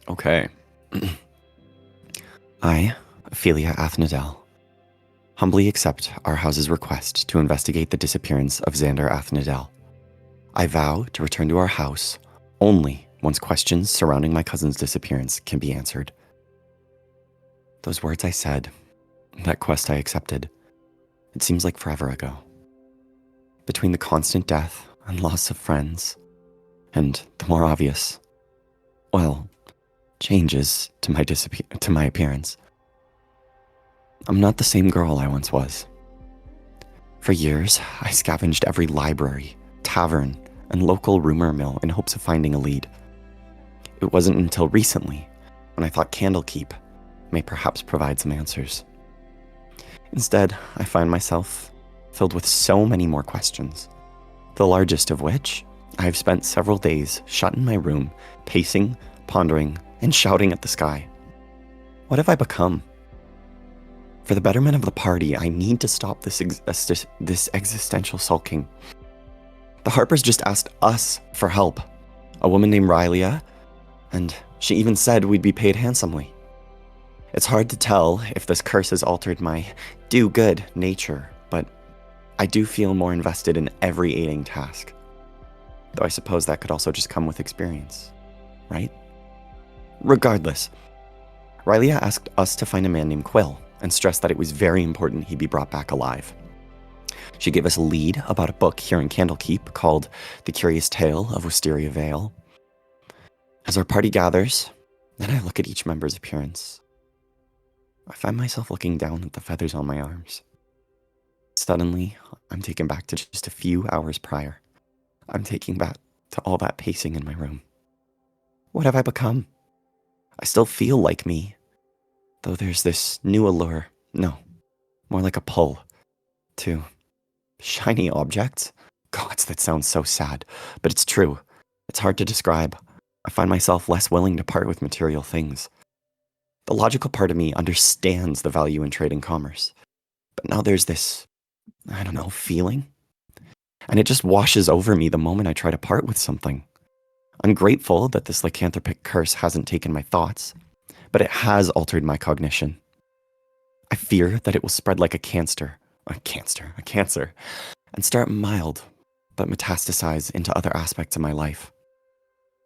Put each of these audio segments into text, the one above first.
Okay. I, Ophelia Athnadel, humbly accept our house's request to investigate the disappearance of Xander Athnadel. I vow to return to our house only once questions surrounding my cousin's disappearance can be answered. Those words I said, that quest I accepted, it seems like forever ago. Between the constant death and loss of friends, and the more obvious, well, changes to my appearance, I'm not the same girl I once was. For years, I scavenged every library, tavern, and local rumor mill in hopes of finding a lead. It wasn't until recently when I thought Candlekeep may perhaps provide some answers. Instead, I find myself filled with so many more questions, the largest of which I have spent several days shut in my room, pacing, pondering, and shouting at the sky. What have I become? For the betterment of the party, I need to stop this existential sulking. The Harpers just asked us for help. A woman named Rylia, and she even said we'd be paid handsomely. It's hard to tell if this curse has altered my do-good nature, but I do feel more invested in every aiding task. Though I suppose that could also just come with experience, right? Regardless, Rylia asked us to find a man named Quill and stressed that it was very important he be brought back alive. She gave us a lead about a book here in Candlekeep called The Curious Tale of Wisteria Vale. As our party gathers, and I look at each member's appearance, I find myself looking down at the feathers on my arms. Suddenly, I'm taken back to just a few hours prior. I'm taken back to all that pacing in my room. What have I become? I still feel like me, though there's this new allure, no, more like a pull, to shiny objects. Gods, that sounds so sad, but it's true. It's hard to describe. I find myself less willing to part with material things. The logical part of me understands the value in trade and commerce, but now there's this, I don't know, feeling, and it just washes over me the moment I try to part with something. I'm grateful that this lycanthropic curse hasn't taken my thoughts, but it has altered my cognition. I fear that it will spread like a cancer, and start mild, but metastasize into other aspects of my life.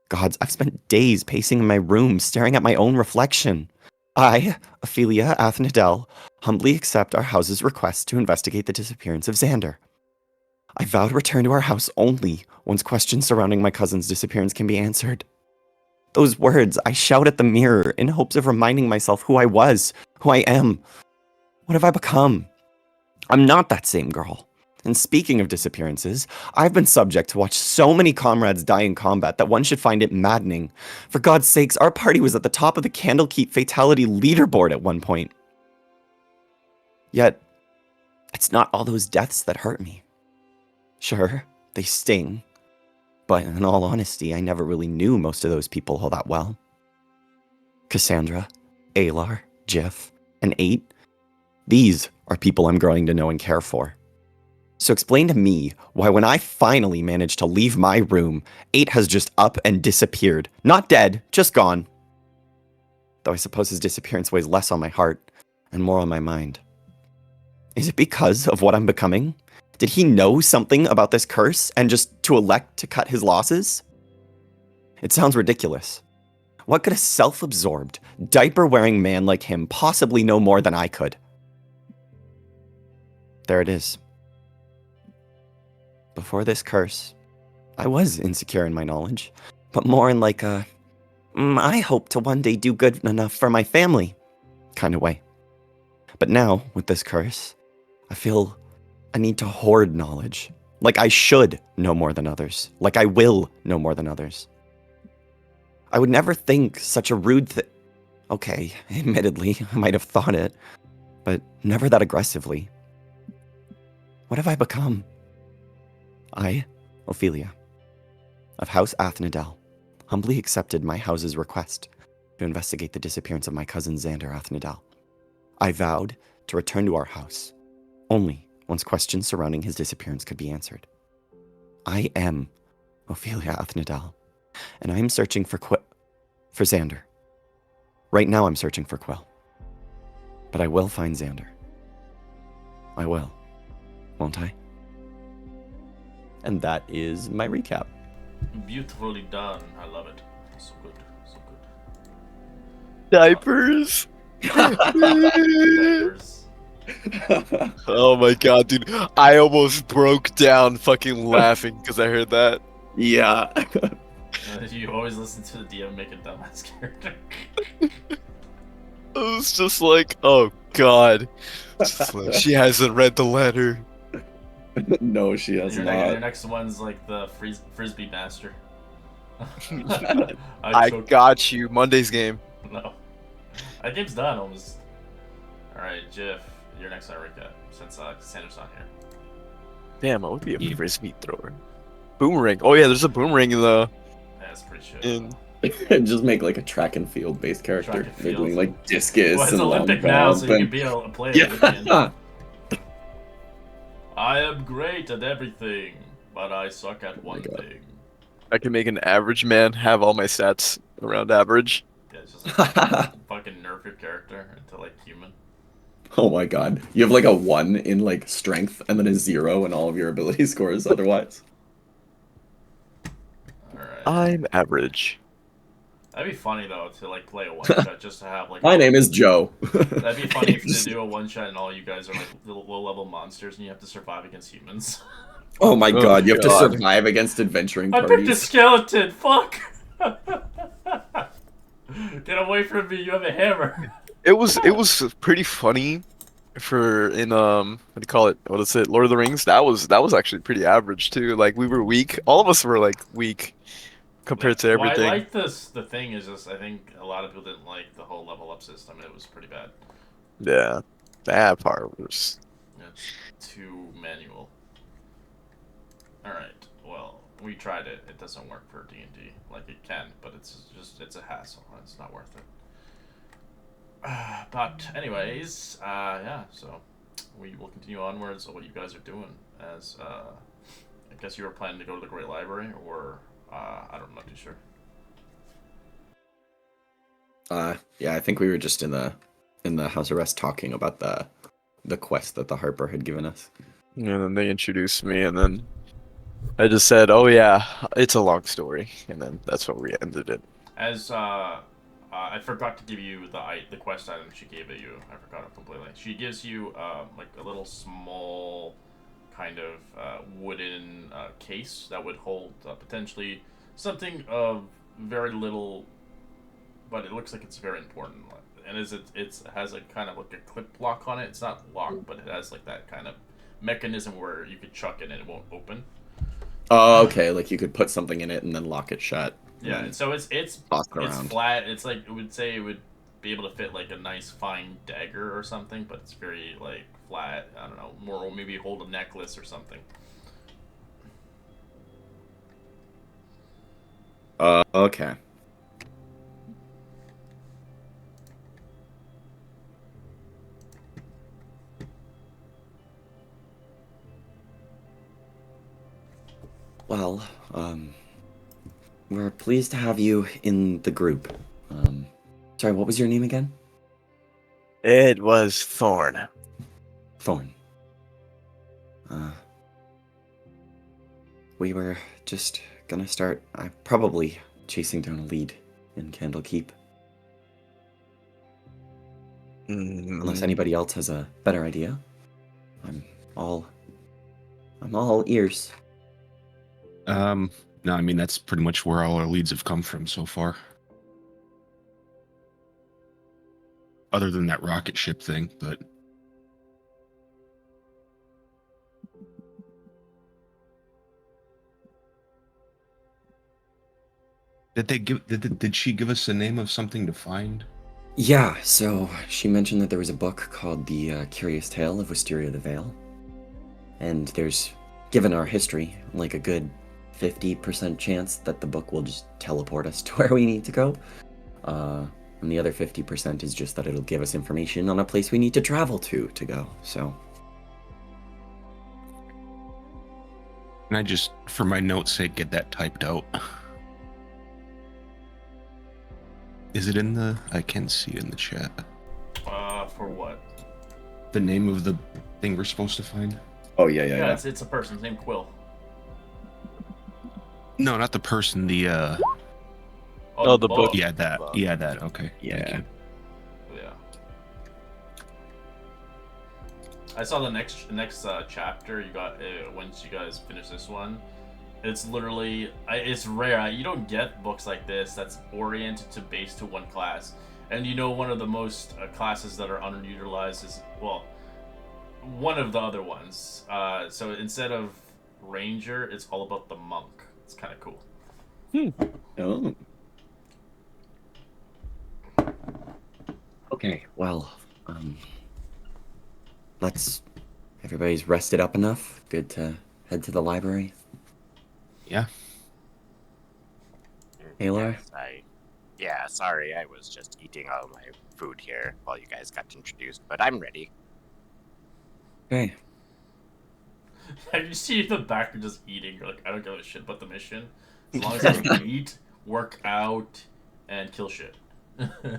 Gods, I've spent days pacing in my room, staring at my own reflection. I, Ophelia Athnadel, humbly accept our house's request to investigate the disappearance of Xander. I vow to return to our house only once questions surrounding my cousin's disappearance can be answered. Those words I shout at the mirror in hopes of reminding myself who I was, who I am. What have I become? I'm not that same girl. And speaking of disappearances, I've been subject to watch so many comrades die in combat that one should find it maddening. For God's sakes, our party was at the top of the Candlekeep fatality leaderboard at one point. Yet, it's not all those deaths that hurt me. Sure, they sting, but in all honesty, I never really knew most of those people all that well. Cassandra, Alar, Jeff, and 8, these are people I'm growing to know and care for. So explain to me why when I finally managed to leave my room, 8 has just up and disappeared. Not dead, just gone. Though I suppose his disappearance weighs less on my heart and more on my mind. Is it because of what I'm becoming? Did he know something about this curse and just to elect to cut his losses? It sounds ridiculous. What could a self-absorbed, diaper-wearing man like him possibly know more than I could? There it is. Before this curse, I was insecure in my knowledge, but more in like a, I hope to one day do good enough for my family kind of way. But now, with this curse, I feel I need to hoard knowledge. Like I should know more than others. Like I will know more than others. I would never think such a rude thing. Okay, admittedly, I might have thought it, but never that aggressively. What have I become? I, Ophelia, of House Athnadel, humbly accepted my house's request to investigate the disappearance of my cousin Xander Athnadel. I vowed to return to our house only once questions surrounding his disappearance could be answered. I am Ophelia Athnadel, and I am searching for Xander. Right now I'm searching for Quill. But I will find Xander. I will. Won't I? And that is my recap. Beautifully done. I love it. So good. So good. Diapers. Diapers. Oh my god, dude. I almost broke down fucking laughing because I heard that. Yeah. You always listen to the DM make a dumbass character. It was just like, oh god. Just like, she hasn't read the letter. No, she has Your not. next one's like the frisbee master. I got you. Monday's game. No. That game's done almost. Alright, Jiff, you're next on recap, since Sandra's not here. Damn, I would be a frisbee thrower. Boomerang. Oh yeah, there's a boomerang in the... Yeah, that's pretty shit. Just make like a track and field based character. Track and They're field. doing like discus Well, it's and Olympic long now, jump so you and- can be a player. Yeah. I am great at everything, but I suck at one God. thing. I can make an average man have all my stats around average. Yeah, it's just like fucking nerf your character into like human. Oh my god. You have like a 1 in like strength and then a 0 in all of your ability scores otherwise. Alright. I'm average. That'd be funny though to like play a one shot just to have like. My name is Joe. That'd be funny if to do a one shot and all you guys are like little low level monsters and you have to survive against humans. Oh my god, you have God. to survive against adventuring I picked a parties. skeleton. Fuck. Get away from me! You have a hammer. It was pretty funny for in what do you call it? What is it? Lord of the Rings. That was actually pretty average too. Like we were weak. All of us were like weak compared to everything. Well, I like this. The thing is just I think a lot of people didn't like the whole level up system. It was pretty bad. Yeah, that part was. It's too manual. All right. Well, we tried it. It doesn't work for D&D. Like it can, but it's a hassle. It's not worth it. But anyways, yeah. So we will continue onwards of what you guys are doing. As I guess you were planning to go to the Great Library, or I don't know, too sure. Yeah, I think we were just in the house arrest talking about the quest that the Harper had given us. And then they introduced me, and then I just said, "Oh yeah, it's a long story," and then that's what we ended it. As I forgot to give you the quest item she gave it you. I forgot it completely. She gives you like a little small kind of wooden case that would hold potentially something of very little, but it looks like it's very important. And it has a kind of like a clip lock on it. It's not locked, but it has like that kind of mechanism where you could chuck it and it won't open. Oh, okay. Like you could put something in it and then lock it shut. Yeah, and so it's around. flat. It's like it would say it would be able to fit like a nice fine dagger or something, but it's very like flat. I don't know, more maybe hold a necklace or something. Okay. Well, we're pleased to have you in the group. Sorry, what was your name again? It was Thorn. Thorn. We were just gonna start probably chasing down a lead in Candlekeep. Unless anybody else has a better idea. I'm all ears. No, I mean, that's pretty much where all our leads have come from so far. Other than that rocket ship thing, but... Did she give us the name of something to find? Yeah, so she mentioned that there was a book called The Curious Tale of Wisteria the Vale. And there's, given our history, like a good 50% chance that the book will just teleport us to where we need to go. And the other 50% is just that it'll give us information on a place we need to travel to go, so... Can I just, for my notes' sake, get that typed out? Is it in the? I can't see it in the chat. For what? The name of the thing we're supposed to find? Oh Yeah, it's a person named Quill. No, not the person. The Oh, the book. Yeah, that. Book. Yeah, that. Okay. Yeah. Thank you. Yeah. I saw the next chapter. You got once you guys finish this one. It's literally it's rare. You don't get books like this that's oriented to base to one class. And you know, one of the most classes that are underutilized is, well, one of the other ones. So instead of ranger, it's all about the monk. It's kind of cool. Oh. Okay, well, everybody's rested up enough. Good to head to the library. Yeah. Taylor? Yeah, sorry, I was just eating all my food here while you guys got introduced, but I'm ready. Okay. And you see the back, you're just eating. You're like, I don't give a shit about the mission. As long as I can eat, work out, and kill shit.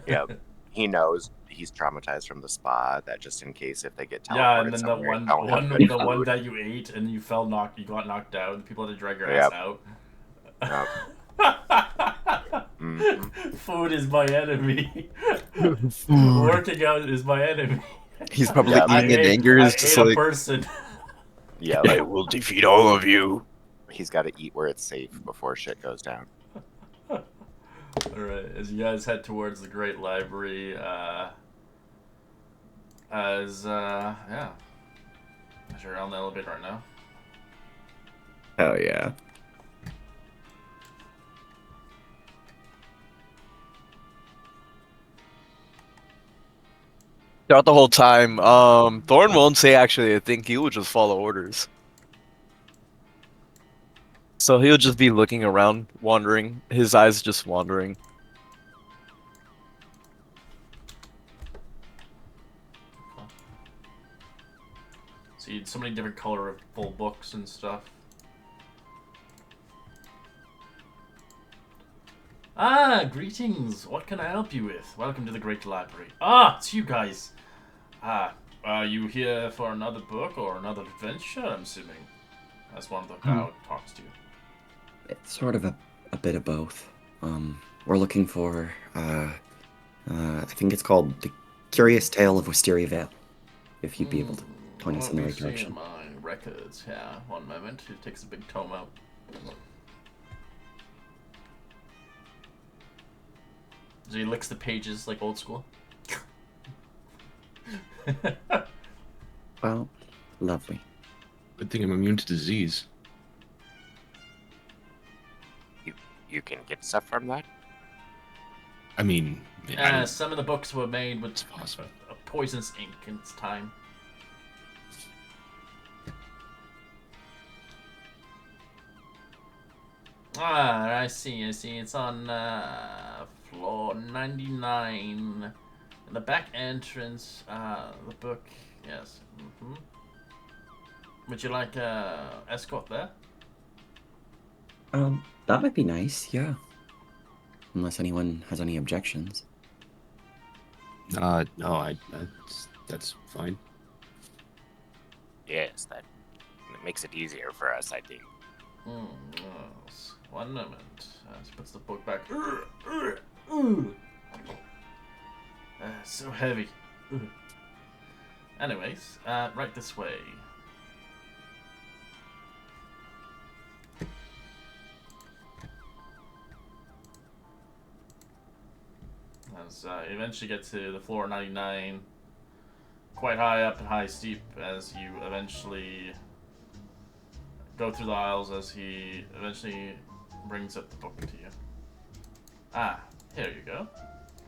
Yep. He knows he's traumatized from the spa, that just in case if they get teleported Yeah, and then the somewhere, one don't have good one food. that you ate and you got knocked out, and people had to drag your Yep. ass out. Yep. Mm-hmm. Food is my enemy. Working out is my enemy. He's probably Yeah, eating in anger. I Is just ate a like, person. Yeah, I will defeat all of you. he's got to eat where it's safe before shit goes down. Alright, as you guys head towards the Great Library, yeah. As you're on the elevator right now. Oh, yeah. throughout the whole time, Thorn won't say actually. I think he will just follow orders. So he'll just be looking around, wandering. His eyes just wandering. See so many different colorful books and stuff. Ah, greetings. What can I help you with? Welcome to the Great Library. Ah, it's you guys. Are you here for another book or another adventure, I'm assuming? That's one of the Vale talks to you. It's sort of a bit of both. We're looking for, I think it's called The Curious Tale of Wisteria Vale. If you'd be able to point us in the right direction. My records here. One moment. He takes a big tome out. So he licks the pages like old school. Well, lovely. Good thing I'm immune to disease. You can get stuff from that? I mean, I don't, Some of the books were made with it's possible. a poisonous ink in its time. Ah, I see. It's on floor 99. In the back entrance, the book, yes. Would you like escort there? That might be nice, yeah. Unless anyone has any objections. No, that's fine. Yes, that makes it easier for us, I think. Yes. One moment. She puts the book back. So heavy. Anyways, right this way. As eventually get to the floor 99, quite high up and high steep as you eventually go through the aisles as he eventually brings up the book to you. Ah, here you go.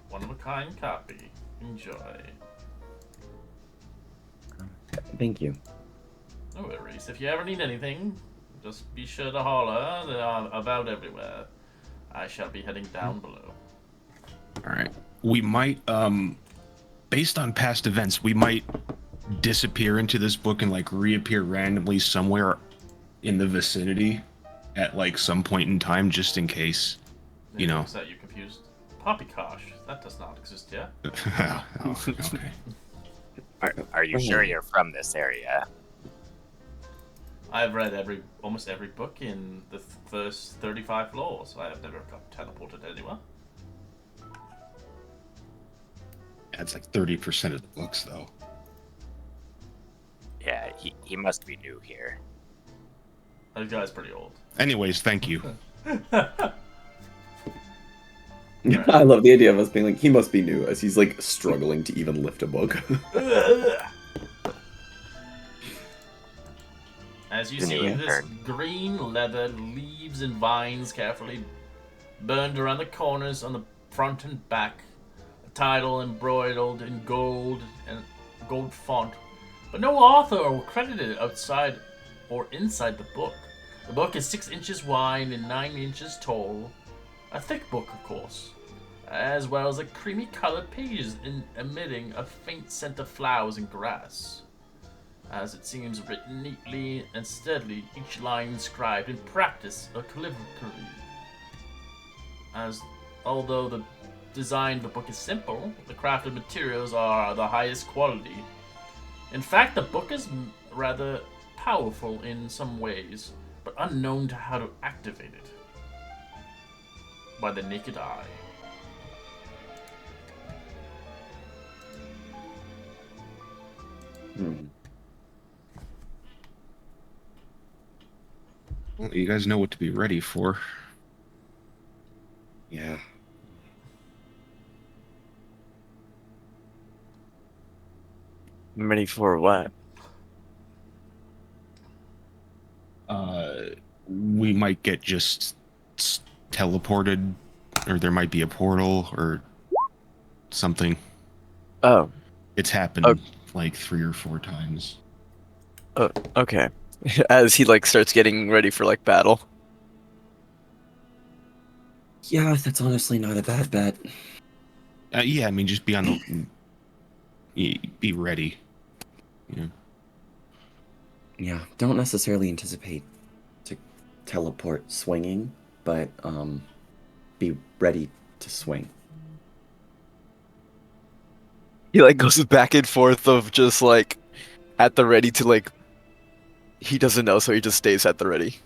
One of a kind copy. Enjoy. Thank you. No worries. If you ever need anything, just be sure to holler. They are about everywhere. I shall be heading down below. All right. We might, based on past events, we might disappear into this book and like reappear randomly somewhere in the vicinity at like some point in time, just in case. You know. Is that you confused? Poppycock. That does not exist yet. Oh, okay. Are you sure you're from this area? I've read almost every book in the first 35 floors. I have never got teleported anywhere. That's like 30% of the books, though. Yeah, he must be new here. That guy's pretty old. Anyways, thank you. I love the idea of us being like, he must be new, as he's like struggling to even lift a book. As you It's a see, new this intern. green leather, leaves and vines carefully burned around the corners on the front and back. The title embroidered in gold and gold font, but no author or credited outside or inside the book. The book is 6 inches wide and 9 inches tall. A thick book, of course, as well as a creamy colored pages emitting a faint scent of flowers and grass. As it seems written neatly and steadily, each line inscribed in practice of calligraphy. As although the design of the book is simple, the crafted materials are the highest quality. In fact, the book is rather powerful in some ways, but unknown to how to activate it by the naked eye. Well, you guys know what to be ready for. Yeah. I'm ready for what? We might get just teleported, or there might be a portal or something. Oh, It's happened like 3 or 4 times. okay. As he like starts getting ready for like battle. Yeah, that's honestly not a bad bet. Yeah, I mean, just be on the, be ready. Yeah. Yeah, don't necessarily anticipate to teleport swinging, but be ready to swing. He like goes back and forth of just like at the ready to like he doesn't know, so he just stays at the ready.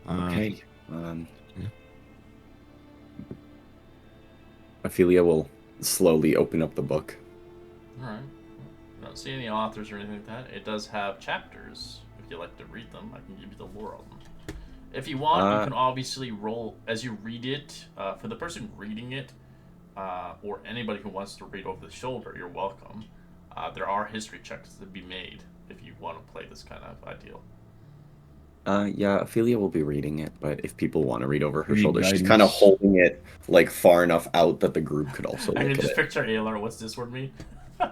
Okay. yeah. Ophelia will slowly open up the book. Alright. I don't see any authors or anything like that. It does have chapters. If you like to read them, I can give you the lore of them. If you want, you can obviously roll as you read it. For the person reading it, or anybody who wants to read over the shoulder, you're welcome. There are history checks to be made if you want to play this kind of ideal. Yeah, Ophelia will be reading it, but if people want to read over her Any shoulder, she's guidance? kind of holding it like far enough out that the group could also I look can at just it. picture Aylar. What's this word mean? I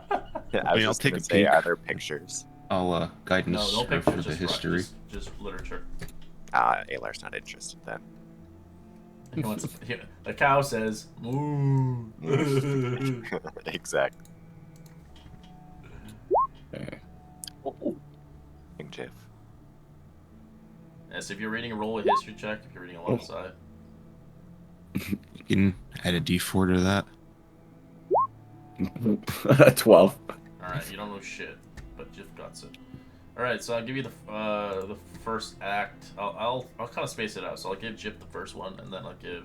was I'll just take gonna a say, peek. are there pictures? I'll guidance No her pictures. for the Just history. just literature. Alar's not interested then. He wants, the cow says, "Moo." Exactly. Okay. King Jiff. Yes, if you're reading, roll a history check. If you're reading alongside. You can add a d4 to that. 12. Alright, you don't know shit, but Jiff got it. Alright, so I'll give you the first act. I'll kind of space it out. So I'll give Jiff the first one, and then I'll give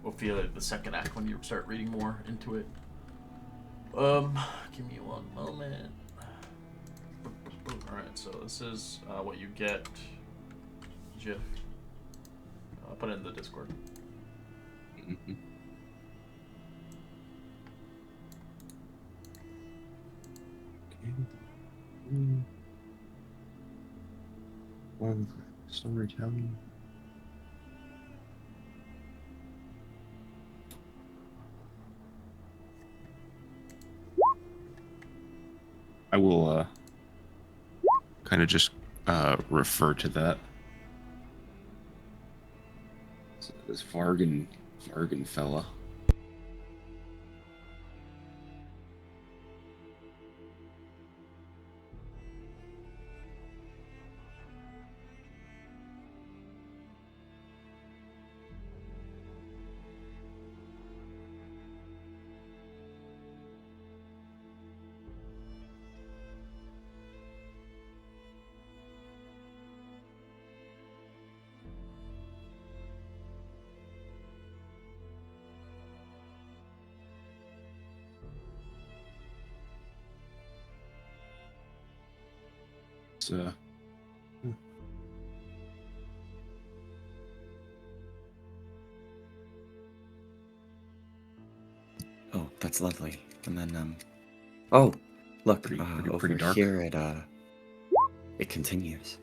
Ophelia the second act when you start reading more into it. Give me one moment. Alright, so this is what you get, Jiff. I'll put it in the Discord. Mhm. One storytelling. I will kind of just refer to that. So this Vargan fella. It's Oh, that's lovely. And then, oh, look, pretty over dark. here it continues.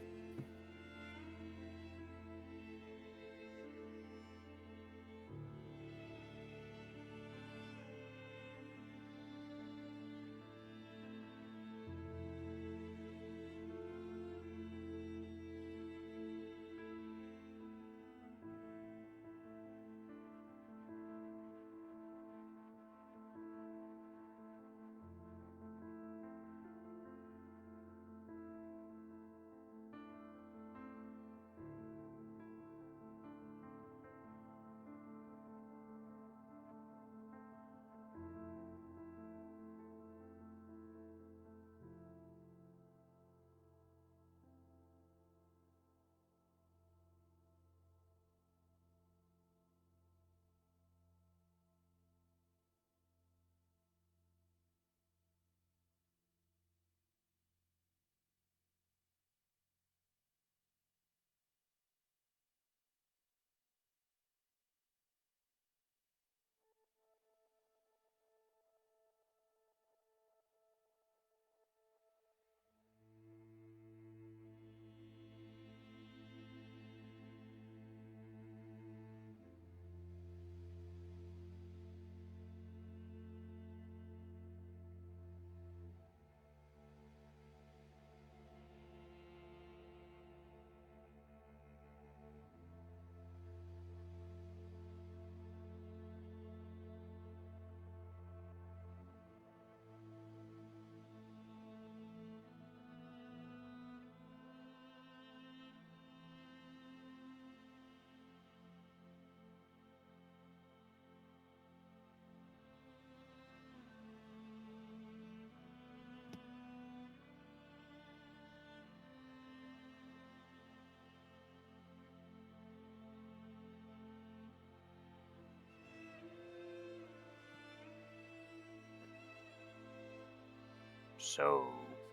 So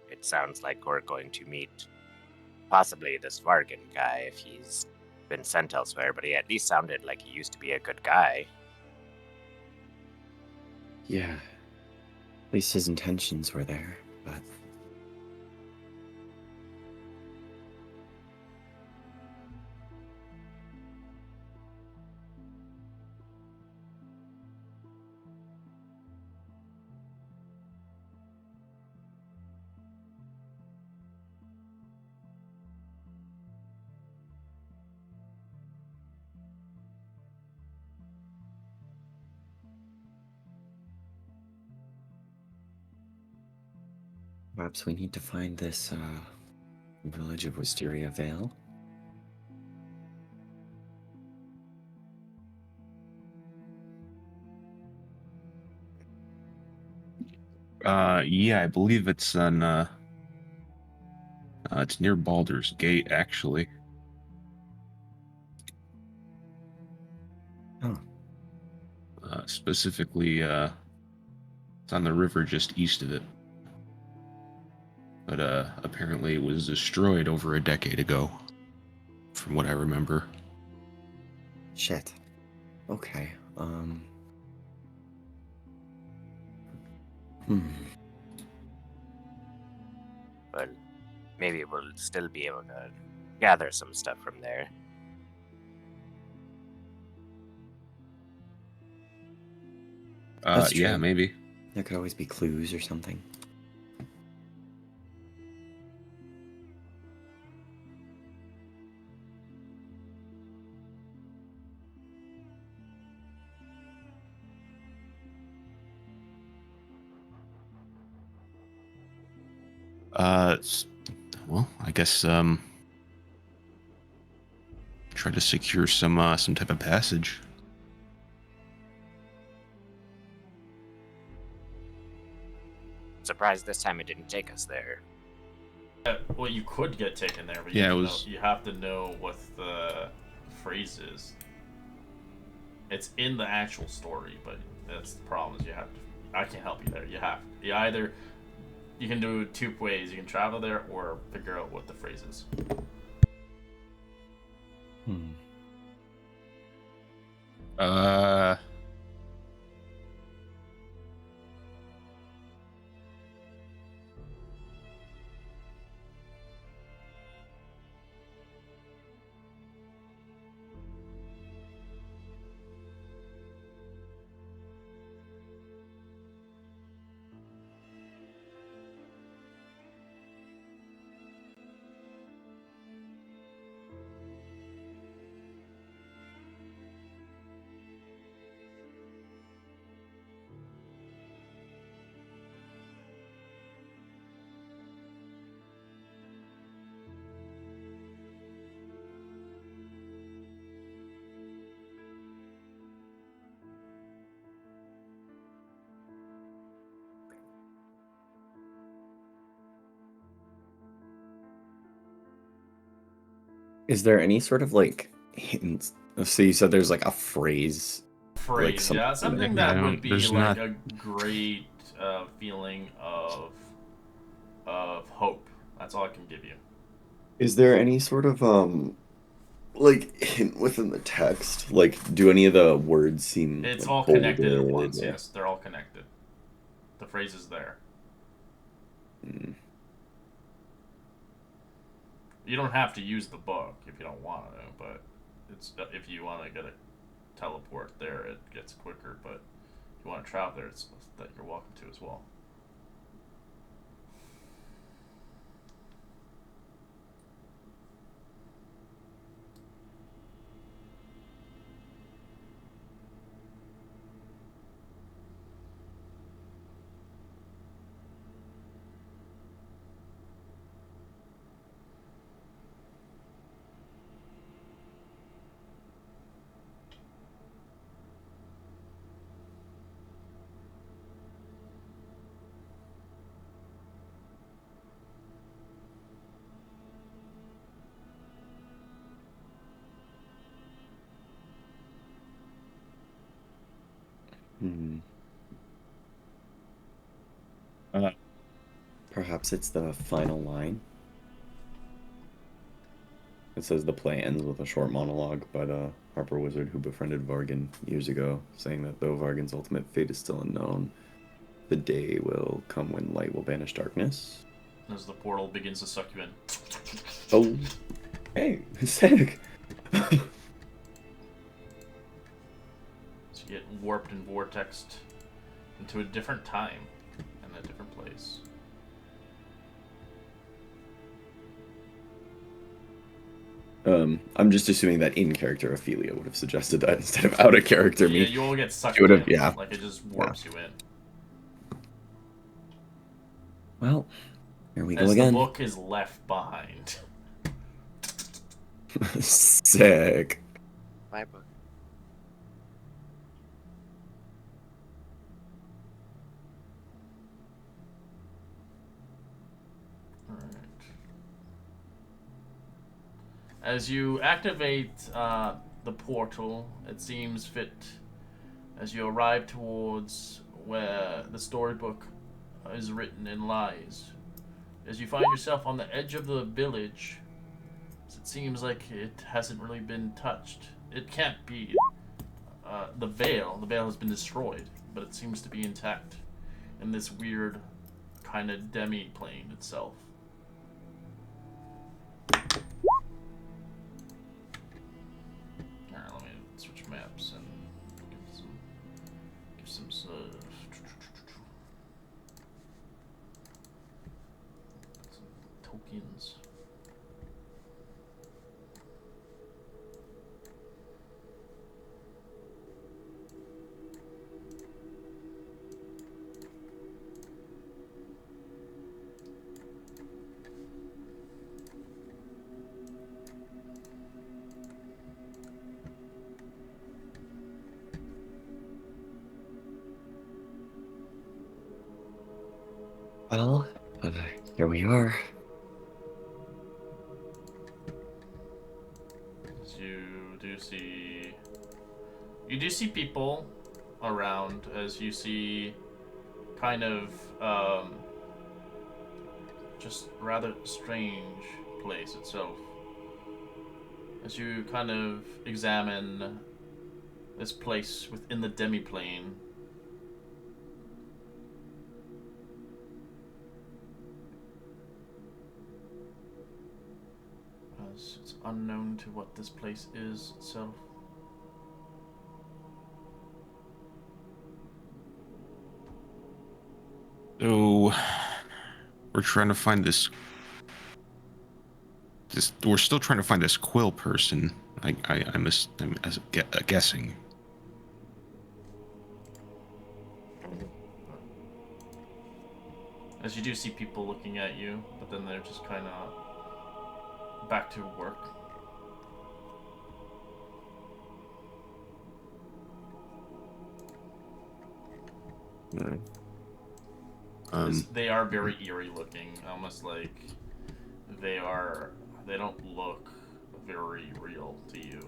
it sounds like we're going to meet possibly this Vargan guy if he's been sent elsewhere, but he at least sounded like he used to be a good guy. Yeah. At least his intentions were there, but perhaps we need to find this village of Wisteria Vale. Yeah, I believe it's on it's near Baldur's Gate, actually. Oh, Specifically, it's on the river just east of it. But apparently it was destroyed over a decade ago, from what I remember. shit. Okay, Hmm. But maybe we'll still be able to gather some stuff from there. That's Yeah, true. maybe. There could always be clues or something. Well, I guess try to secure some type of passage. Surprised this time it didn't take us there. Well, you could get taken there, but Yeah, it was. you have to know what the phrase is. It's in the actual story, but that's the problem. Is you have to. I can't help you there. You either You can do 2 ways. You can travel there or figure out what the phrase is. Hmm. Uh. Is there any sort of like hints? So you said there's like a phrase, like Phrase, some. yeah, something Yeah, I that would don't- be there's like not- a great feeling of hope. That's all I can give you. Is there any sort of like hint within the text? Like, do any of the words seem It's like all connected at bolded once. or- Yes, they're all connected. The phrase is there. Hmm. You don't have to use the book if you don't want to, but it's if you want to get a teleport there, it gets quicker. But if you want to travel there, it's that you're welcome to as well. Hmm. Uh, Perhaps it's the final line. It says the play ends with a short monologue by the Harper wizard who befriended Vargan years ago, saying that though Vargan's ultimate fate is still unknown, the day will come when light will banish darkness. As the portal begins to suck you in. Oh, hey, sick. So you get warped and vortexed into a different time and a different place. I'm just assuming that in character Ophelia would have suggested that instead of out of character Yeah, me. you all get sucked She would have, in. yeah. Like it just warps you in. Well, here we go As the again. book is left behind. Sick. My book. Alright. As you activate the portal, it seems fit as you arrive towards where the storybook is written and lies. As you find yourself on the edge of the village, it seems like it hasn't really been touched. It can't be. The veil has been destroyed, but it seems to be intact in this weird kind of demi-plane itself. Alright, let me switch maps and give some tokens. Well, here we are. As you do see people around, as you see kind of just rather strange place itself. As you kind of examine this place within the demiplane, as it's unknown to what this place is itself. So we're trying to find this. We're still trying to find this Quill person. I'm guessing. As you do see people looking at you, but then they're just kind of back to work. They are very eerie looking, almost like they don't look very real to you.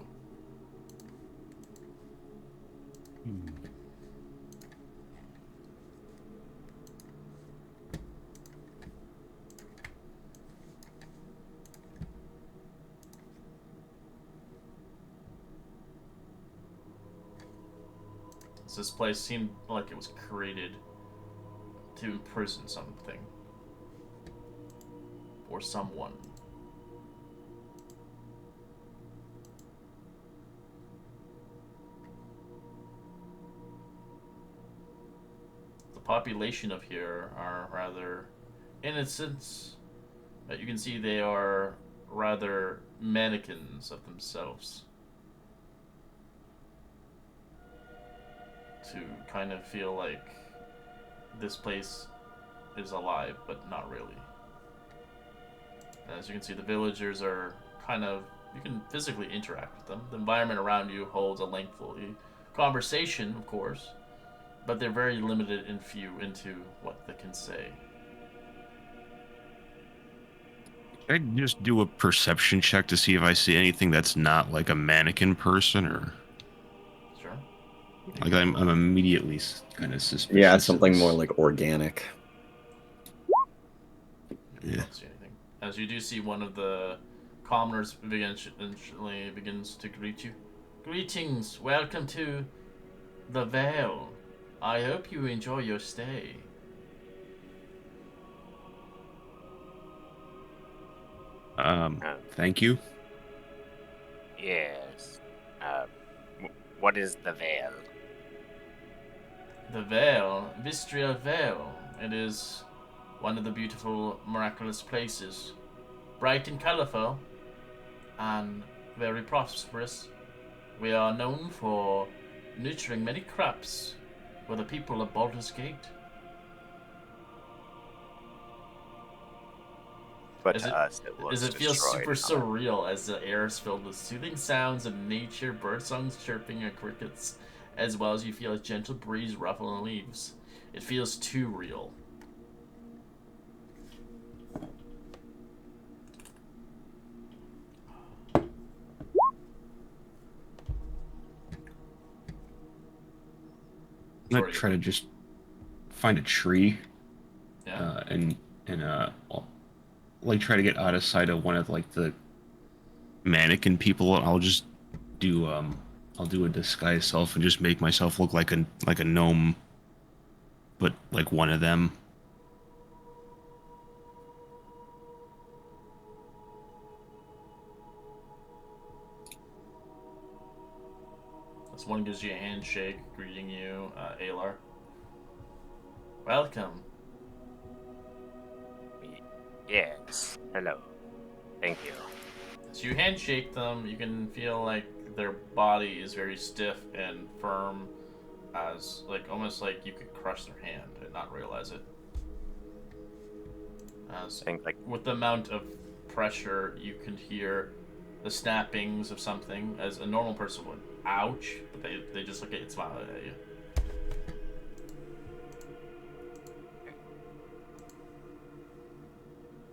So this place seemed like it was created to imprison something or someone. The population of here are rather innocent, but you can see they are rather mannequins of themselves. To kind of feel like this place is alive, but not really. As you can see, the villagers are kind of, you can physically interact with them. The environment around you holds a lengthy conversation, of course, but they're very limited and few into what they can say. Can I just do a perception check to see if I see anything that's not like a mannequin person, or Sure. like I'm immediately kind of suspicious. Yeah, of something this. more like organic. You don't see anything. As you do see one of the commoners begins to greet you. Greetings, welcome to the Vale. I hope you enjoy your stay. Thank you. Yes. What is the Vale? The Vale, Wisteria Vale. It is one of the beautiful, miraculous places. Bright and colorful, and very prosperous. We are known for nurturing many crops for the people of Baldur's Gate. But to us, it looks As it feels destroyed. super surreal as the air is filled with soothing sounds of nature, bird songs chirping, and crickets, as well as you feel a gentle breeze ruffle the leaves. It feels too real. I'm gonna try to just find a tree, Yeah. and like try to get out of sight of one of like the mannequin people. I'll just do I'll do a disguise self and just make myself look like a gnome, but like one of them. This one gives you a handshake, greeting you, Alar. Welcome. Yes. Hello. Thank you. As you handshake them, you can feel like their body is very stiff and firm, as like almost like you could crush their hand and not realize it. As I think like with the amount of pressure, you can hear the snappings of something, as a normal person would. Ouch! But they just look at you and smile at you.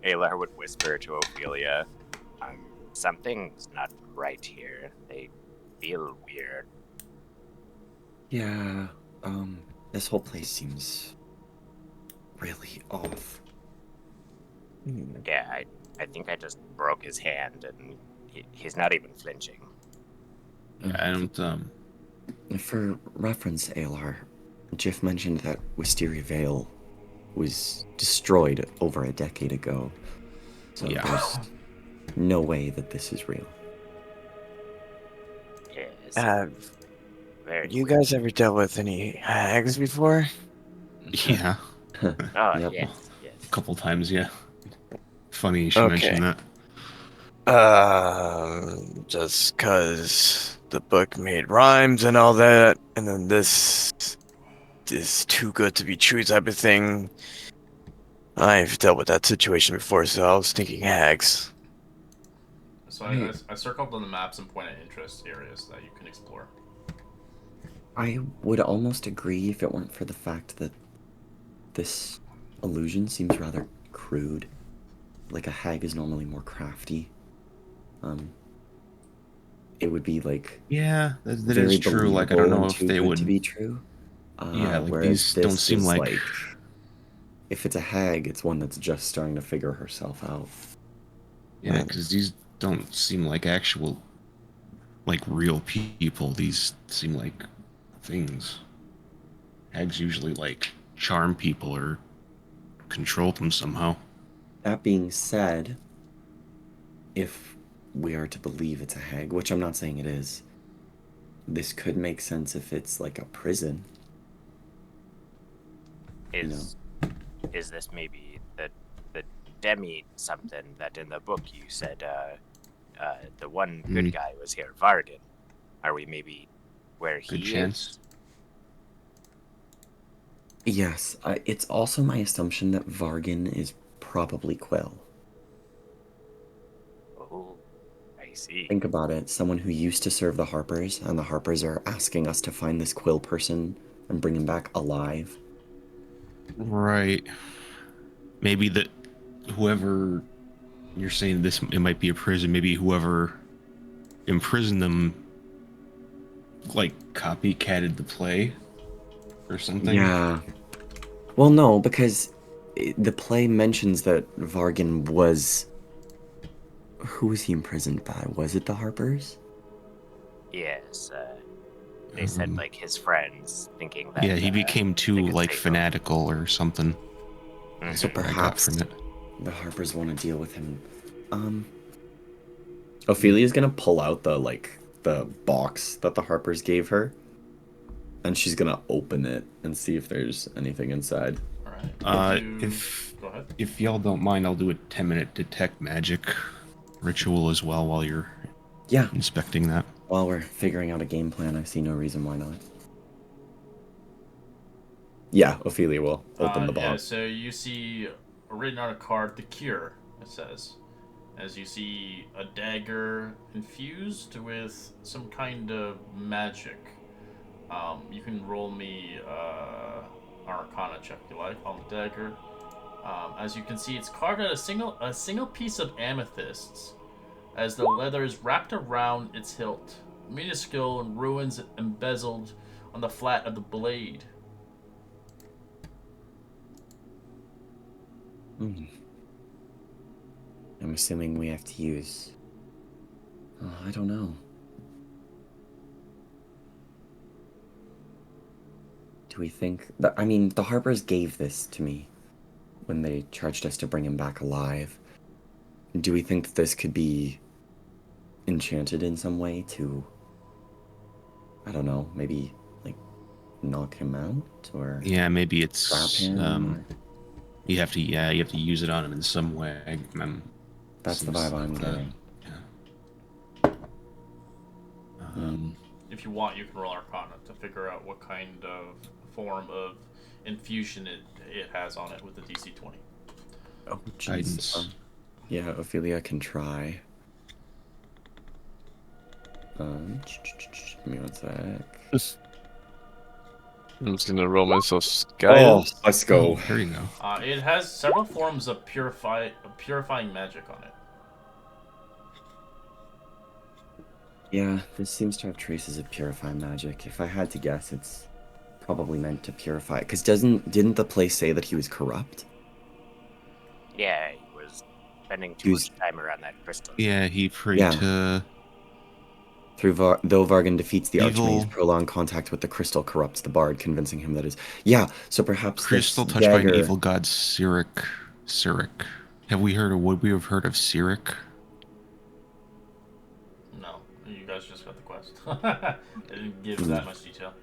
Aylar would whisper to Ophelia, something's not right here. They feel weird. Yeah, this whole place seems really off. Yeah, I think I just broke his hand, and he's not even flinching. I don't. For reference, ALR, Jiff mentioned that Wisteria Vale was destroyed over a decade ago. So Yeah. there's no way that this is real. Yes, Have very. you guys ever dealt with any hags before? Yeah. Oh Yep. yes, yes. A couple times, yeah. Funny you should mention that. Just cause the book made rhymes and all that, and then this is too good to be true type of thing. I've dealt with that situation before, so I was thinking hags. So I circled on the map some point of interest areas that you can explore. I would almost agree if it weren't for the fact that this illusion seems rather crude. Like a hag is normally more crafty. It would be like Yeah, that very is true. Like, I don't believable know and if too they good to would. be true. Yeah, like whereas these this don't seem is like. if it's a hag, it's one that's just starting to figure herself out. Yeah, because these don't seem like actual, like real people. These seem like things. Hags usually like charm people or control them somehow. That being said, if we are to believe it's a hag, which I'm not saying it is, this could make sense if it's like a prison. Is this maybe the demi something that in the book you said the one good guy was here, Vargan? Are we maybe where Good he chance. is? Yes, it's also my assumption that Vargan is probably Quill. Oh, I see. Think about it. Someone who used to serve the Harpers, and the Harpers are asking us to find this Quill person and bring him back alive. Right. Maybe that whoever you're saying this, it might be a prison. Maybe whoever imprisoned them, like copycatted the play or something. Yeah. Well, no, because the play mentions that Vargan was. Who was he imprisoned by? Was it the Harpers? Yes, they said like his friends, thinking that. Yeah, he became they too could like save him. fanatical or something. So Mhm. I got perhaps from it. the Harpers want to deal with him. Ophelia's gonna pull out the box that the Harpers gave her, and she's gonna open it and see if there's anything inside. All right. Go ahead. If y'all don't mind, I'll do a 10-minute detect magic ritual as well while you're inspecting that. While we're figuring out a game plan, I see no reason why not. Yeah, Ophelia will open the box. Yeah, so you see written on a card, the cure, it says. As you see a dagger infused with some kind of magic. You can roll me Arcana check if you like on the dagger. As you can see, it's carved out a single piece of amethysts, as the leather is wrapped around its hilt, minuscule and ruins embezzled on the flat of the blade. I'm assuming we have to use. Oh, I don't know. Do we think that? I mean, the Harpers gave this to me when they charged us to bring him back alive. Do we think that this could be enchanted in some way to, I don't know, maybe like knock him out or Yeah, maybe it's trap him? you have to use it on him in some way. That's the vibe I'm getting. If you want, you can roll Arcana to figure out what kind of form of infusion it has on it with the DC 20. Oh, Guidance. Yeah, Ophelia can try. Give me one sec. I'm just gonna roll myself guidance. Oh, let's go. There you go. It has several forms of purifying magic on it. Yeah, this seems to have traces of purify magic. If I had to guess, it's probably meant to purify. Because didn't the play say that he was corrupt? Yeah, he was spending too Use- much time around that crystal. Yeah, he prayed Yeah. to Though Vargan defeats the Evil- Archmage's prolonged contact with the crystal corrupts the bard, convincing him that is. Yeah, so perhaps crystal this touched by an dagger. evil god, Cyric. Cyric. Would we have heard of Cyric? No, you guys just got the quest. I didn't give that much detail.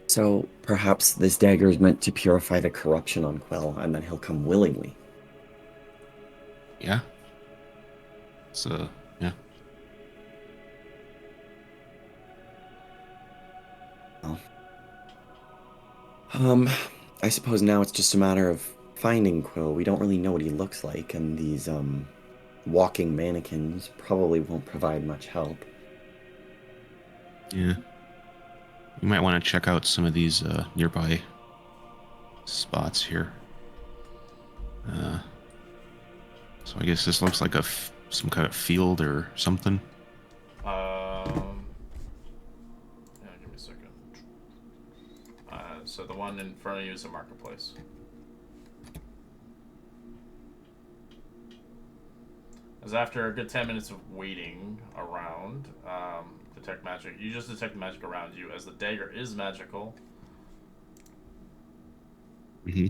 So perhaps this dagger is meant to purify the corruption on Quill, and then he'll come willingly. Yeah. So, yeah. I suppose now it's just a matter of finding Quill. We don't really know what he looks like, and these walking mannequins probably won't provide much help. Yeah. You might want to check out some of these nearby spots here. So I guess this looks like some kind of field or something. Yeah, give me a second. So the one in front of you is a marketplace. As after a good 10 minutes of waiting around, detect magic. You just detect magic around you, as the dagger is magical. Mm-hmm.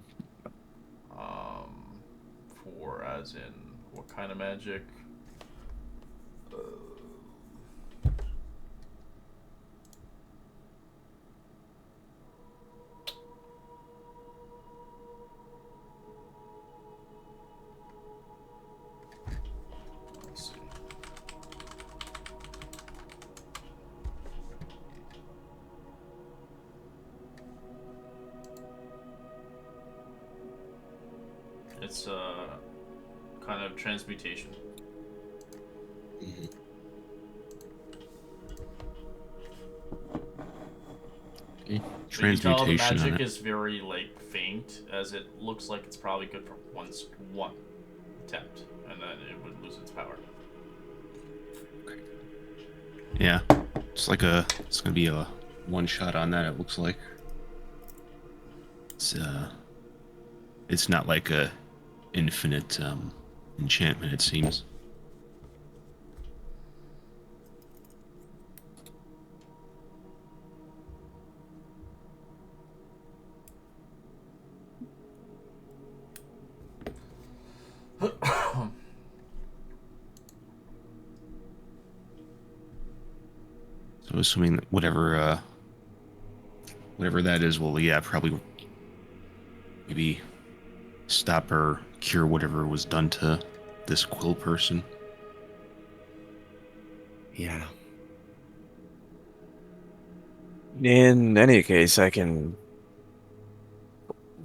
For as in what kind of magic? Let's see. It's kind of transmutation. Mm-hmm. Okay. But you can tell the Transmutation on magic it. is very like faint, as it looks like it's probably good for one attempt, and then it would lose its power. Yeah. It's gonna be a one shot on that, it looks like. It's not like a infinite enchantment, it seems. So assuming that whatever that is will, yeah, probably maybe stop or cure whatever was done to this Quill person. Yeah. In any case, I can.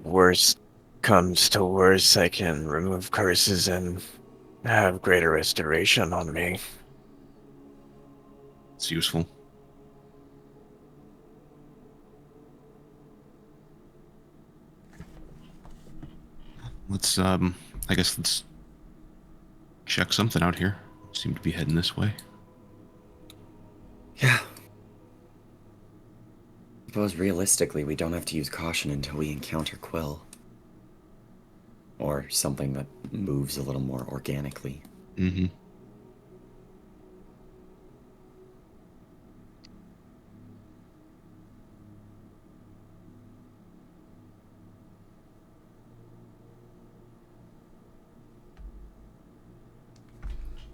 Worst comes to worst, I can remove curses and have greater restoration on me. It's useful. Let's I guess let's check something out here. Seem to be heading this way. Yeah. I suppose realistically, we don't have to use caution until we encounter Quill. Or something that moves a little more organically. Mm-hmm.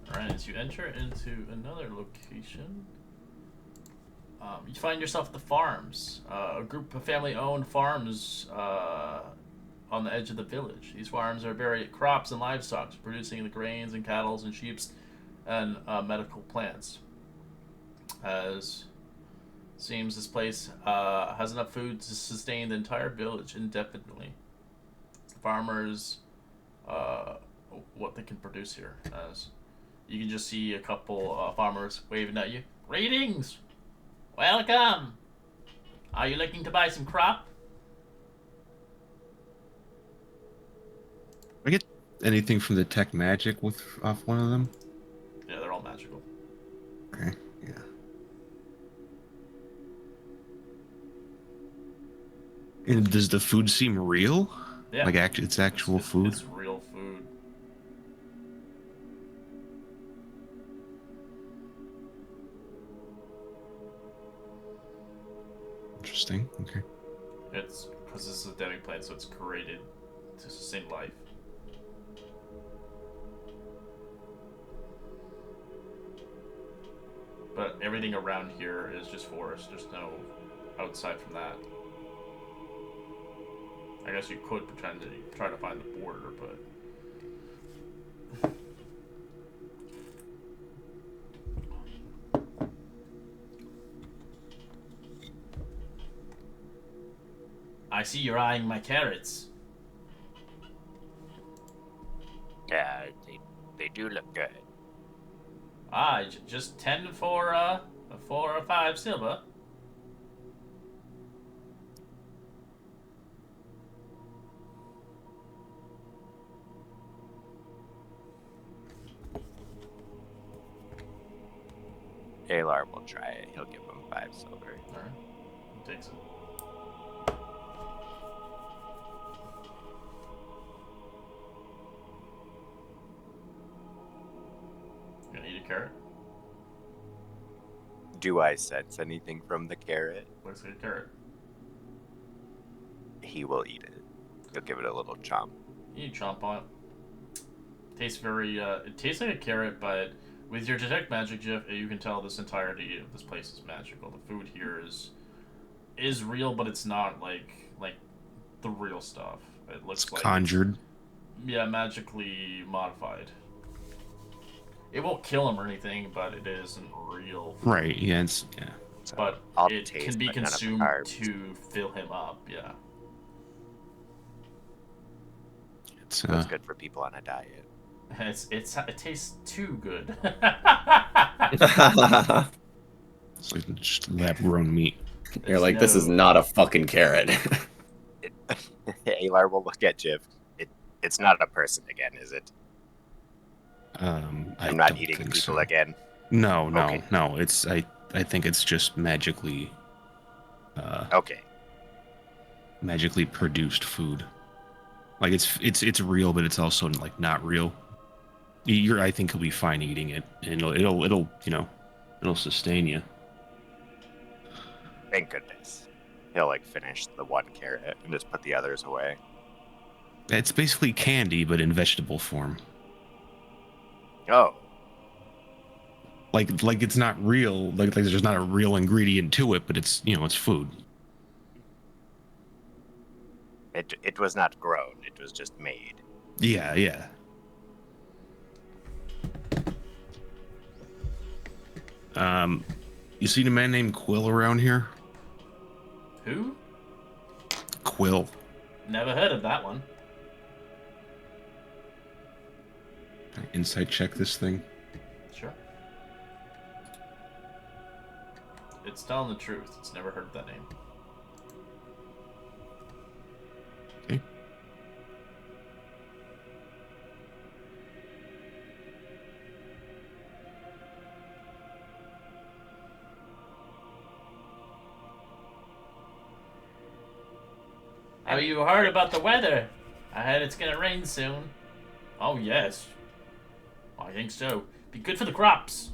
Alright, as you enter into another location, you find yourself at the farms. A group of family-owned farms on the edge of the village. These farms are varied crops and livestock, producing the grains and cattle and sheep and medical plants. As seems this place has enough food to sustain the entire village indefinitely. The farmers, what they can produce here, as you can just see a couple farmers waving at you. Greetings! Welcome! Are you looking to buy some crop? I get anything from the tech magic off one of them? Yeah, they're all magical. Okay, yeah. And does the food seem real? Yeah. Like it's actual food? It's real food. Interesting. Okay. It's because this is a demi-plane, so it's created to sustain life. But everything around here is just forest. There's no outside from that. I guess you could pretend to try to find the border, but... I see you're eyeing my carrots. Yeah, they do look good. Ah, just 10 for 4 or 5 silver. Alar will try it. He'll give him 5 silver. Alright, he takes it. You gonna eat a carrot? Do I sense anything from the carrot? Looks like a carrot. He will eat it. He'll give it a little chomp. You chomp on it. Tastes very, it tastes like a carrot, but with your detect magic, Jeff, you can tell this entirety of this place is magical. The food here is real, but it's not like the real stuff. It looks It's like conjured. yeah, magically modified. It won't kill him or anything, but it isn't real food. Right. Yeah. It's yeah. So But I'll it taste, can be but none of the consumed carbs. to fill him up. Yeah. It's That's good for people on a diet. It tastes too good. it's like just lab grown meat. You're like, this is not a fucking carrot. Alar will look at Jiv. It's not a person again, is it? I I'm not don't eating think people so. again. No. Okay. It's I think it's just magically Okay. magically produced food. Like it's real, but it's also like not real. I think you'll be fine eating it, and it'll it'll sustain you. Thank goodness. He'll finish the 1 carrot and just put the others away. It's basically candy, but in vegetable form. Oh. Like it's not real. Like there's not a real ingredient to it, but it's it's food. It was not grown. It was just made. Yeah. You seen a man named Quill around here? Who? Quill. Never heard of that one. Insight check this thing. Sure. It's telling the truth. It's never heard that name. Okay. Have you heard about the weather? I heard it's gonna rain soon. Oh, yes. I think so. Be good for the crops.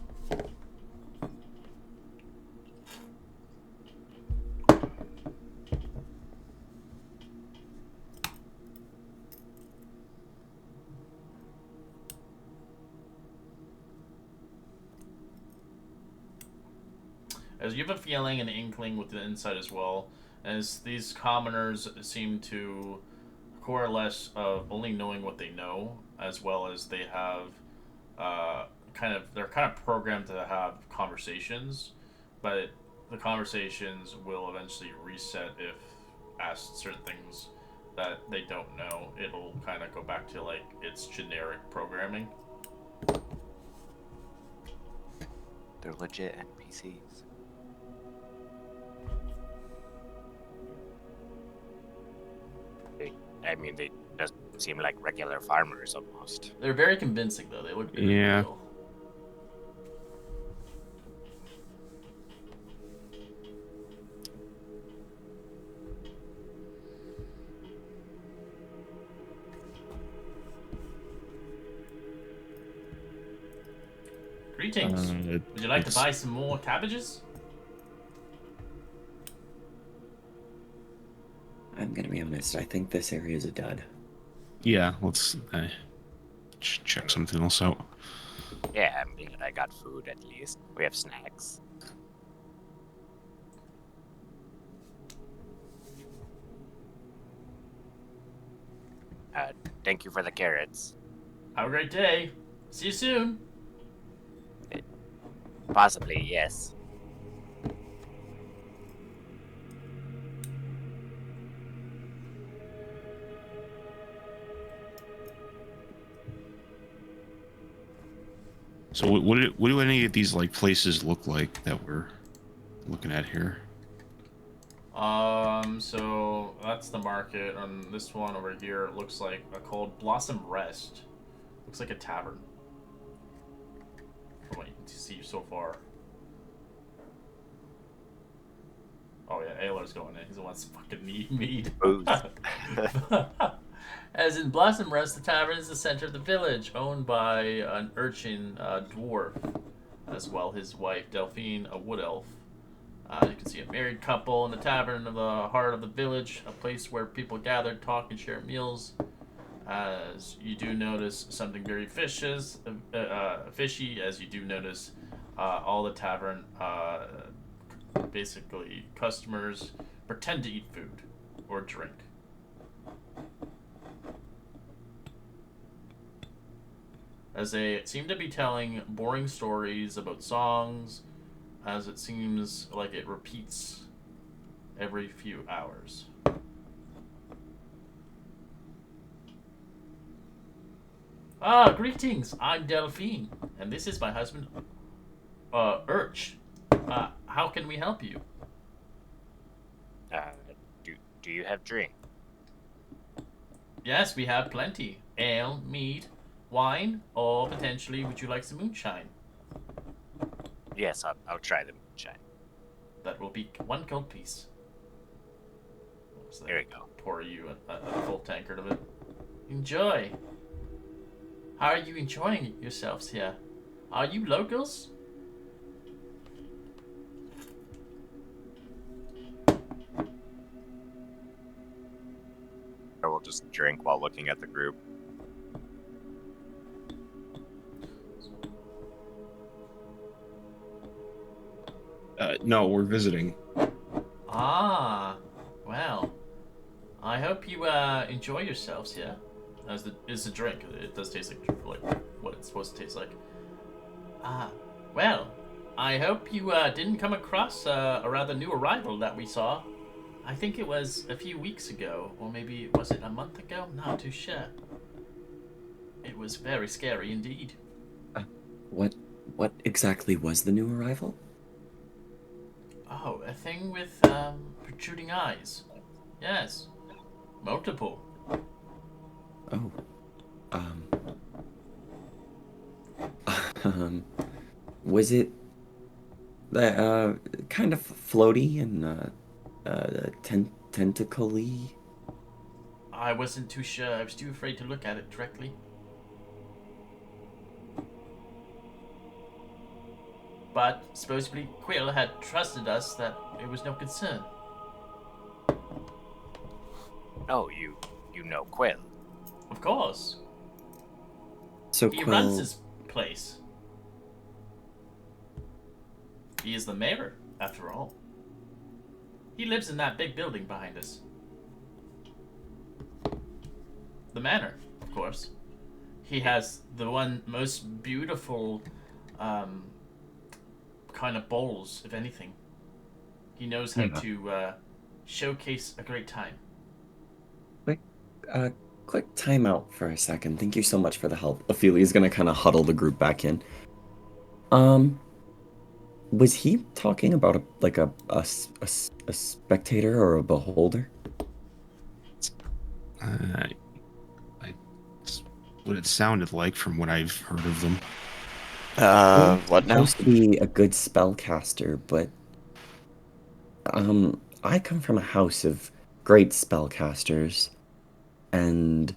As you have a feeling and inkling with the inside as well, as these commoners seem to coalesce of only knowing what they know, as well as they have they're kind of programmed to have conversations, but the conversations will eventually reset if asked certain things that they don't know. It'll kind of go back to its generic programming. They're legit NPCs. They just seem like regular farmers almost. They're very convincing though. They look very Yeah. real. Greetings. Would you like to buy some more cabbages? I'm gonna be honest. I think this area is a dud. Yeah, let's check something else out. Yeah, I mean, I got food at least. We have snacks. Thank you for the carrots. Have a great day. See you soon. Possibly, yes. So what do any of these like places look like that we're looking at here? So that's the market. On this one over here, it looks like called Blossom Rest. Looks like a tavern. From what you can see so far. Oh yeah, Aylar's going in. He's the one that's fucking need mead. Booze. As in Blossom Rest, the tavern is the center of the village, owned by an urchin dwarf, as well his wife Delphine, a wood elf. You can see a married couple in the tavern of the heart of the village, a place where people gather, talk, and share meals. As you do notice something very fishy, as you do notice all the tavern, basically customers pretend to eat food or drink. As they seem to be telling boring stories about songs, as it seems like it repeats every few hours. Ah, greetings! I'm Delphine, and this is my husband, Urch. How can we help you? Do you have drink? Yes, we have plenty. Ale, mead, wine, or potentially would you like some moonshine? Yes, I'll try the moonshine. That will be 1 gold piece. So There you go. Pour you a full tankard of it. Enjoy. How are you enjoying yourselves here? Are you locals? Or we'll just drink while looking at the group. No, we're visiting. Ah, well. I hope you enjoy yourselves here. As is the drink. It does taste like what it's supposed to taste like. Well, I hope you didn't come across a rather new arrival that we saw. I think it was a few weeks ago, or maybe was it a month ago? Not too sure. It was very scary indeed. What exactly was the new arrival? Oh, a thing with protruding eyes. Yes, multiple. Oh. Was it kind of floaty and tentacle-y? I wasn't too sure. I was too afraid to look at it directly. But supposedly Quill had trusted us that it was no concern. Oh, you know Quill. Of course. So He Quill... runs his place. He is the mayor, after all. He lives in that big building behind us. The manor, of course. He has the one most beautiful kind of bowls, if anything. He knows how to showcase a great time. Quick timeout for a second. Thank you so much for the help. Ophelia's gonna kind of huddle the group back in. Was he talking about a spectator or a beholder? It's what it sounded like from what I've heard of them. What now? Supposed to be a good spellcaster, but I come from a house of great spellcasters, and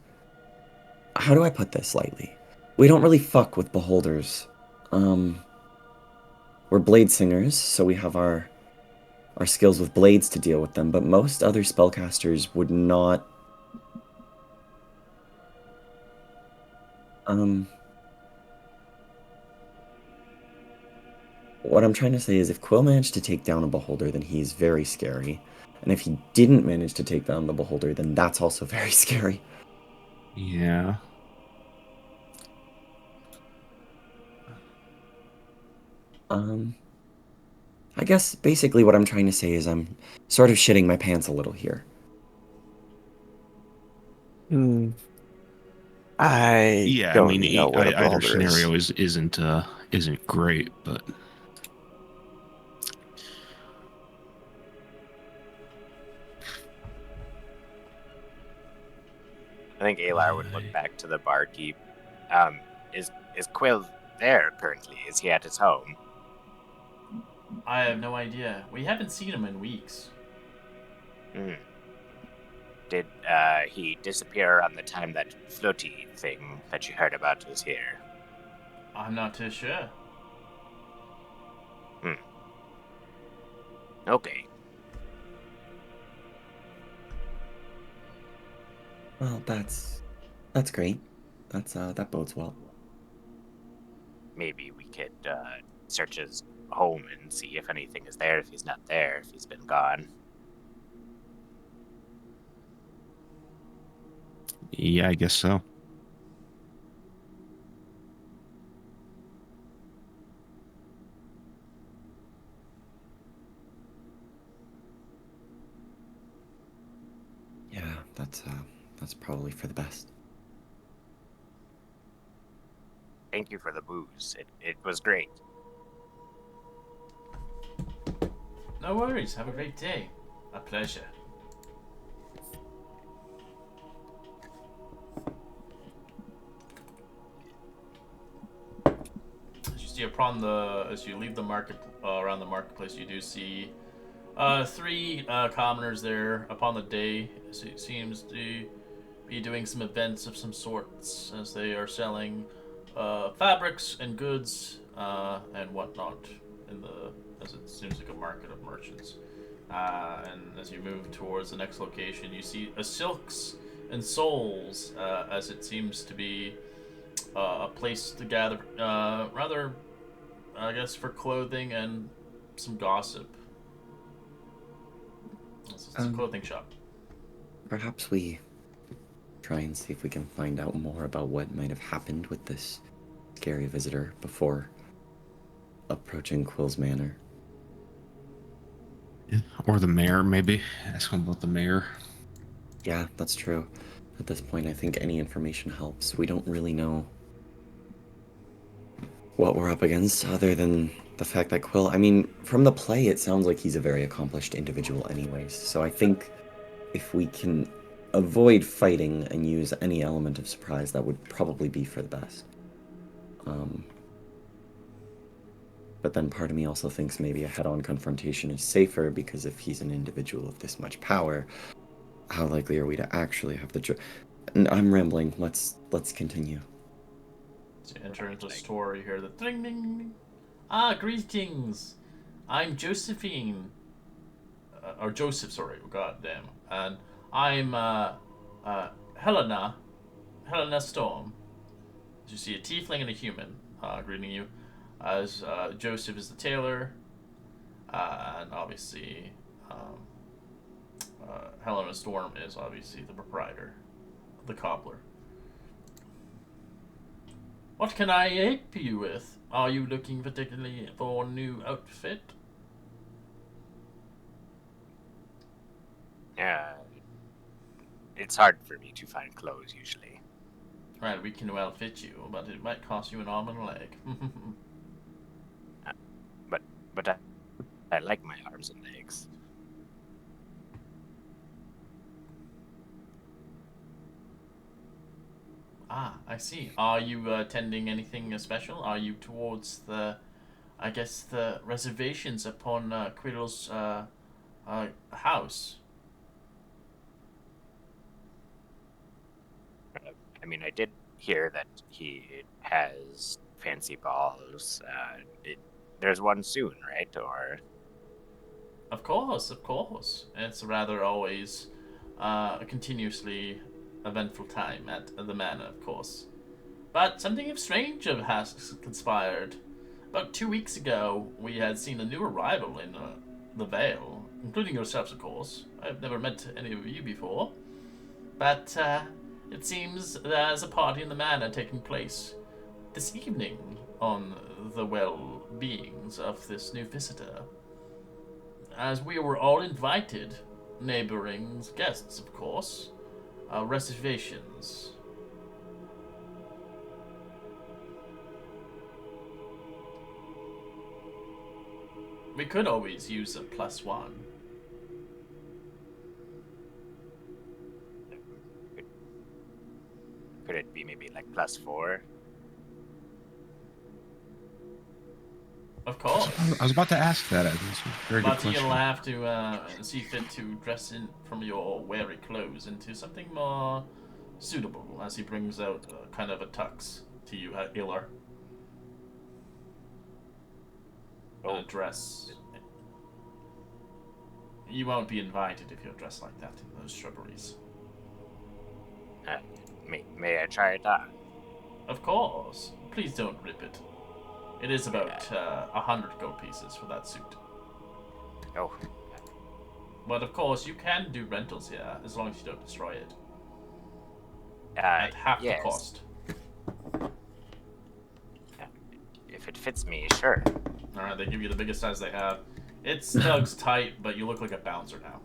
how do I put this lightly? We don't really fuck with beholders. We're blade singers, so we have our our skills with blades to deal with them, but most other spellcasters would not. What I'm trying to say is if Quill managed to take down a beholder, then he's very scary. And if he didn't manage to take down the beholder, then that's also very scary. Yeah. I guess basically what I'm trying to say is I'm sort of shitting my pants a little here. Hmm. I Yeah, I don't mean, know what a either beholder is. scenario isn't great, but I think Alar would look back to the barkeep. Um, is Quill there currently? Is he at his home? I have no idea. We haven't seen him in weeks. Hmm. Did he disappear around the time that floaty thing that you heard about was here? I'm not too sure. Hmm. Okay. Well, that's great. That bodes well. Maybe we could search his home and see if anything is there. If he's not there, if he's been gone. yeah, I guess so. Yeah, that's probably for the best. Thank you for the booze. It was great. No worries. Have a great day. A pleasure. As you see as you leave the market around the marketplace, you do see three commoners there upon the day. It seems to be doing some events of some sorts as they are selling fabrics and goods and whatnot in the as it seems like a market of merchants. And as you move towards the next location, you see a silks and souls as it seems to be a place to gather rather I guess for clothing and some gossip. It's a Um, clothing shop. Perhaps we try and see if we can find out more about what might have happened with this scary visitor before approaching Quill's Manor. Yeah. Or the mayor, maybe. Ask him about the mayor. Yeah, that's true. At this point, I think any information helps. We don't really know what we're up against other than the fact that Quill, I mean, from the play, it sounds like he's a very accomplished individual, anyways. So I think if we can avoid fighting and use any element of surprise, that would probably be for the best. But then part of me also thinks maybe a head-on confrontation is safer because if he's an individual of this much power, how likely are we to actually have the? I'm rambling. Let's continue. As you enter into the store, you hear the ding ding ding. Ah, greetings. I'm Josephine, or Joseph, sorry. God damn. And I'm Helena, Helena Storm. As you see a tiefling and a human greeting you, as Joseph is the tailor, and obviously Helena Storm is obviously the proprietor, the cobbler. What can I help you with? Are you looking particularly for a new outfit? Yeah. It's hard for me to find clothes usually. Right, we can well fit you, but it might cost you an arm and a leg. But I like my arms and legs. Ah, I see. Are you attending anything special? Are you towards I guess, the reservations upon Quirrell's house? I mean, I did hear that he has fancy balls. There's one soon, right? Or Of course, of course. It's rather always a continuously eventful time at the manor, of course. But something of strange has conspired. About 2 weeks ago, we had seen a new arrival in the Vale, including yourselves, of course. I've never met any of you before. But it seems there's a party in the manor taking place this evening on the well-beings of this new visitor. As we were all invited, neighboring guests, of course, reservations. We could always use a +1. Could it be maybe like +4? Of course. I was about to ask that. That's a very good But question. you'll have to see fit to dress in from your weary clothes into something more suitable, as he brings out kind of a tux to you, Ilar. A dress. You won't be invited if you're dressed like that in those shrubberies. May I try it on? Of course. Please don't rip it. It is about 100 gold pieces for that suit. Oh. But of course, you can do rentals here, as long as you don't destroy it. At half yes. the cost. If it fits me, sure. Alright, they give you the biggest size they have. It stugs tight, but you look like a bouncer now.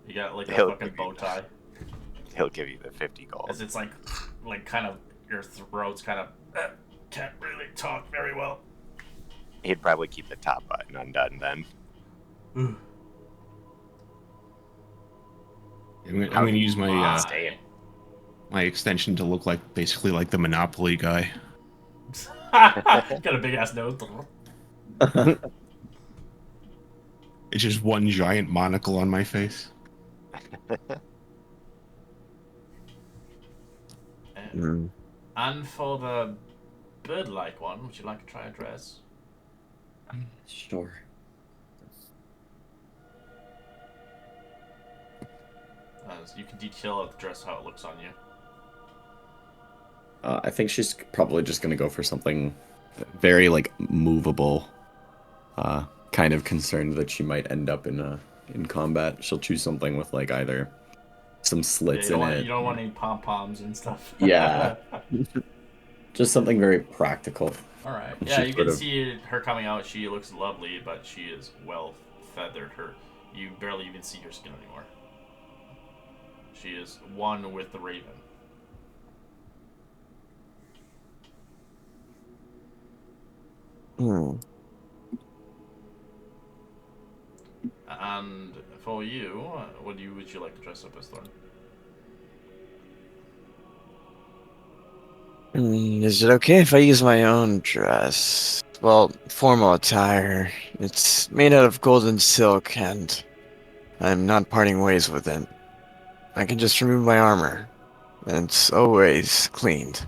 You got like a fucking bow tie. He'll give you the 50 gold. As it's like kind of, your throat's kind of, can't really talk very well. He'd probably keep the top button undone then. I'm gonna use my Stay. my extension to look like basically like the Monopoly guy. Got a big ass nose. It's just one giant monocle on my face. And for the bird-like one, would you like to try a dress? Sure. So you can detail the dress how it looks on you. I think she's probably just gonna go for something very like movable. Kind of concerned that she might end up in combat. She'll choose something with like either some slits in it. You don't want any pom-poms and stuff. Yeah. Just something very practical. All right. And Yeah, she's you can sort of- see her coming out. She looks lovely, but she is well feathered. You barely even see her skin anymore. She is one with the raven. And for you, would you like to dress up as Thorn? Is it okay if I use my own dress? Well, formal attire. It's made out of gold and silk, and I'm not parting ways with it. I can just remove my armor, and it's always cleaned.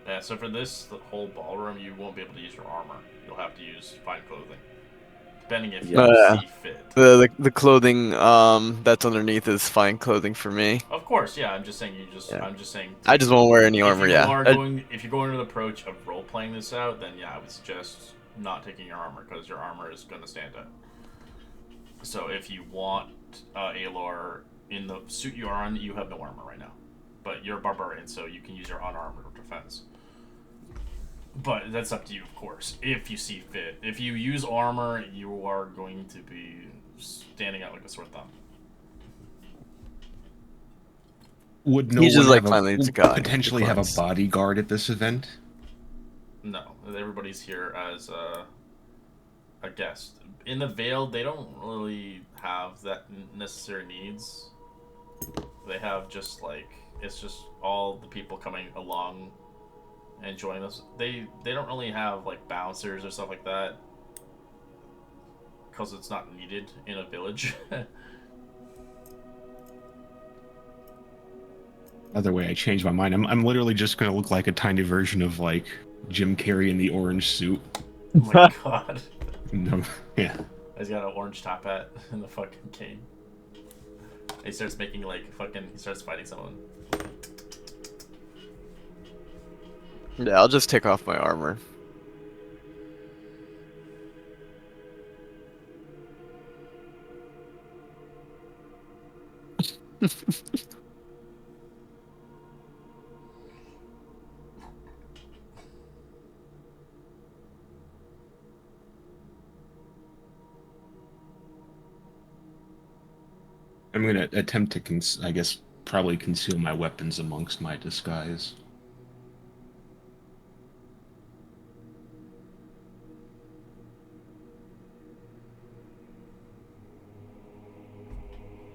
Yeah, so for the whole ballroom, you won't be able to use your armor. You'll have to use fine clothing. Depending if you see fit. The clothing that's underneath is fine clothing for me. Of course, yeah, I'm just saying Yeah. I'm just saying I just won't wear any armor, if you're going to the approach of role playing this out, then yeah, I would suggest not taking your armor, because your armor is gonna stand out. So if you want Aelor in the suit you are on, you have no armor right now. But you're a barbarian, so you can use your unarmored defense. But that's up to you, of course, if you see fit. If you use armor, you are going to be standing out like a sore thumb. Would no He's just one like have finally a, to God, potentially have a bodyguard at this event? No, everybody's here as a guest. In the Vale, they don't really have that necessary needs. They have just like, it's just all the people coming along and joining us. They don't really have like bouncers or stuff like that, because it's not needed in a village. Other way, I changed my mind. I'm literally just gonna look like a tiny version of like Jim Carrey in the orange suit. Oh my god. No, yeah. He's got an orange top hat and the fucking cane. He starts making like fucking. He starts fighting someone. Yeah, I'll just take off my armor. I'm gonna attempt to, I guess, probably conceal my weapons amongst my disguise.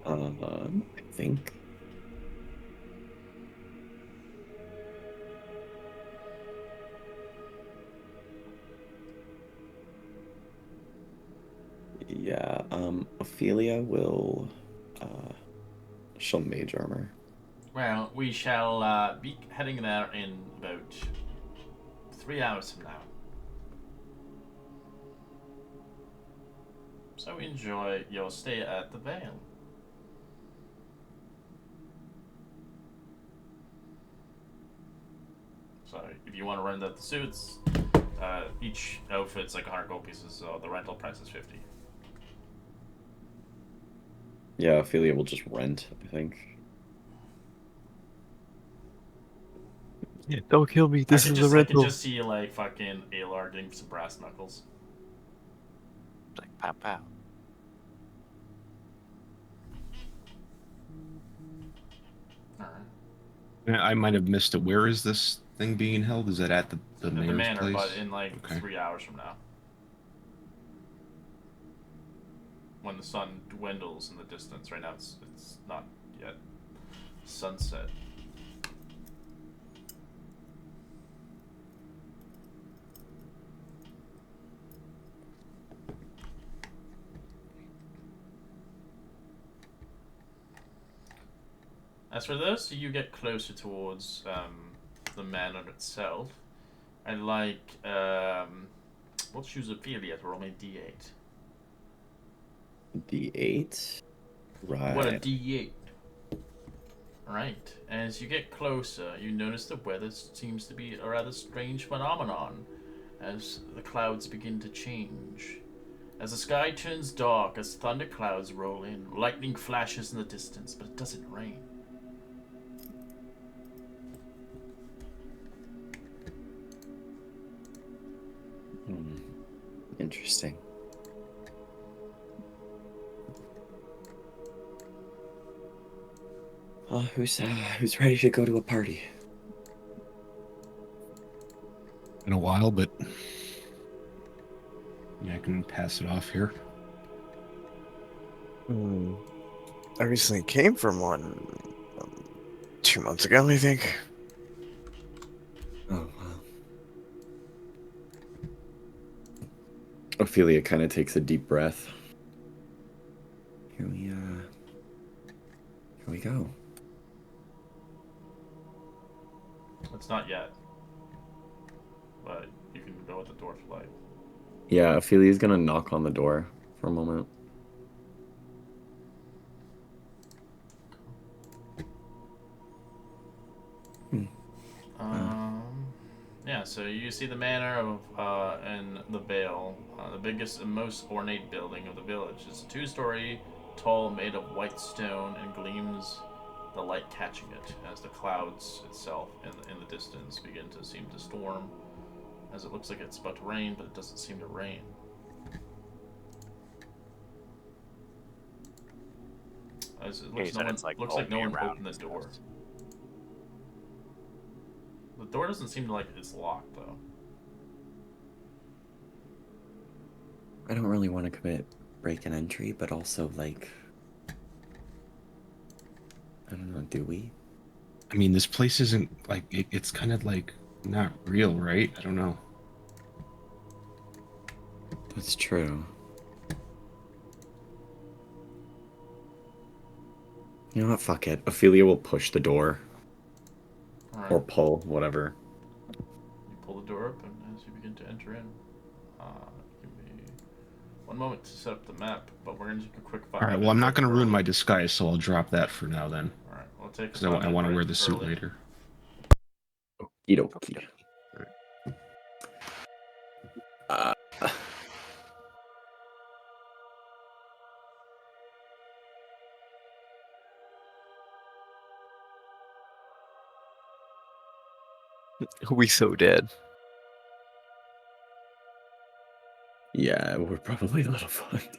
I think. Yeah, Ophelia will, she'll mage armor. Well, we shall be heading there in about 3 hours from now. So enjoy your stay at the Vale. So if you want to rent out the suits, each outfit's like 100 gold pieces, so the rental price is 50. Yeah, Ophelia will just rent, I think. Yeah, don't kill me. This is a I can rental. just see like fucking Alar getting some brass knuckles. Like pow pow. Alright. I might have missed it. Where is this thing being held? Is it at the At the mayor's manor, place? but in like Okay. 3 hours from now. When the sun dwindles in the distance. Right now it's not yet sunset. As for those you get closer towards the manor itself, I'd like we'll choose Ophelia to roll me a D8. D8. Right. What a D8. Right. As you get closer, you notice the weather seems to be a rather strange phenomenon as the clouds begin to change. As the sky turns dark, as thunderclouds roll in, lightning flashes in the distance, but it doesn't rain. Interesting. Who's ready to go to a party? In a while, but yeah, I can pass it off here. I recently came from one 2 months ago, I think. Oh, wow. Ophelia kind of takes a deep breath. Here we go. It's not yet. But you can go with the torchlight. Yeah, Ophelia's gonna knock on the door for a moment. Yeah, so you see the manor of in the Vale, the biggest and most ornate building of the village. It's a 2-story tall, made of white stone, and gleams the light catching it as the clouds itself in the distance begin to seem to storm, as it looks like it's about to rain, but it doesn't seem to rain. As it looks, looks like no one opened the door. The door doesn't seem like it's locked, though. I don't really want to commit break and entry, but also, like, I don't know, do we? I mean, this place isn't like it's kind of like not real, right? I don't know. That's true. You know what? Fuck it. Ophelia will push the door. Alright. Or pull, whatever. You pull the door open as you begin to enter in. Give me one moment to set up the map, but we're going to take a quick 5 All right. Well, I'm not going to ruin my disguise, so I'll drop that for now then, Alright, we'll take because I want to wear the suit later. Okie Uh, We so dead. yeah, we're probably a little fucked.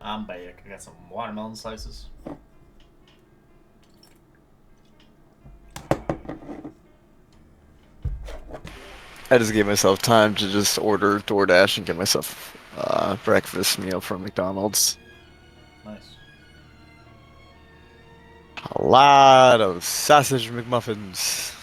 I'm back. I got some watermelon slices. I just gave myself time to just order DoorDash and get myself breakfast meal from McDonald's. Nice. A lot of sausage McMuffins.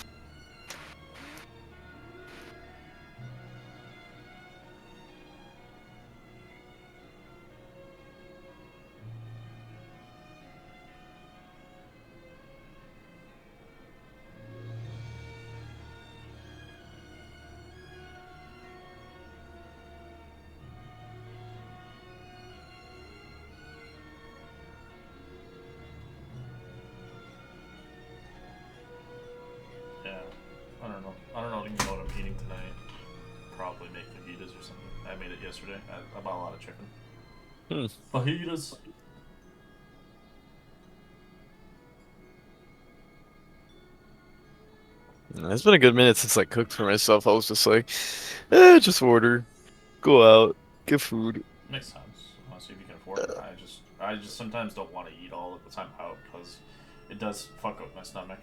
Yeah. I don't know. I don't know even what I'm eating tonight. Probably make fajitas or something. I made it yesterday. I bought a lot of chicken. Fajitas. It's been a good minute since I cooked for myself. I was just like, just order, go out, get food. Makes sense. Honestly, if you can afford it. I just sometimes don't want to eat all the time out because it does fuck up my stomach.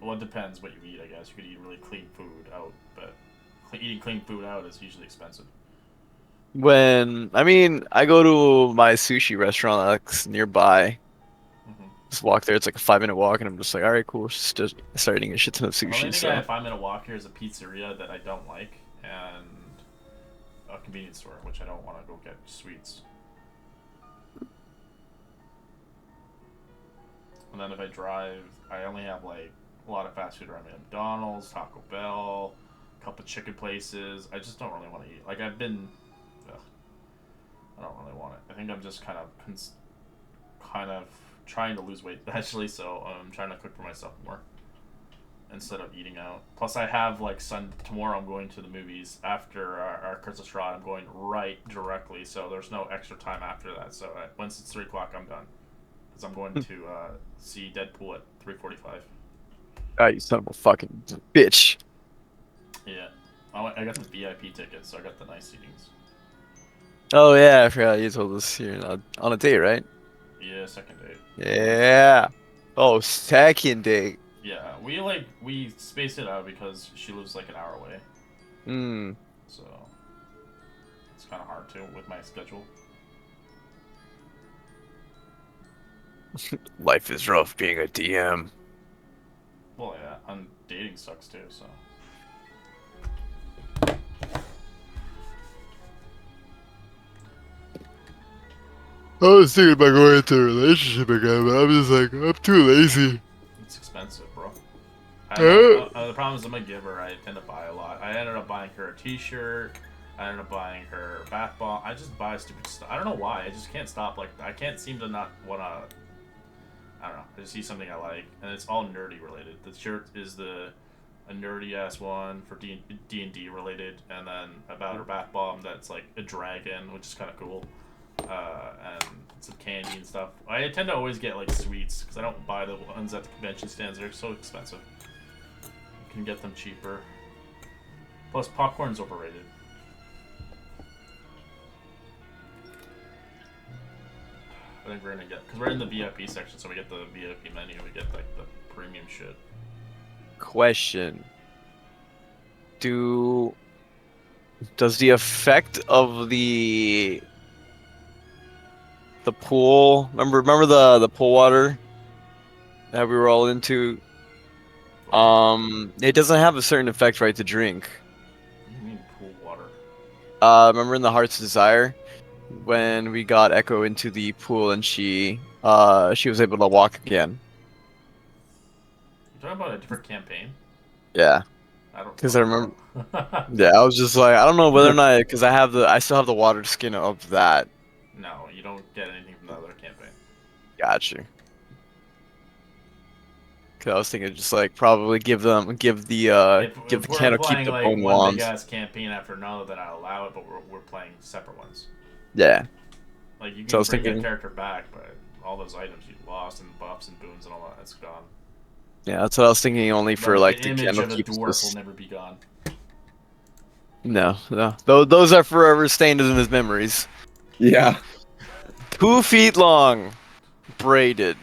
Well, it depends what you eat, I guess. You could eat really clean food out, but eating clean food out is usually expensive. I go to my sushi restaurant that's nearby. Mm-hmm. Just walk there. It's like a 5 minute walk, and I'm just like, all right, cool. Just start eating a shit ton of The only sushi. thing So I have 5 minute walk here is a pizzeria that I don't like, and a convenience store, which I don't want to go get sweets. And then if I drive, I only have like a lot of fast food around me. McDonald's, Taco Bell, a couple chicken places. I just don't really want to eat. Like I've been, ugh, I don't really want it. I think I'm just kind of trying to lose weight actually, so I'm trying to cook for myself more instead of eating out. Plus, I have like tomorrow. I'm going to the movies after our Christmas ride. I'm going right directly, so there's no extra time after that. So once it's 3 o'clock, I'm done because I'm going to see Deadpool at 3:45. ah, you son of a fucking bitch. Yeah, I got the VIP ticket, so I got the nice seatings. Oh yeah, I forgot you told us you're on a date, right? Yeah, second date. Yeah. Oh, second date. Yeah, we spaced it out because she lives like an hour away, Hmm. so it's kind of hard to with my schedule. Life is rough being a DM. Well, yeah, and dating sucks too. So I was thinking about going into a relationship again, but I'm just like, I'm too lazy. it's expensive, bro. I don't know. The problem is I'm a giver. I tend to buy a lot. I ended up buying her a T-shirt. I ended up buying her a bath bomb. I just buy stupid stuff. I don't know why. I just can't stop. Like I can't seem to not wanna. I don't know. I just see something I like, and it's all nerdy related. The shirt is a nerdy ass one for D&D related, and then about her bath bomb that's like a dragon, which is kind of cool. And some candy and stuff. I tend to always get like sweets because I don't buy the ones at the convention stands. They're so expensive. You can get them cheaper. Plus, popcorn's overrated. I think we're gonna get because we're in the VIP section, so we get the VIP menu. We get like the premium shit. Question. Does the effect of the pool, remember the pool water that we were all into? It doesn't have a certain effect, right, to drink. What do you mean pool water? Remember in the Heart's Desire when we got Echo into the pool and she was able to walk again. You're talking about a different campaign? Yeah, I don't. because I remember. Remember. Yeah, I was just like, I don't know whether or not because I still have the water skin of that. No, you don't get anything from the other campaign. Got you. Cause I was thinking just like probably give the If we're Candlekeep playing the like bone one big wands. ass campaign after another, then I allow it. But we're playing separate ones. Yeah. Like you So I can was bring that thinking. character back, but all those items you lost and buffs and boons and all that, that's gone. Yeah, that's what I was thinking. Only for But like the the image of a Candlekeep. dwarf will never be gone. No, no. Those are forever stained in his memories. Yeah. 2 feet long, braided.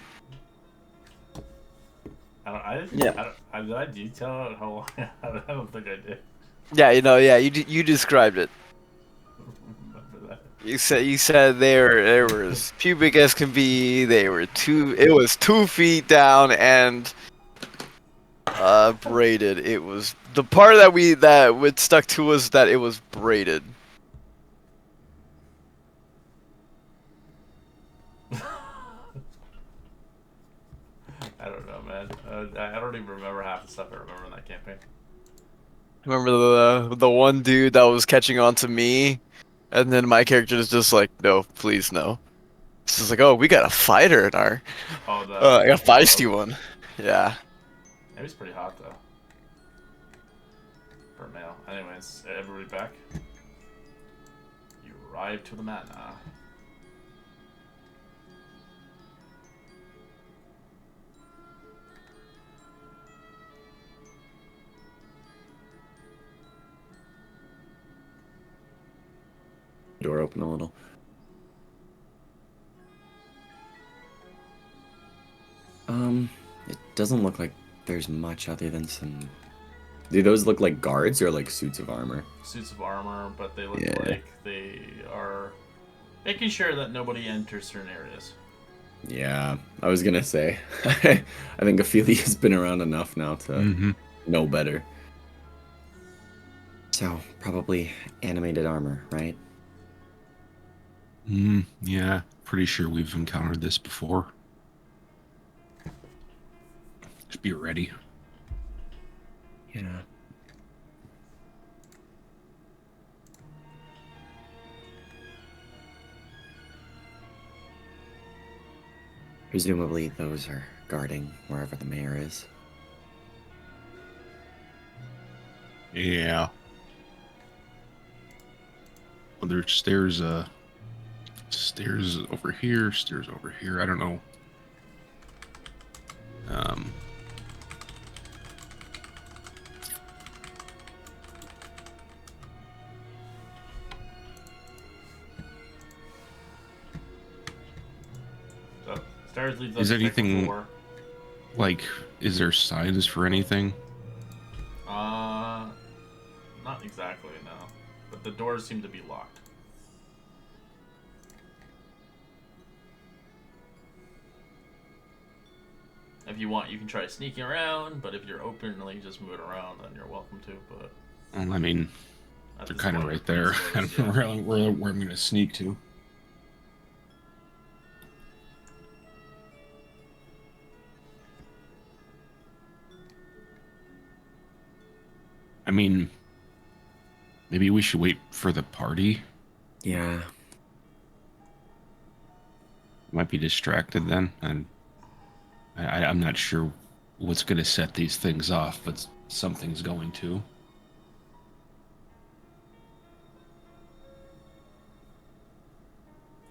Yeah. Did I detail how long? I don't think I did. Yeah, yeah. You described it. Remember that. You said there was pubic as can be. They were two. It was 2 feet down and braided. It was the part that would stuck to us that it was braided. I don't know, man. I don't even remember half the stuff I remember in that campaign. Remember the one dude that was catching on to me, and then my character is just like, no, please no. It's just like, oh, we got a fighter in our, Oh, a the feisty rogue. one. Yeah. It was pretty hot though. For a male. Anyways, everybody back. You arrived to the manor. Door open a little. It doesn't look like there's much other than some. Do those look like guards or like suits of armor? Suits of armor, but they look Yeah. like they are making sure that nobody enters certain areas. Yeah, I was gonna say. I think Ophelia's been around enough now to Mm-hmm. know better. So, probably animated armor, right? Yeah, pretty sure we've encountered this before. Just be ready. Yeah. Presumably, those are guarding wherever the mayor is. Yeah. Well, there's stairs over here, stairs over here. I don't know. So stairs leads up Is to the anything- floor. Like, is there signs for anything? Not exactly, no. But the doors seem to be locked. If you want, you can try sneaking around, but if you're openly just moving around, then you're welcome to, but... Well, I mean, at they're this kind of point, right you're there. pretty I don't exposed, know yeah. where I'm going to sneak to. I mean, maybe we should wait for the party. Yeah. Might be distracted then, and I'm not sure what's going to set these things off, but something's going to.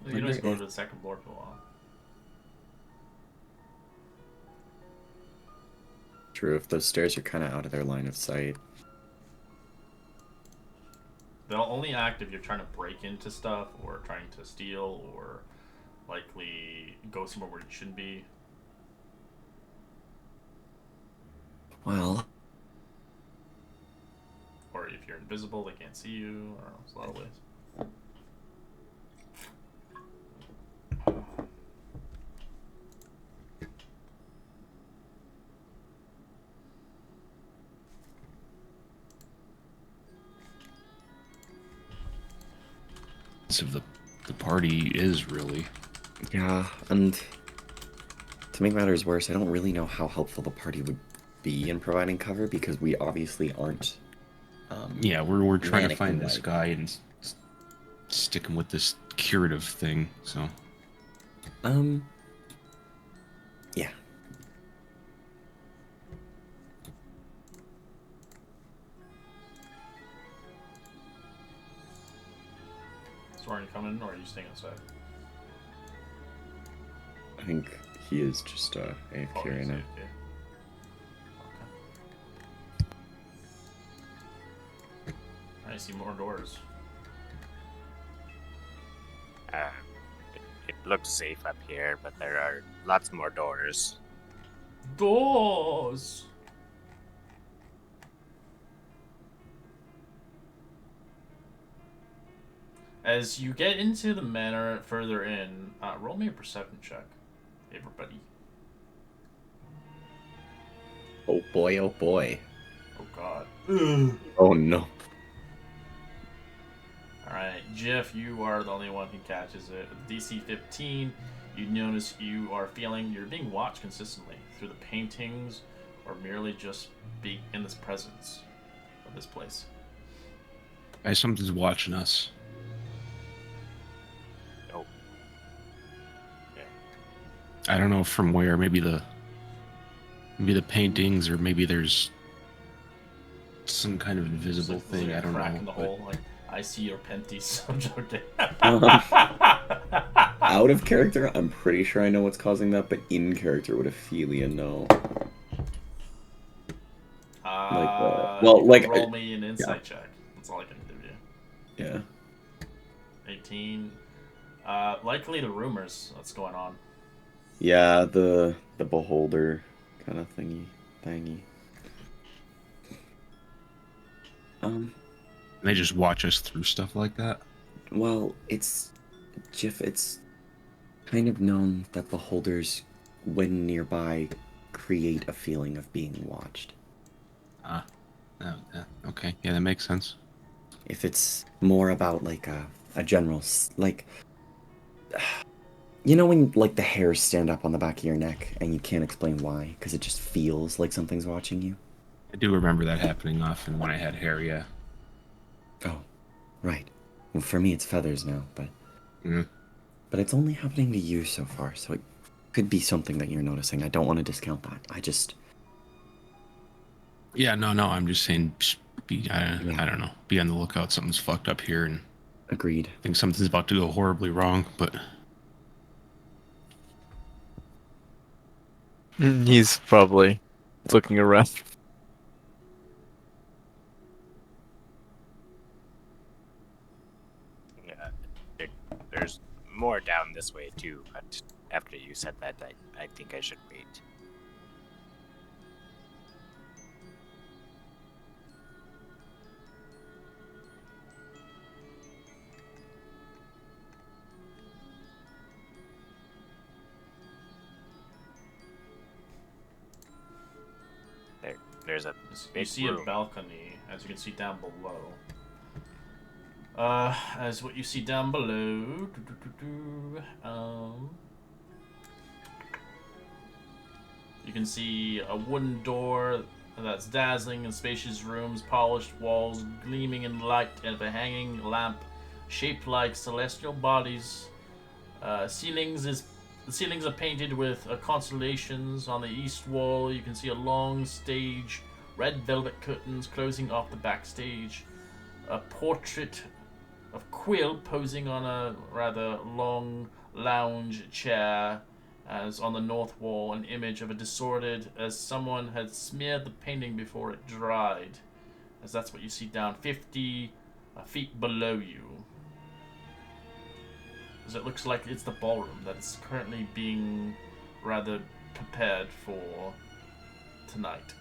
You can just go to the second floor for a while. True, if those stairs are kind of out of their line of sight. They'll only act if you're trying to break into stuff, or trying to steal, or likely go somewhere where you shouldn't be. Well, Or if you're invisible, they can't see you. I don't know, there's a lot of ways. Of the party is really. yeah, and to make matters worse, I don't really know how helpful the party would be in providing cover because we obviously aren't. Yeah, we're trying to find this mannequin-like. guy and stick him with this curative thing. So Yeah. So are you coming, or are you staying outside? I think he is just AFK Oh, right he's now. AFK. Okay. Alright, see more doors. It looks safe up here, but there are lots more doors. Doors! As you get into the manor further in, roll me a perception check, everybody. Oh boy, oh boy. Oh god. Oh no. Alright, Jeff, you are the only one who catches it. With DC 15, you notice you're being watched consistently through the paintings or merely just being in this presence of this place. Guys, something's watching us. Oh. I don't know from where. Maybe the paintings, or maybe there's some kind of invisible There's thing. like I a don't crack know. in the but- hole, like, I see your panties. I'm joking. Out of character, I'm pretty sure I know what's causing that, but in character, would Ophelia know? Roll me an insight check. That's all I can give you. Yeah. 18. Likely the rumors that's going on. Yeah, the beholder kind of thingy. They just watch us through stuff like that. Well, Jiff, it's kind of known that beholders, when nearby, create a feeling of being watched. Okay, yeah, that makes sense. If it's more about like a general like, you know when like the hairs stand up on the back of your neck and you can't explain why because it just feels like something's watching you. I do remember that happening often when I had hair. Yeah. Oh, right. Well, for me it's feathers now, but Mm. but it's only happening to you so far, so it could be something that you're noticing. I don't want to discount that. Yeah, no. I'm just saying. I don't know. Be on the lookout. Something's fucked up here, and Agreed. I think something's about to go horribly wrong. But He's probably looking around. There's more down this way too, but after you said that, I think I should wait. There's a You big see room. a balcony, as you can see down below. As what you see down below. You can see a wooden door that's dazzling in spacious rooms, polished walls gleaming in light of a hanging lamp shaped like celestial bodies. The ceilings are painted with constellations. On the east wall, you can see a long stage, red velvet curtains closing off the backstage. A portrait of Quill posing on a rather long lounge chair, as on the north wall an image of a disordered, as someone had smeared the painting before it dried, as that's what you see down 50 feet below you. As it looks like it's the ballroom that is currently being rather prepared for tonight.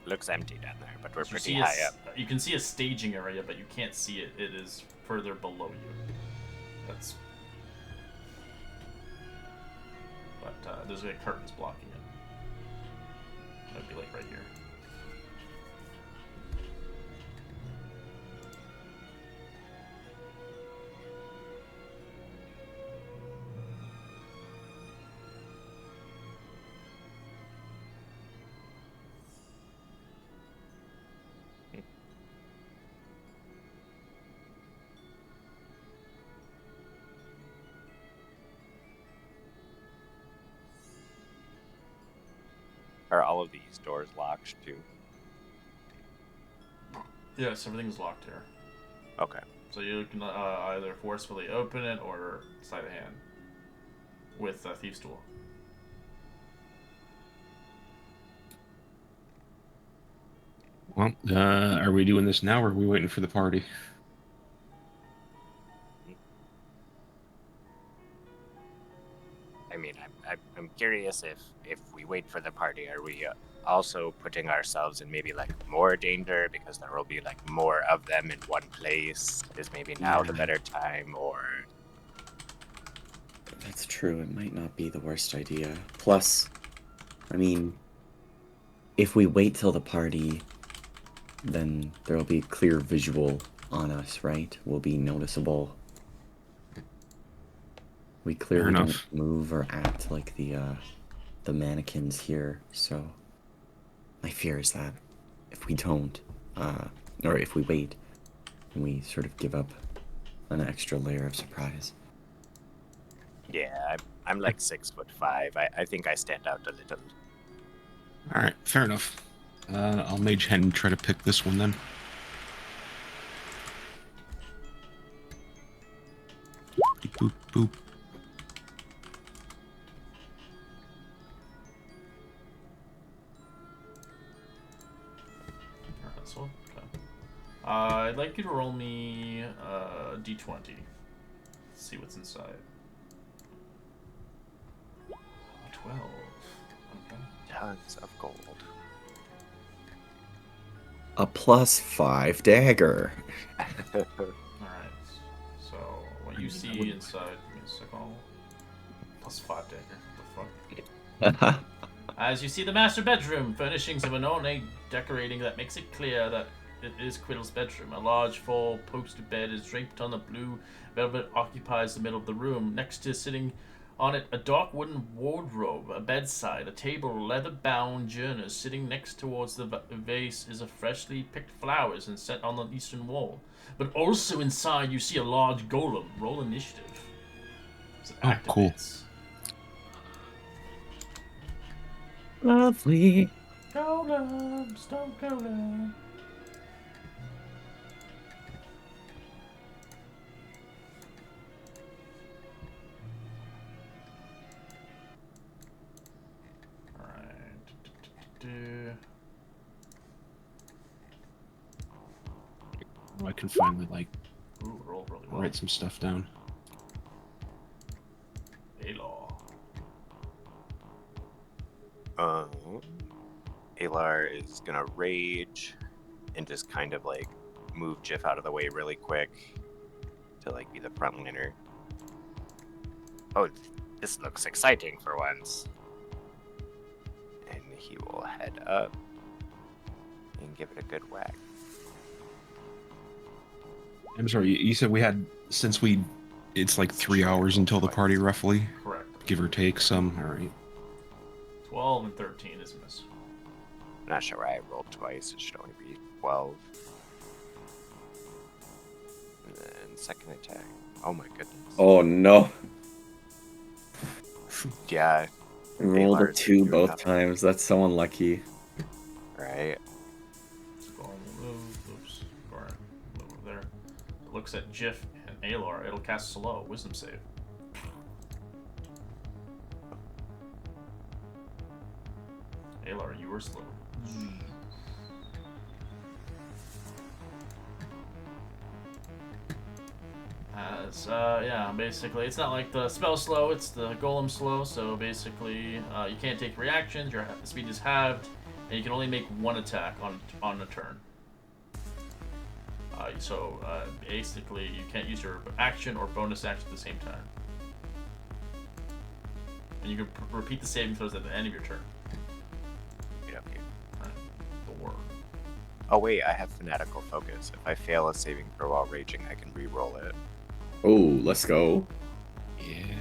Looks empty down there, but we're You pretty see high up. You can see a staging area, but you can't see it. It is further below you. But there's like curtains blocking it. That'd be like right here. Are all of these doors locked too? Yes, everything's locked here. Okay. So you can either forcefully open it or sleight of hand with a thief's tool. Well, are we doing this now, or are we waiting for the party? I mean, I'm curious if we wait for the party, are we also putting ourselves in maybe like more danger because there will be like more of them in one place? Is maybe now the Yeah. better time, or That's true. It might not be the worst idea. Plus, I mean, if we wait till the party, then there'll be clear visual on us, right? We'll be noticeable. We clearly don't enough. move or act like the mannequins here, so my fear is that if we don't, or if we wait, we sort of give up an extra layer of surprise. yeah, I'm like 6'5". I think I stand out a little. All right, fair enough. I'll mage hand and try to pick this one then. Boop boop. Alright, so okay. I'd like you to roll me d20. Let's see what's inside. 12. Okay. Tons of gold. A +5 dagger. Alright. So, what you see inside. Give me a second. +5 dagger. What the fuck? As you see the master bedroom, furnishings of an ornate decorating that makes it clear that it is Quiddle's bedroom. A large four-poster bed is draped on the blue velvet, occupies the middle of the room. Next to sitting on it, a dark wooden wardrobe, a bedside, a table, leather-bound journals. Sitting next towards the vase is a freshly picked flowers and set on the eastern wall. But also inside, you see a large golem. Roll initiative. As it Oh, cool. activates. Lovely. Golem, stone golem. Alright. I can finally like Ooh, roll really well. write some stuff down. Alar. Alar is gonna rage and just kind of like move Jiff out of the way really quick to like be the frontliner. Oh, this looks exciting for once. And he will head up and give it a good whack. I'm sorry, you said we had, since it's like 3 hours until the party roughly, Correct. give or take some, alright. 12 and 13 is a miss. I'm not sure why I rolled twice. It should only be 12. And then second attack. Oh my goodness. Oh no. Yeah, I rolled a Alar's 2 doing both nothing. times. That's so unlucky. right? Scorn will move. Oops. Scorn move over there. It looks at Jiff and Alar. It'll cast slow. Wisdom save. Alar, you were slow. Yeah, basically, it's not like the spell slow, it's the golem slow, so basically, you can't take reactions, your speed is halved, and you can only make one attack on a turn. Basically, you can't use your action or bonus action at the same time. And you can repeat the saving throws at the end of your turn. Yeah. Right. The word. Oh wait, I have fanatical focus. If I fail a saving throw while raging, I can re-roll it. Oh, let's go. Yeah.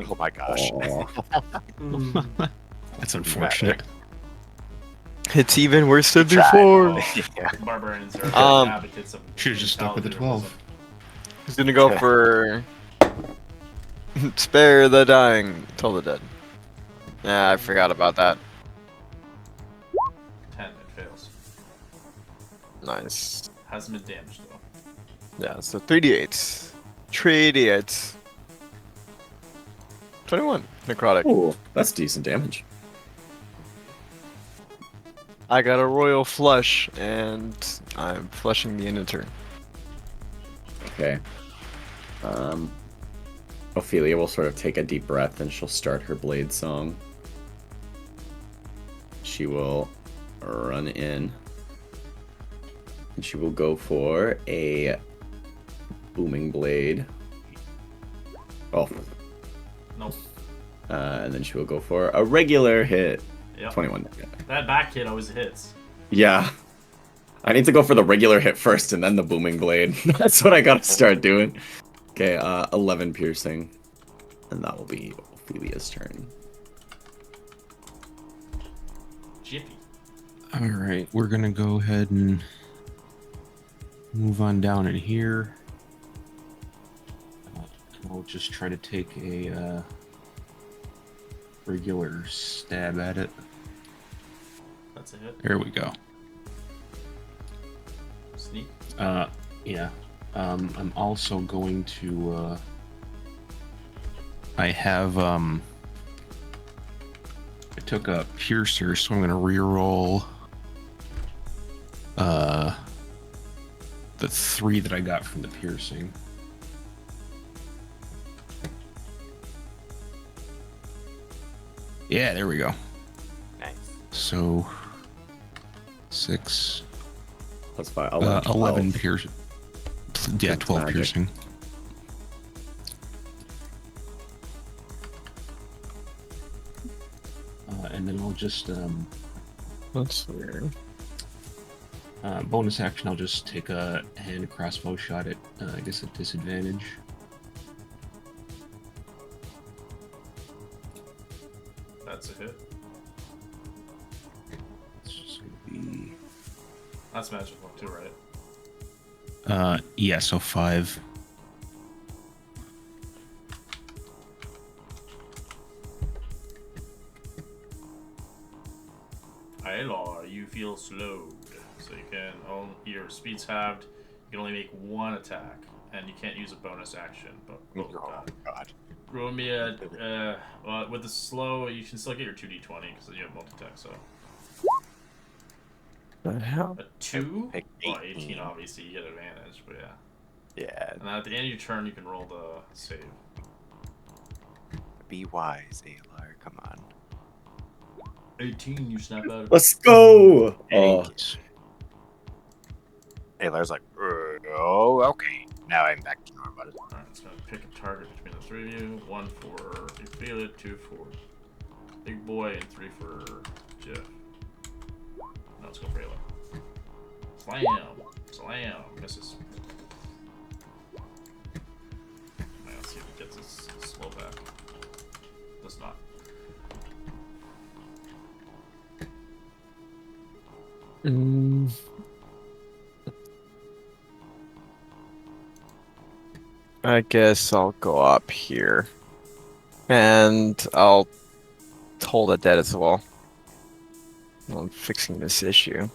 Oh my gosh. Aw. That's unfortunate. It's even worse than Tried. before. Yeah. Barbarians are advocates of. Should've just stuck with the 12. Who's gonna go for spare the dying, tell the dead? Yeah, I forgot about that. 10, it fails. Nice. Hasn't been damaged though. Yeah, so 3d8s. 3d8s. 21 necrotic. Ooh, that's decent damage. I got a royal flush, and I'm flushing the end of turn. Okay. Ophelia will sort of take a deep breath and she'll start her blade song. She will run in. And she will go for a booming blade. Oh. Nope. And then she will go for a regular hit. Yep. 21. That back hit always hits. Yeah. I need to go for the regular hit first and then the booming blade. That's what I gotta start doing. Okay, 11 piercing. And that will be Ophelia's turn. Jiffy. All right, we're gonna go ahead and move on down in here. I'll just try to take a regular stab at it. That's a hit. There we go. Sneak. Yeah. I'm also going to. I have I took a piercer, so I'm gonna reroll the 3 that I got from the piercing. Yeah, there we go. Nice. So 6, That's 5. 11 piercing. Yeah, 12 magic. piercing. And then I'll just That's weird. bonus action. I'll just take a hand crossbow shot at I guess at disadvantage. That's a hit. It's just gonna be That's magical too, right? yeah, so 5. Aylar, you feel slowed, so you can only your speed's halved. You can only make 1 attack, and you can't use a bonus action. But Oh god. roll me a well, with the slow, you can still get your 2d20 because you have multi-attack. So The hell? a 2, Pick well, 18. 18 obviously you get advantage, but yeah. Yeah. And then at the end of your turn, you can roll the save. Be wise, Alar. Come on. 18, you snap out of Let's go! Thank Oh, you. Alar's like, oh, okay. Now I'm back to normal. Alright, it's gonna pick a target between the 3 of you. 1 for Ophelia, 2 for Big Boy, and 3 for Jeff. No, let's go for Ayla. Slam! Slam! Misses. Alright, let's see if he gets his slow back. Does not. I guess I'll go up here. And I'll hold it dead as well. I'm fixing this issue.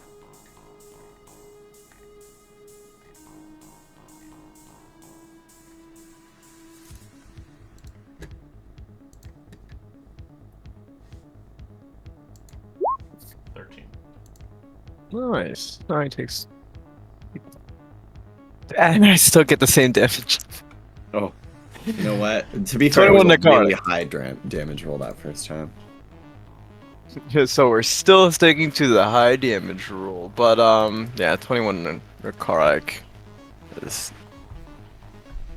Nice. Now he takes. And I still get the same damage. oh. You know what? To be fair, it 21 was a necrotic. really high damage roll that first time. So we're still sticking to the high damage rule, but yeah, 21 necrotic.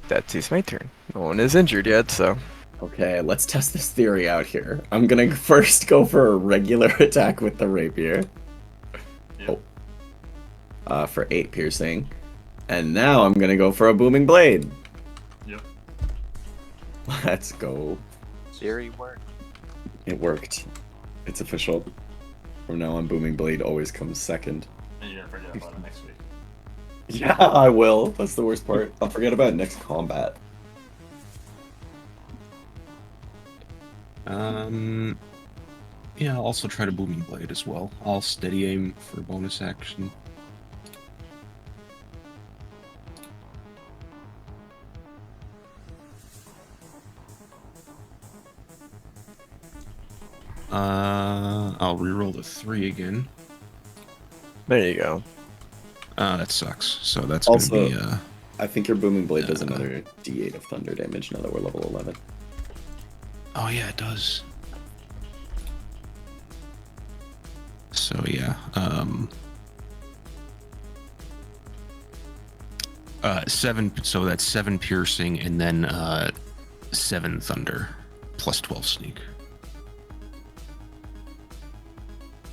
That's my turn. No one is injured yet, so. Okay, let's test this theory out here. I'm gonna first go for a regular attack with the rapier. Yep. For 8 piercing. And now I'm gonna go for a booming blade. Yep. Let's go. Theory work. It worked. It's official. From now on, booming blade always comes second. And you're gonna forget about it next week. Yeah, I will. That's the worst part. I'll forget about it next combat. Yeah, I'll also try to booming blade as well. I'll steady aim for bonus action. I'll reroll the 3 again. There you go. That sucks. So that's Also- gonna be I think your booming blade does another D8 of thunder damage now that we're level 11. oh yeah, it does. So yeah, 7. So that's 7 piercing, and then 7 thunder, plus 12 sneak.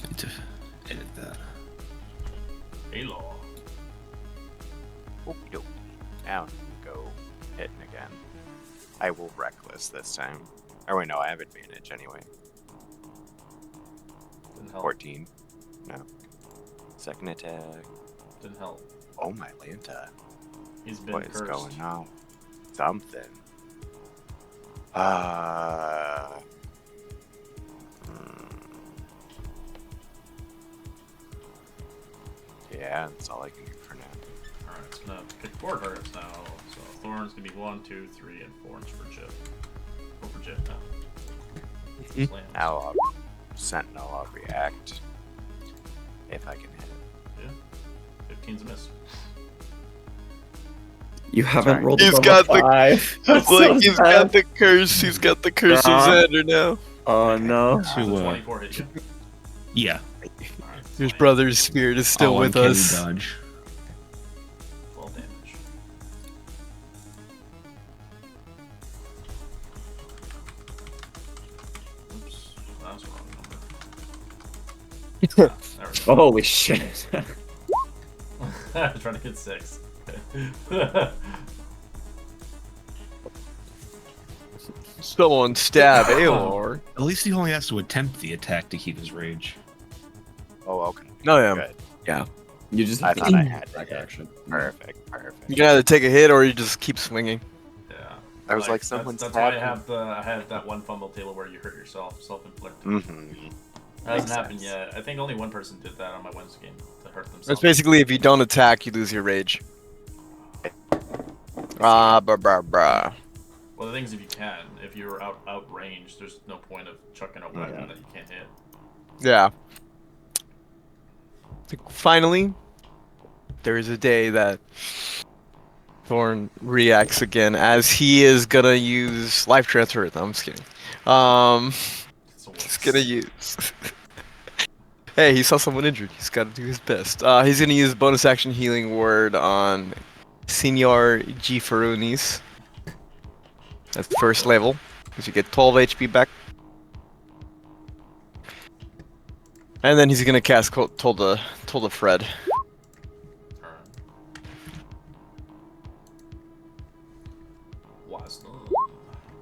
I need to edit that. Halo. Okie dokie. Now go hitting again. I will reckless this time. Oh wait, no, I have advantage anyway. Didn't help. 14. No. Second attack. Didn't help. Oh my Lanta. He's been What is cursed. going on? Something. Yeah, that's all I can do for now. Alright, it's gonna pick 4 targets now. So Thorn's gonna be 1, 2, 3, and 4 inch for Jip. Go for Jip now. Slams. Now Sentinel, I'll react. If I can hit it. Yeah. 15's a miss. You haven't Sorry. rolled He's above got a the- 5. It's like he's got the curse. He's got the curse of Xander now. Oh no. Does a To 24 hit you? yeah, Alright, His 20. brother's spirit is still with uncanny us. dodge. 12 damage. Oops, that was the wrong number. There we go. Holy shit. I was trying to hit 6. Someone stab Aelor. At least he only has to attempt the attack to keep his rage. Oh, okay. No, yeah. Good. You just I have to thought I take had back to. action. Perfect, perfect. You can either take a hit or you just keep swinging. Yeah. I was like, that's, someone's that's why I tapping. have that one fumble table where you hurt yourself, self-inflicted. Mm-hmm. That hasn't Makes happened sense. yet. I think only one person did that on my Wednesday game to hurt That's themselves. basically if you don't attack, you lose your rage. Ah, brah. Well, the thing is, if you can, if you're outrange, there's no point of chucking a weapon that you can't hit. Yeah. Finally, there is a day that Thorn reacts again as he is gonna use life transfer. No, I'm just kidding. So He's gonna use. Hey, he saw someone injured. He's got to do his best. He's gonna use bonus action healing word on Senor G. Farunis. That's the first level, because you get 12 HP back. And then he's gonna cast Told the Fred. Alright. Wisdom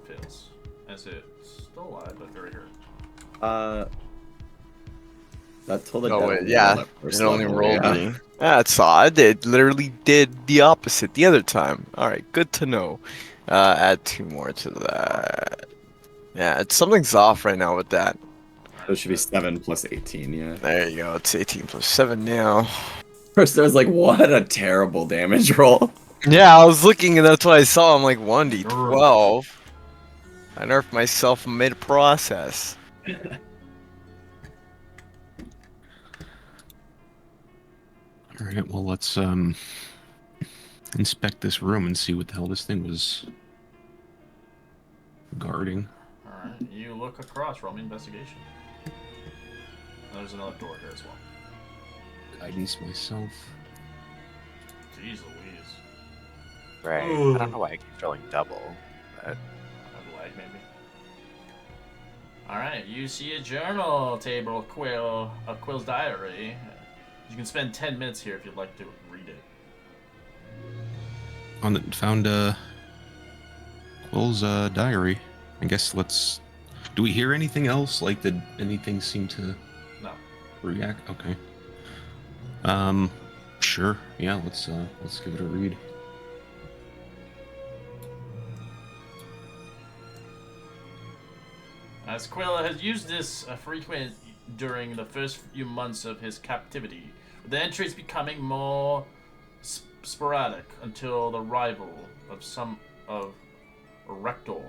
fails. As it still alive, but very hurt. That told the Oh devil wait, to yeah, roll that first it only level, rolled yeah. me. That's odd. It literally did the opposite the other time. All right, good to know. Add 2 more to that. Yeah, something's off right now with that. So it should be 7 plus 18, yeah. There you go. It's 18 plus 7 now. First I was like, what a terrible damage roll. Yeah, I was looking and that's what I saw. I'm like 1d12. I nerfed myself mid-process. All right, well let's inspect this room and see what the hell this thing was guarding. Alright, you look across, roll me investigation. And there's another door here as well. Guidance myself. Jeez Louise. Right. Ooh. I don't know why I keep rolling double. But I'd lag maybe. Alright, you see a journal table, Quill's diary. You can spend 10 minutes here if you'd like to read it. Found Quill's diary. I guess let's. Do we hear anything else? Like, did anything seem to No. react? Okay. Sure. Yeah. Let's give it a read. As Quill has used this frequent during the first few months of his captivity, with the entries becoming more sporadic until the arrival of some of Rector.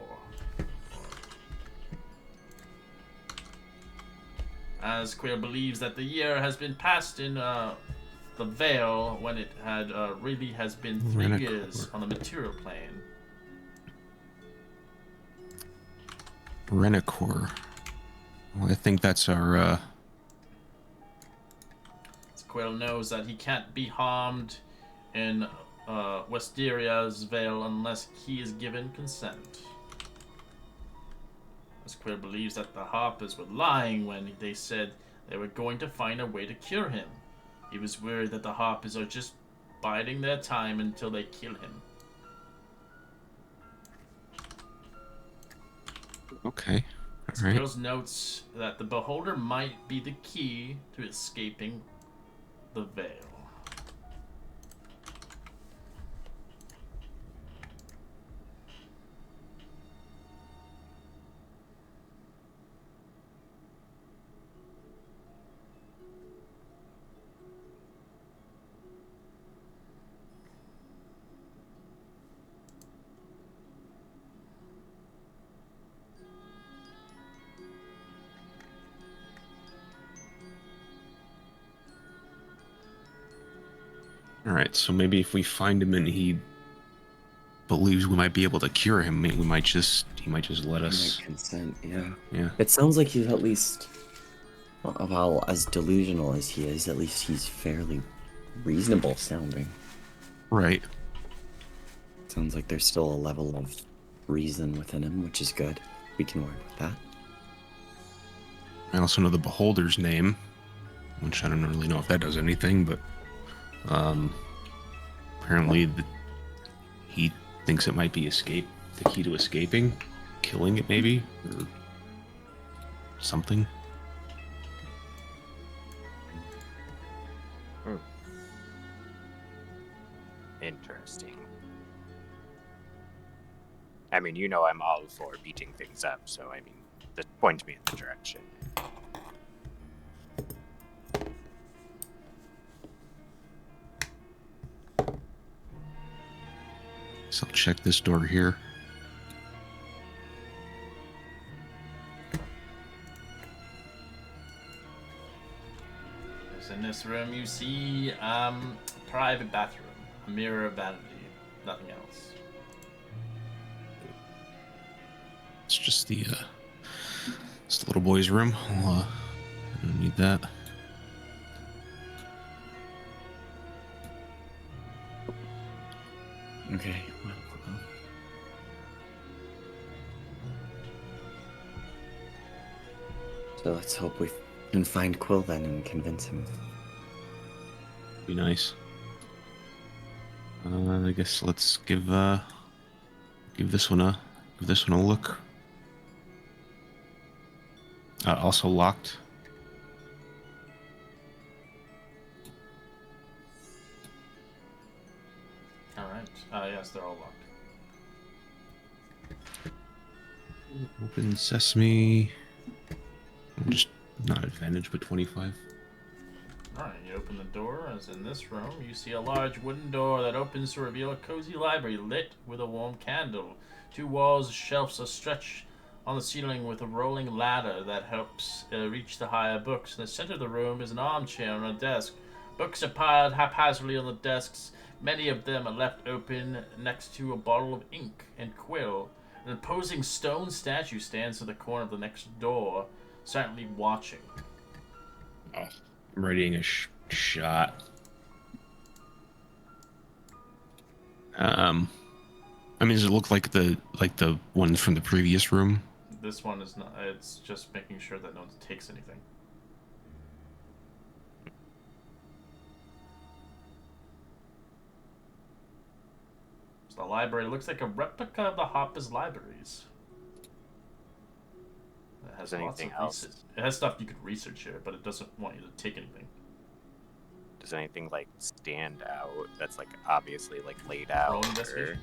As Quill believes that the year has been passed in the Vale when it had really has been 3 years on the material plane. Renicor. Well, I think that's our. Quill knows that he can't be harmed in Westeria's Vale unless he is given consent. As Quill believes that the Harpers were lying when they said they were going to find a way to cure him. He was worried that the Harpers are just biding their time until they kill him. Okay. All right. Quill's notes that the Beholder might be the key to escaping the Vale. All right. So maybe if we find him and he believes we might be able to cure him, he might just let us. Consent, yeah. Yeah. It sounds like he's at least, well, as delusional as he is, at least he's fairly reasonable sounding. Right. Sounds like there's still a level of reason within him, which is good. We can work with that. I also know the Beholder's name, which I don't really know if that does anything, but apparently he thinks it might be the key to escaping, killing it maybe, or something. Interesting. I mean, you know I'm all for beating things up, so I mean, just point me in the direction. So I'll check this door here. In this room, you see private bathroom, a mirror, vanity, nothing else. It's just the little boy's room. I don't need that. Okay. So let's hope we can find Quill then and convince him. Be nice. I guess let's give this one a look. Also locked. All right. Yes, they're all locked. Open sesame. Just not advantage, but 25. Alright, you open the door. As in this room, you see a large wooden door that opens to reveal a cozy library lit with a warm candle. 2 walls, shelves are stretched on the ceiling with a rolling ladder that helps reach the higher books. In the center of the room is an armchair and a desk. Books are piled haphazardly on the desks. Many of them are left open next to a bottle of ink and quill. An imposing stone statue stands in the corner of the next door, silently watching. Oh, I'm readying a shot. I mean, does it look like the ones from the previous room? This one is not. It's just making sure that no one takes anything. So the library looks like a replica of the Harper's libraries. It has Anything else? It has stuff you could research here, but it doesn't want you to take anything. Does anything like stand out that's like obviously like laid out? Roll investigation.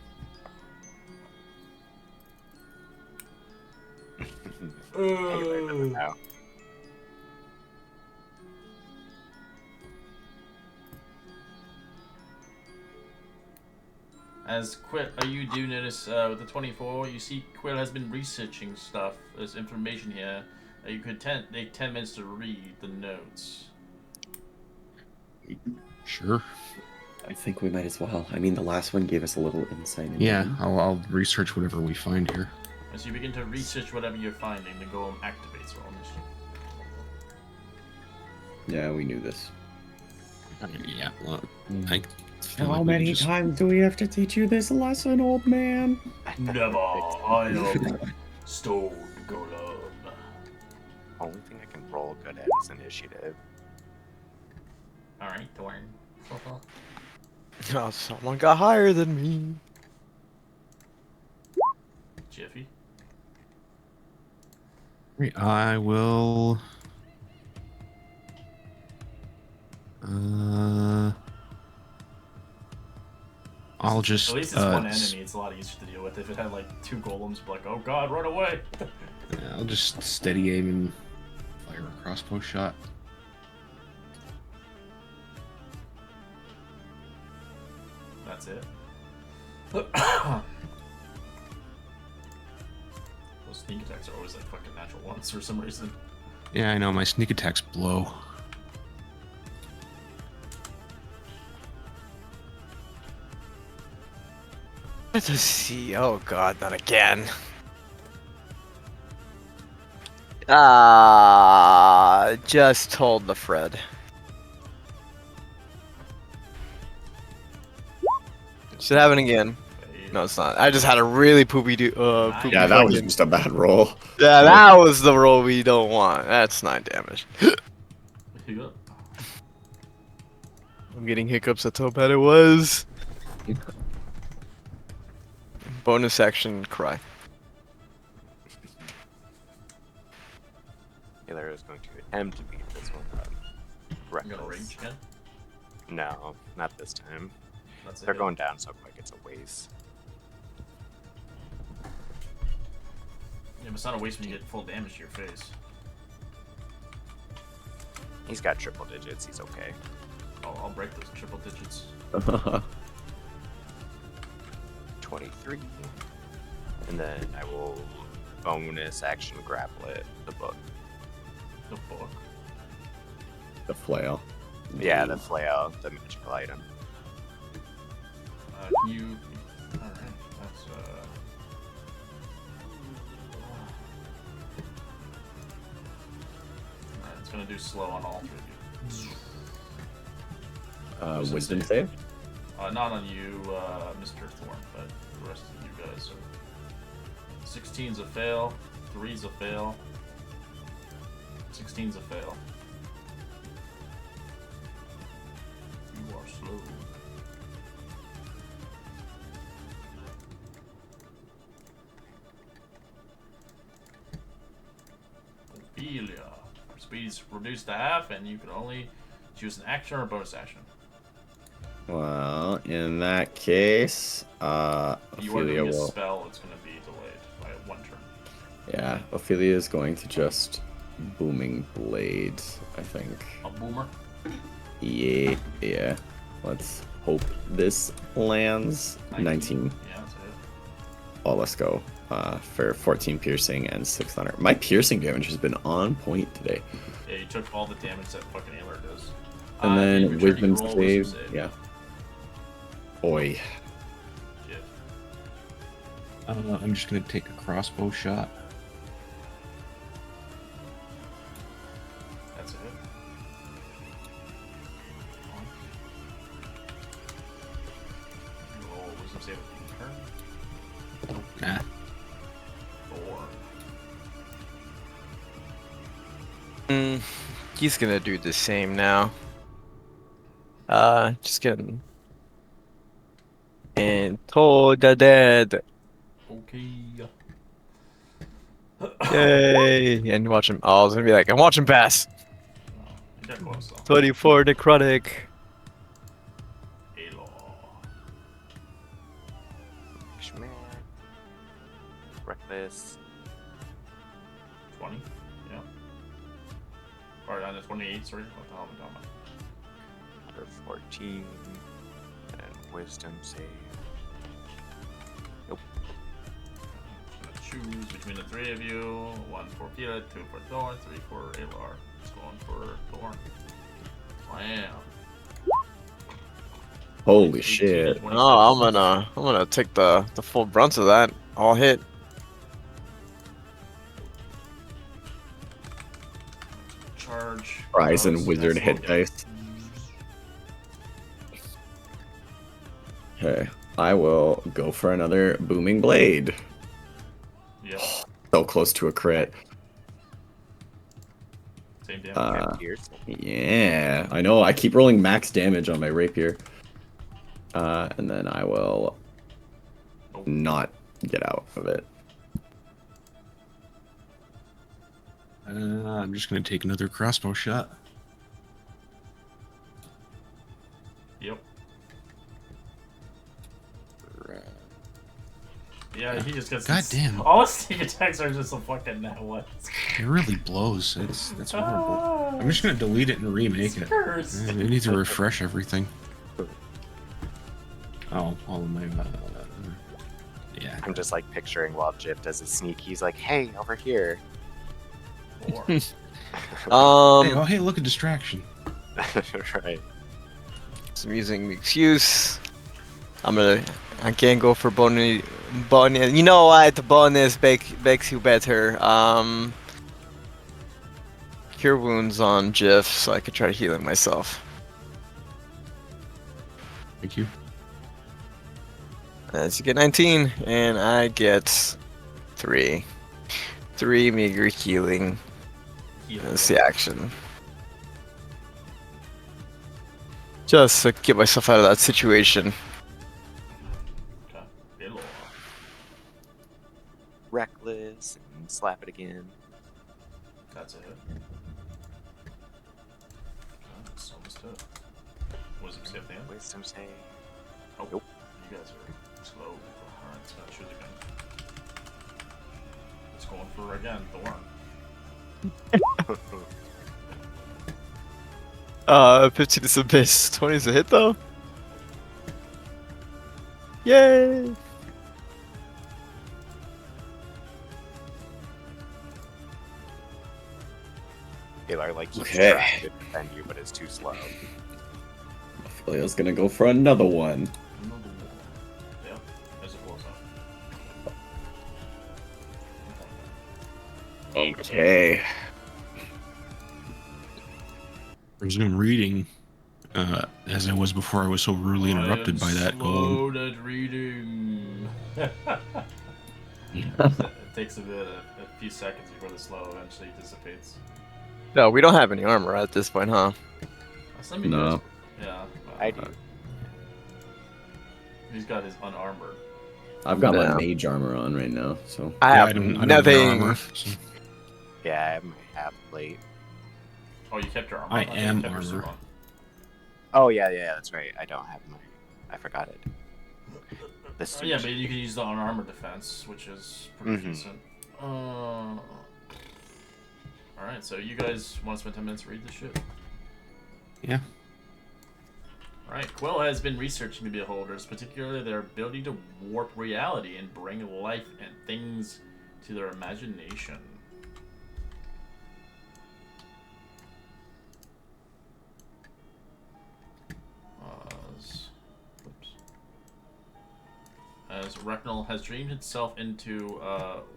No. As Quill, you do notice with the 24, you see Quill has been researching stuff. There's information here. You could take 10 minutes to read the notes. Sure. I think we might as well. I mean, the last one gave us a little insight into Yeah, him. I'll research whatever we find here. As you begin to research whatever you're finding, the golem activates roll initiative. Yeah, we knew this. Yeah, well, I feel How like we many just- times do we have to teach you this lesson, old man? Never. I am Stone Golem. Only thing I can roll good at is initiative. Alright, Thorn. Oh, someone got higher than me. Jiffy. I will. I'll just. At least it's one enemy. It's a lot easier to deal with. If it had like 2 golems, be like, oh god, run away. I'll just steady aim and fire a crossbow shot. That's it. Those sneak attacks are always like fucking natural ones for some reason. Yeah, I know my sneak attacks blow. Let's see. Oh god, not again. Just told the Fred. Should happen again. No, it's not. I just had a really poopy poopy Yeah, that was fucking- just a bad roll. Yeah, that was the roll we don't want. That's 9 damage. I'm getting hiccups. That's how bad it was. Bonus action, cry. Taylor is going to attempt to beat this one up. I'm gonna rage again. No, not this time. That's They're it. going down so quick, it's a waste. Yeah, but it's not a waste when you get full damage to your face. He's got triple digits, he's okay. I'll break those triple digits. 23. And then I will bonus action grapple it, the book. The book. The flail. Yeah, the flail, the magical item. Can you? All right. That's Alright, it's gonna do slow on all 3 of you. Wisdom save? Not on you, Mr. Thorn, but the rest of you guys. So 16's a fail, 3's a fail, 16's a fail. You are slow. Ophelia. Speed's reduced to half, and you can only choose an action or a bonus action. Well, in that case, If you are Ophelia doing a will. spell, it's going to be delayed by 1 turn. Yeah, Ophelia is going to just booming blade, I think. A boomer. Yeah. Let's hope this lands. 19. Yeah, that's it. Oh, let's go. For 14 piercing and 6 thunder. My piercing damage has been on point today. Yeah, you took all the damage that fucking Ailer does. And then in return, you wisdom roll save. Yeah. Oi. Yeah. I'm just gonna take a crossbow shot. That's it. You roll wisdom save at the turn. Nah. 4. He's gonna do the same now. Just kidding. And told the dead. Okay. Yay! And watch him. Oh, I was gonna be like, I'm watching pass. You got close though. 24 necrotic. Aloy. Schmack. Reckless. 20. Yeah. Or that's 28. Sorry. What the hell am I talking about? For 14. And wisdom save. I'm gonna choose between the 3 of you. 1 for Pila, 2 for Thorn, 3 for Alar. Just going for Thorn. Slam. Holy 18 shit. to 26. Oh, I'm gonna take the full brunt of that. All hit. Charge. Horizon That's wizard low hit game. dice. Okay, I will go for another booming blade. Yeah. So close to a crit. Same damage. Piercing. Yeah, I know. I keep rolling max damage on my rapier. And then I will Oh. not get out of it. I'm just gonna take another crossbow shot. Yep. Yeah, he just gets. God damn. All his sneak attacks are just a fucking net one. It really blows. That's horrible. I'm just gonna delete it and remake it. Cursed. I need to refresh everything. Oh, all of my. Yeah. I'm just like picturing while Jip does his sneak, he's like, "Hey, over here." Four. Hey, oh, hey, look, a distraction. Right. So I'm using the excuse. I can't go for bonus. You know what? The bonus makes you better. Cure wounds on Jiff, so I could try healing myself. Thank you. As you get 19, and I get 3. 3 meager healing. That's the action. Just to get myself out of that situation. Okay. Hello. Reckless and slap it again. That's it. That's almost it. Wisdom save at the end. Wisdom save. Oh, Nope. you guys are slow. Alright, it's gonna choose again. It's going for again, Thorn. 15 is a miss. 20 is a hit though. Yay! Taylor, like, he's Okay. trying to defend you, but it's too slow. Leo's gonna go for another one. Another one. Yep, as it blows up. Okay. Resume reading. As I was before, I was so rudely interrupted by that golem. Slowed at reading. It takes a few seconds before the slow eventually dissipates. No, we don't have any armor at this point, huh? Some of you No. guys- yeah. I do. He's got his unarmored. I've got No. my mage armor on right now, so. I Yeah, have don't have nothing. their armor, so- Yeah, I have my half plate. Oh, you kept your armor. I thought you am kept your suit armor. on. Oh, yeah, that's right. I don't have my. I forgot it. The suit. Yeah, but you can use the unarmored defense, which is pretty Mhm. decent. Alright, so you guys want to spend 10 minutes to read this shit? Yeah. Alright, Quill has been researching the Beholders, particularly their ability to warp reality and bring life and things to their imagination. As Reknal has dreamed itself into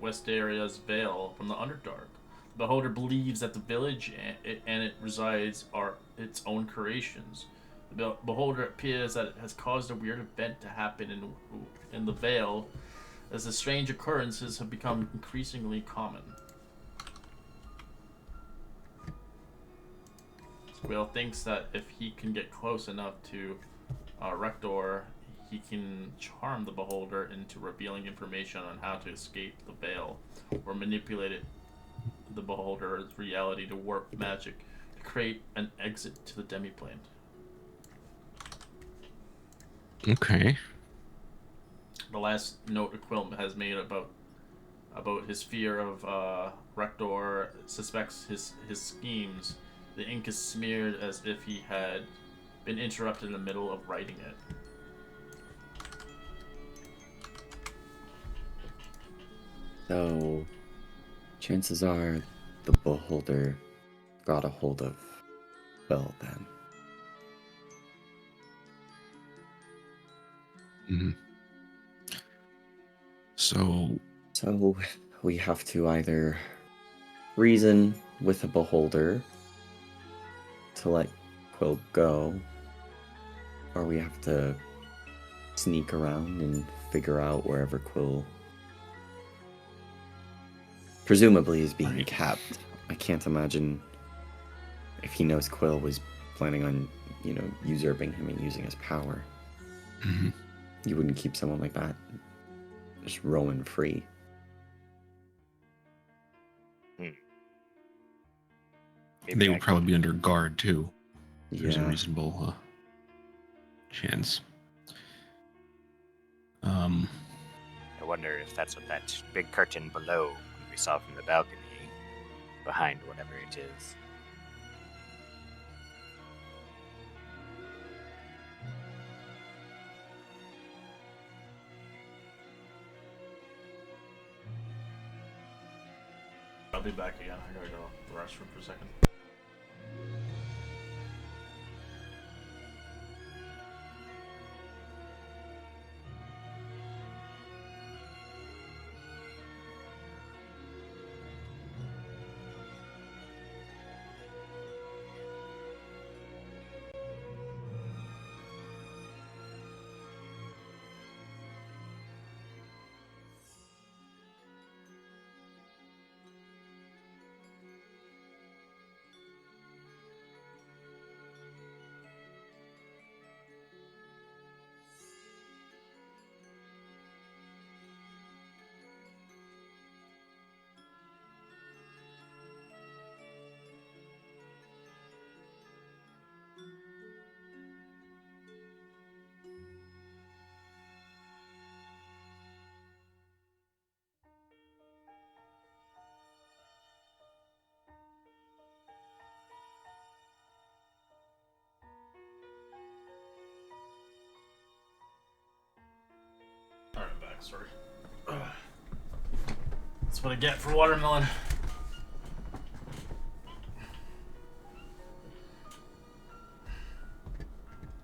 Westeria's Vale from the Underdark. The Beholder believes that the village and it resides are its own creations. The Beholder appears that it has caused a weird event to happen in the Vale, as the strange occurrences have become increasingly common. Will thinks that if he can get close enough to Rector, he can charm the Beholder into revealing information on how to escape the Veil, or manipulate the Beholder's reality to warp magic to create an exit to the demiplane. Okay. The last note Quill has made about his fear of Rector suspects his schemes. The ink is smeared as if he had been interrupted in the middle of writing it. So, chances are the Beholder got a hold of Bell then. Hmm. So, So we have to either reason with the beholder to let Quill go, or we have to sneak around and figure out wherever Quill presumably is being Right. kept. I can't imagine if he knows Quill was planning on, usurping him and using his power. Mhm. You wouldn't keep someone like that just roaming free. Maybe They I would probably be under guard too. There's a Yeah. reasonable chance. Um, I wonder if that's what that big curtain below we saw from the balcony, behind whatever it is. I'll be back again. I gotta go to the restroom for a second. Alright, I'm back. Sorry. That's what I get for watermelon.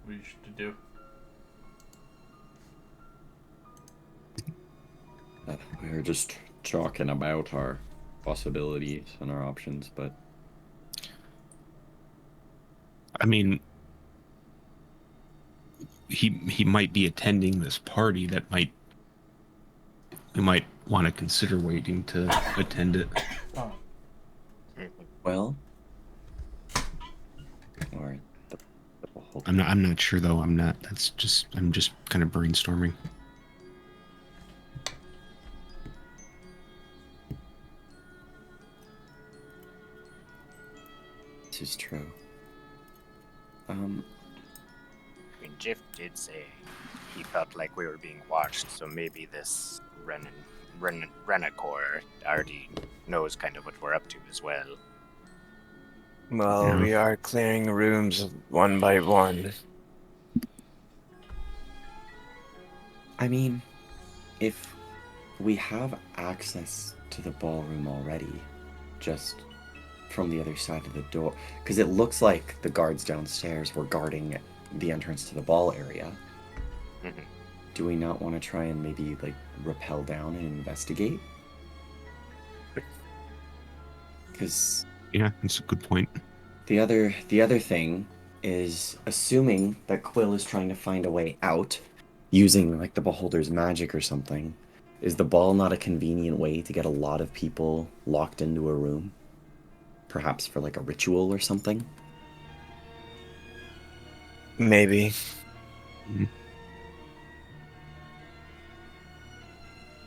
What you should do? We were just talking about our possibilities and our options, but I mean, he might be attending this party that might we might want to consider waiting to attend it. Oh. well, or the beholder. I'm not sure though. I'm just kind of brainstorming. This is true. I mean, Jiff did say he felt like we were being watched, so maybe this Renacor already knows kind of what we're up to as well. Well, Yeah. we are clearing rooms one by one. I mean, if we have access to the ballroom already, just from the other side of the door, because it looks like the guards downstairs were guarding the entrance to the ball area. Mhm. Do we not want to try and maybe rappel down and investigate? Because Yeah, that's a good point. the other thing is, assuming that Quill is trying to find a way out using the beholder's magic or something, is the ball not a convenient way to get a lot of people locked into a room? Perhaps for a ritual or something? Maybe.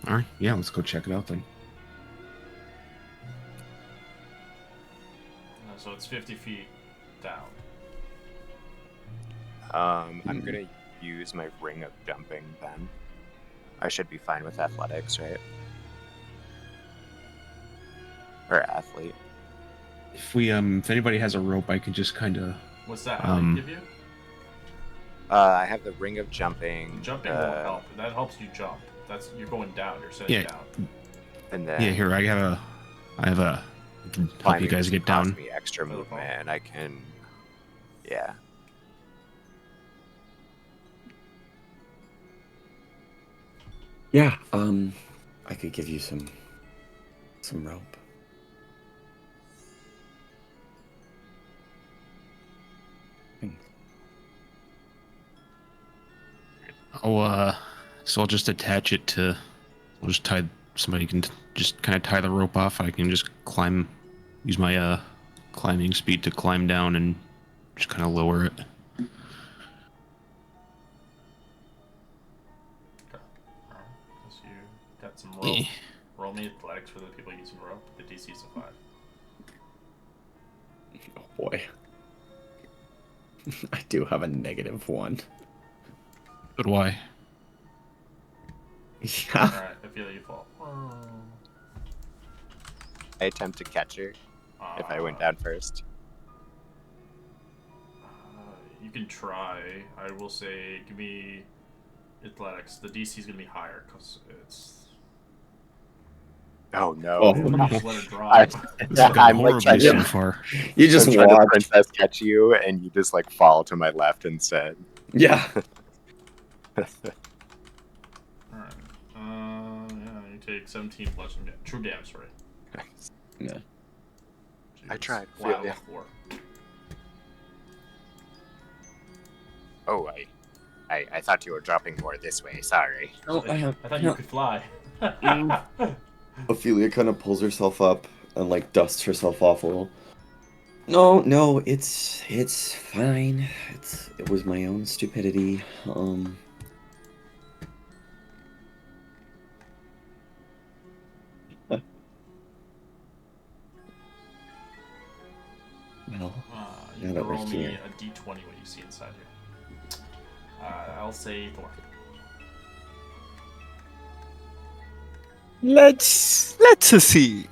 All right, yeah, let's go check it out then. So it's 50 feet down. I'm gonna use my ring of jumping then. I should be fine with athletics, right? Or athlete. If anybody has a rope, I can just kind of. What's that? How many give you? I have the ring of jumping. Jumping won't help. That helps you jump. You're going down. You're sitting down. And then Yeah, here I have a. I can help you climbing guys doesn't get down. cost me extra movement, and I can. Yeah. Yeah, I could give you some rope. So I'll just attach it to. We'll just tie. Somebody can just kind of tie the rope off. I can just climb. Use my climbing speed to climb down and just kind of lower it. Alright, so you got some rope. Eh. Roll me athletics for the people using rope. The DC's a 5. Oh boy. I do have a -1. But why? Yeah. Alright, I feel you fall. I attempt to catch her if I went down first. You can try. I will say, give me athletics. The DC's gonna be higher because it's. Oh no! Oh. You just let it drop. It's gone I'm like horribly so catching. far. You just I'm trying to watch. princess catch you, and you just like fall to my left instead. Yeah. Alright. Yeah, you take 17 bludgeoning damage. True damage, sorry. Yeah. I tried. Flat Yeah. on the floor. Oh, I thought you were dropping more this way. Sorry. Oh, I thought you could fly. Ophelia kind of pulls herself up and like dusts herself off a little. No, it's fine. It was my own stupidity. Well, You now can that we're roll me here. a d20 what you see inside here. I'll say Thor. Let's see.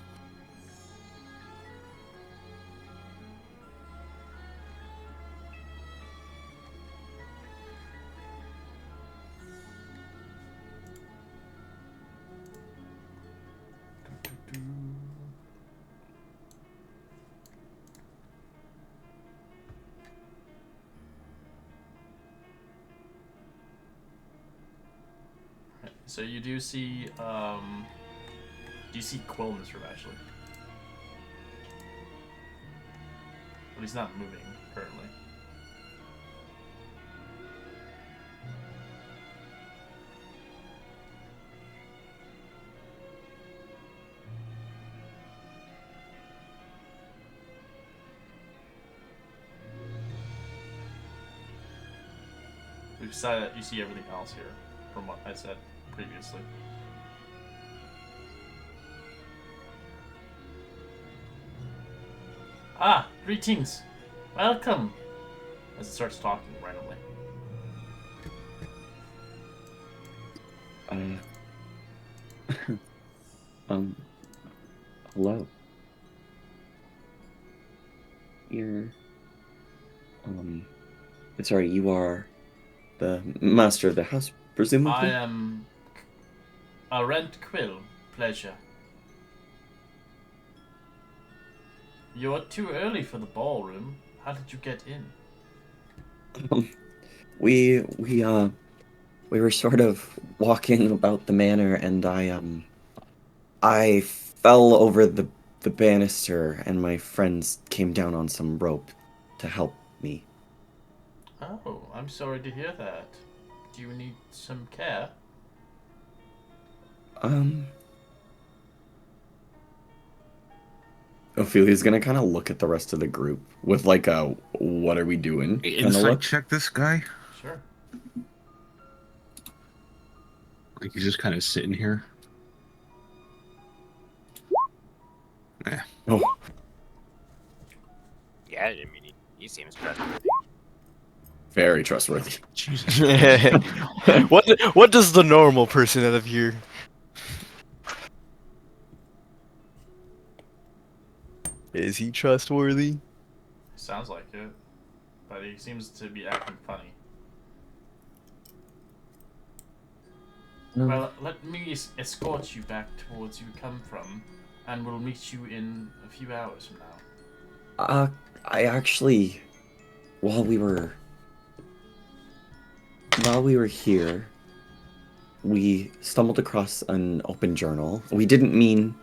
So you do see Quill in this room actually. But he's not moving currently. Besides that, you see everything else here from what I said previously. Ah, greetings. Welcome. As it starts talking randomly. Hello. Sorry, you are the master of the house, presumably? I am Rent Quill. Pleasure. You're too early for the ballroom. How did you get in? We were sort of walking about the manor, and I fell over the banister, and my friends came down on some rope to help me. Oh, I'm sorry to hear that. Do you need some care? Ophelia's gonna kind of look at the rest of the group with like a "What are we doing?" kind of Insight look. check this guy. Sure. Like he's just kind of sitting here. Oh, Yeah, I mean, he seems trustworthy. very trustworthy. Jesus. What does the normal person out of here? Is he trustworthy? Sounds like it. But he seems to be acting funny. Well, let me escort you back towards you come from, and we'll meet you in a few hours from now. I actually, while we were here, we stumbled across an open journal. We didn't mean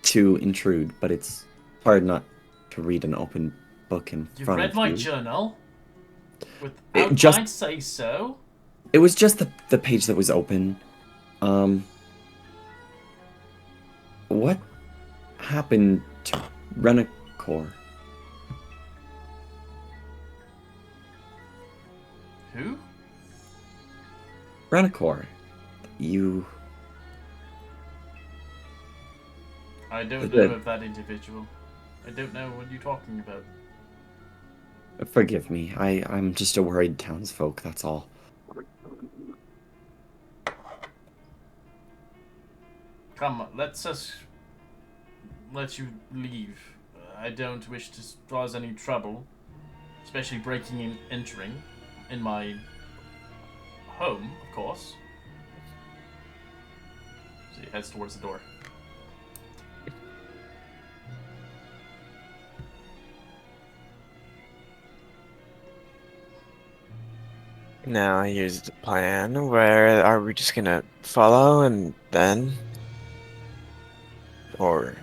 to intrude, but it's hard not to read an open book in You've front read of my you. journal? Without It just- mine say so? It was just the page that was open. What happened to Renacor? Who? Renacor, you... I don't The- know of that individual. I don't know what you're talking about. Forgive me, I'm just a worried townsfolk, that's all. Come, let's let you leave. I don't wish to cause any trouble, especially breaking and entering in my home, of course. So he heads towards the door. Now here's the plan. Where are we just gonna follow and then? Or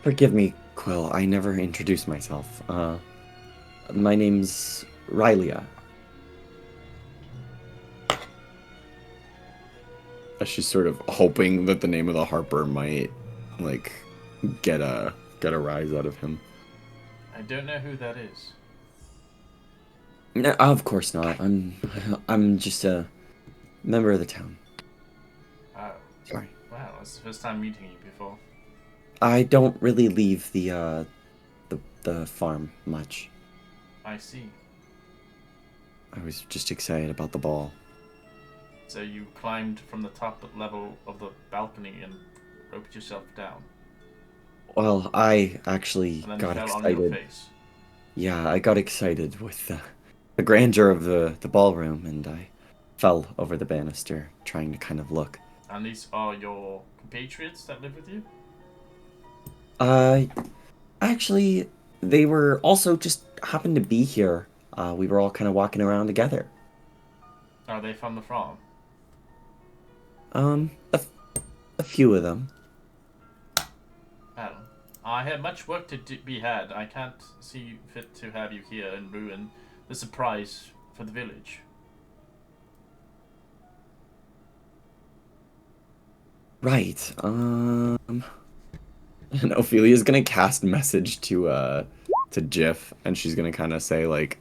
Forgive me, Quill, I never introduced myself. My name's Rylia. She's sort of hoping that the name of the Harper might, like, get a rise out of him. I don't know who that is. No, of course not. I'm just a member of the town. Oh, Sorry. wow, that's the first time meeting you before. I don't really leave the farm much. I see. I was just excited about the ball. So you climbed from the top level of the balcony and roped yourself down, Well, I actually and then got you fell on your excited. face. Yeah, I got excited with the grandeur of the ballroom, and I fell over the banister, trying to kind of look. And these are your compatriots that live with you? Actually, they were also just happened to be here. We were all kind of walking around together. Are they from the farm? A few of them. Well, I have much work to be had. I can't see fit to have you here and ruin the surprise for the village. Right. And Ophelia's gonna cast message to Jiff, and she's gonna kind of say like,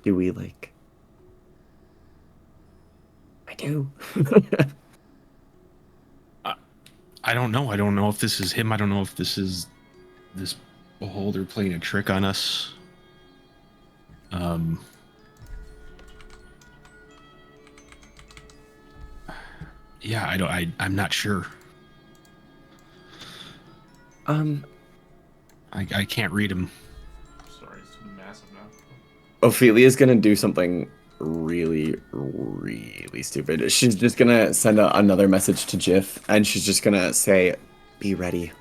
"Do we like?" I do. I don't know. I don't know if this is him. I don't know if this is this beholder playing a trick on us. Yeah, I'm not sure. I can't read him. Sorry, it's massive now. Ophelia's gonna do something really, really stupid. She's just gonna send another message to Jiff, and she's just gonna say, "Be ready."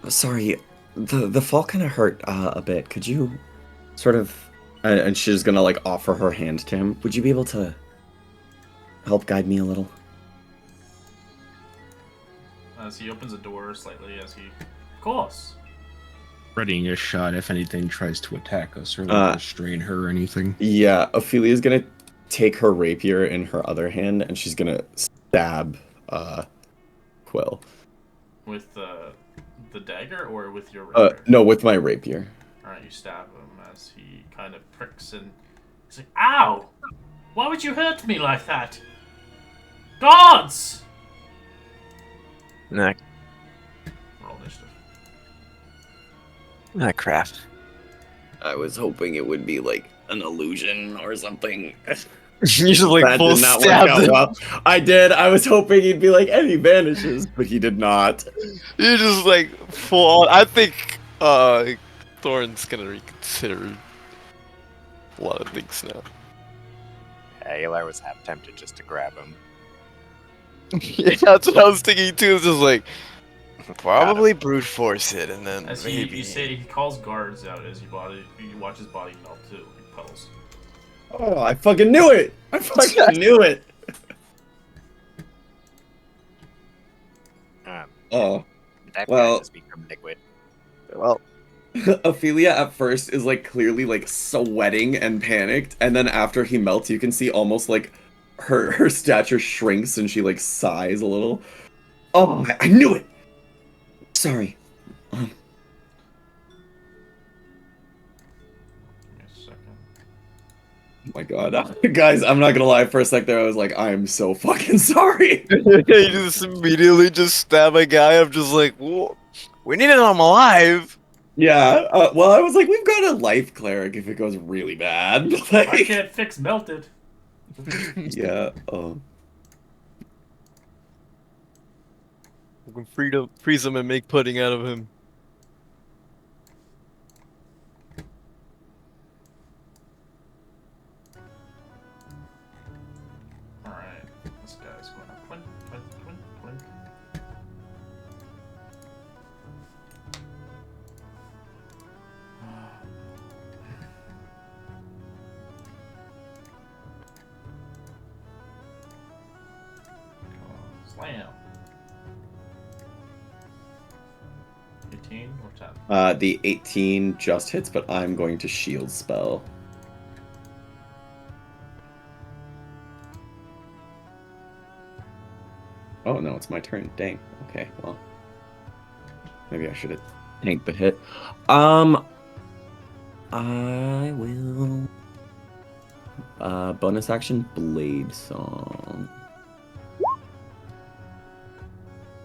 Sorry, the fall kind of hurt a bit. Could you, sort of, and she's gonna like offer her hand to him. Would you be able to help guide me a little? As he opens the door slightly, of course. Readying a shot if anything tries to attack us or restrain her or anything. Yeah, Ophelia's gonna take her rapier in her other hand, and she's gonna stab Quill. With the dagger or with your rapier? No, with my rapier. Alright, you stab him as he kind of pricks and he's like, "Ow! Why would you hurt me like that? Gods!" nah, Roll initiative. crap. I was hoping it would be like an illusion or something. You just like That full did not work stab out him. well. I did. I was hoping he'd be like, and he vanishes, but he did not. You just like full on. I think Thorn's gonna reconsider a lot of things now. Eli was half tempted just to grab him. Yeah, that's what I was thinking too. It's just like, Probably brute force it, and then As maybe. you say, he calls guards out as you watch his body melt to like puddles. Oh, I fucking knew it! I fucking knew it! Oh, That guy well. has become liquid. Well, Ophelia at first is like clearly like sweating and panicked, and then after he melts, you can see almost like her stature shrinks and she like sighs a little. Oh, I knew it. Sorry. Give me a second. Oh my god, guys, I'm not gonna lie. For a sec there, I was like, I'm so fucking sorry. you just immediately just stab a guy. I'm just like, "Whoa, we need him alive. Yeah. Well, I was like, we've got a life cleric if it goes really bad. I Like, can't fix melted. yeah. We can freeze him and make pudding out of him. Alright, this guy's going to clink, clink, clink, clink. Slam. 18 or 10? The 18 just hits, but I'm going to shield spell. Oh no, it's my turn. Dang. Okay, well. Maybe I should have tanked the hit. I will bonus action Blade Song.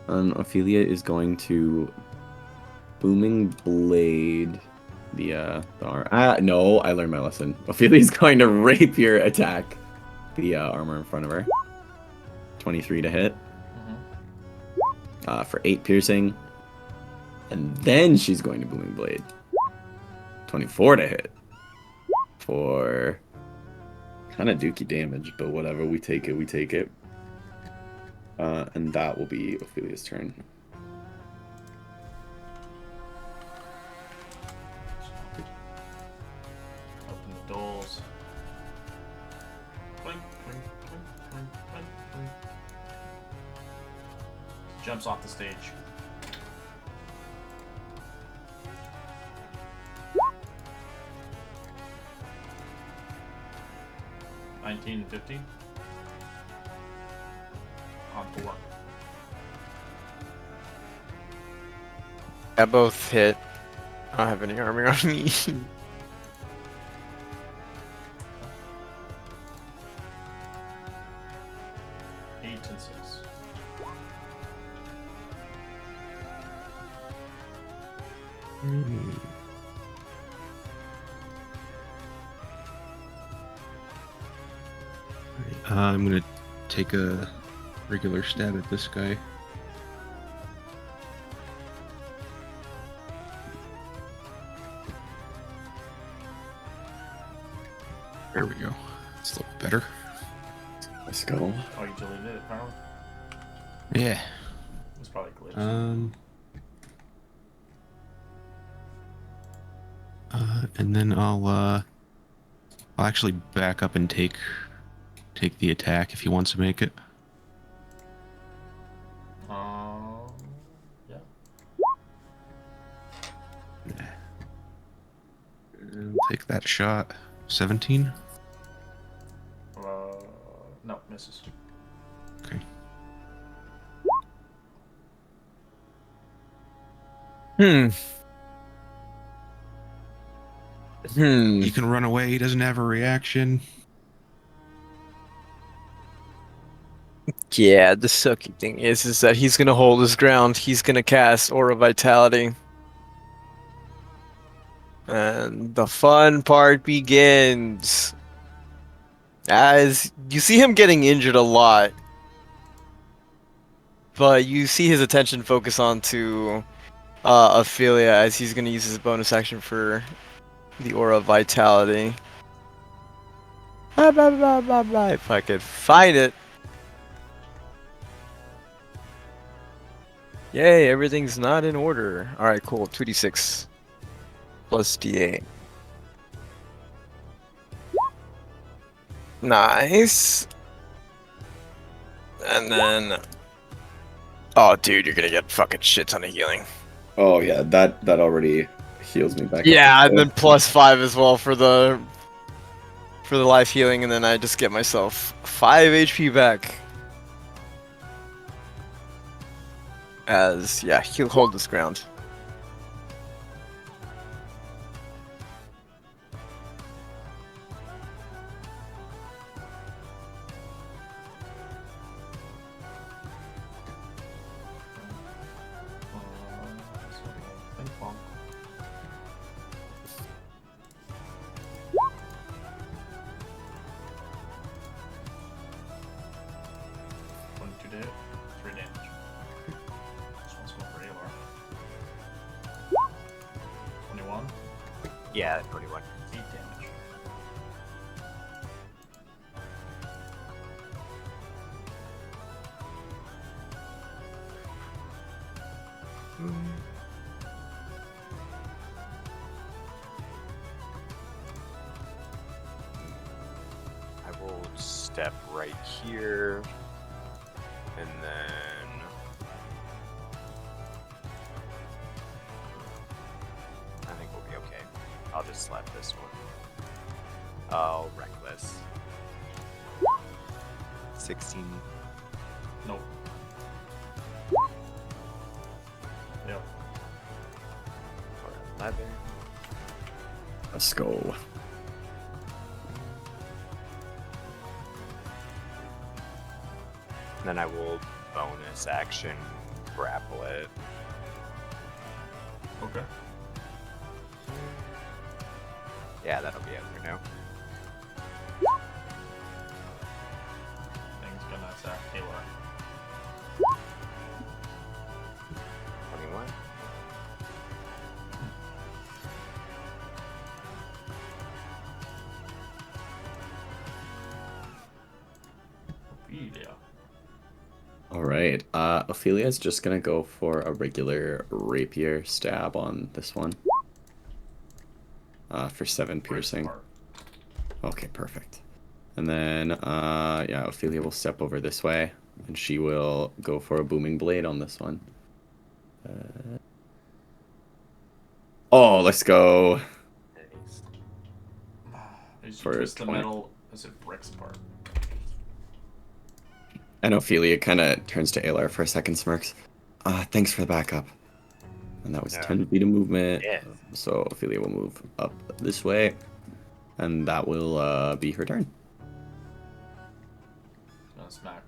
And Ophelia is going to Booming Blade the no, I learned my lesson. Ophelia's going to Rapier attack the armor in front of her. 23 to hit. For 8 piercing. And then she's going to Booming Blade. 24 to hit. For kind of dookie damage, but whatever, we take it, we take it. And that will be Ophelia's turn. Open the doors. Clink, clink, clink, clink, clink, clink. Jumps off the stage. $19 and $15. On 4. I both hit. I don't have any armor on me. 8 and 6. I'm gonna take a regular stab at this guy. There we go. It's a little better. Let's go. Oh, you deleted it, apparently? Yeah. It was probably glitched. And then I'll actually back up and take the attack if he wants to make it. Yeah. And take that shot. 17. No, misses. Okay. He can run away. He doesn't have a reaction. Yeah, the sucky thing is that he's gonna hold his ground. He's gonna cast Aura Vitality. And the fun part begins. As you see him getting injured a lot. But you see his attention focus onto Ophelia as he's gonna use his bonus action for the Aura Vitality. If I could find it. Yay, everything's not in order. Alright, cool. 2d6 plus d8. Nice. And then... Oh, dude, you're gonna get fucking shit ton of healing. Oh yeah, that already heals me back. Yeah, up to and then full. +5 as well for the life healing, and then I just get myself 5 HP back. As, yeah, he'll hold this ground. Ping pong. Two to hit, 3 damage. This one's going for Alar. 21, Yeah, 21. 8 damage. I will step right here, and then I think we'll be okay. I'll just slap this one. Oh, reckless. 16 Nope. Yep. or 11. Let's go. Then I will bonus action grapple it. Okay. Yeah, that'll be it for now. Thing's gonna attack Alar. 21. Yeah. All right. Ophelia's just gonna go for a regular rapier stab on this one. For 7 piercing. Okay, perfect. And then, yeah, Ophelia will step over this way, and she will go for a booming blade on this one. Oh, let's go. Nice. As you For twist the 20. metal as it breaks apart. And Ophelia kind of turns to Alar for a second, smirks. Thanks for the backup. And that was Yeah. 10 feet of movement. Yeah. So Ophelia will move up this way, and that will be her turn. Gonna smack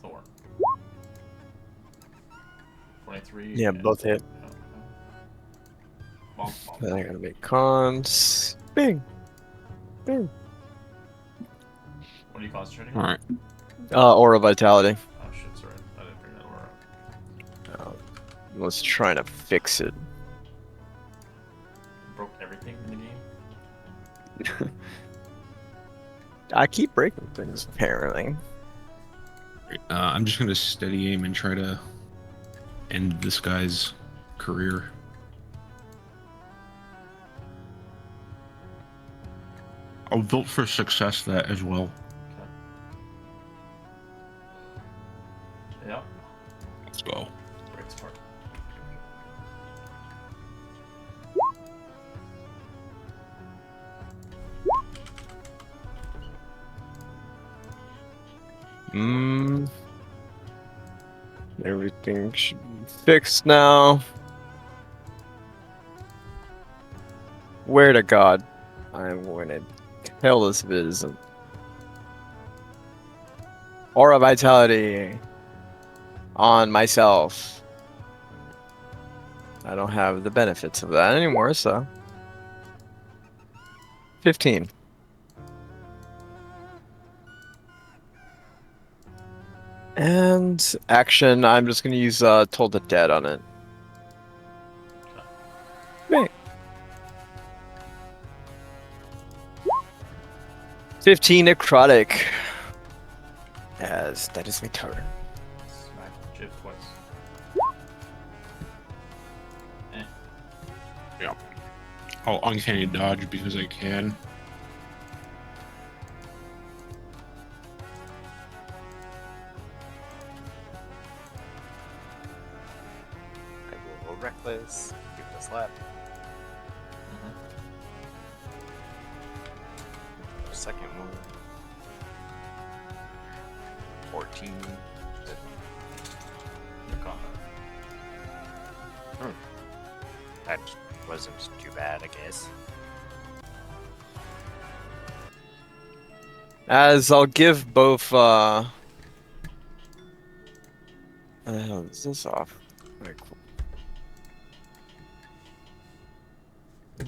Thorn. 23. Yeah, and- both hit. Bonk, bonk. Then I gotta make cons. Bing! Bing! What are you concentrating All on? right. Aura Vitality. Oh shit, sorry. I didn't bring that aura up. Was trying to fix it. Broke everything in the game. I keep breaking things, apparently. I'm just gonna steady aim and try to end this guy's career. I'll vote for success that as well. Yeah. Let's go. Breaks apart. Everything should be fixed now. Where to God? I'm going to tell this viz. Aura Vitality on myself. I don't have the benefits of that anymore, so 15. And action, I'm just gonna use Toll the Dead on it. Wait. 15 necrotic. As that is my turn. Smack Jib twice. I'll uncanny dodge because I can. I will roll reckless. Give it a slap. Second one. 14. Your combat. That wasn't too bad, I guess. As I'll give both, what the hell is this off? Alright, cool.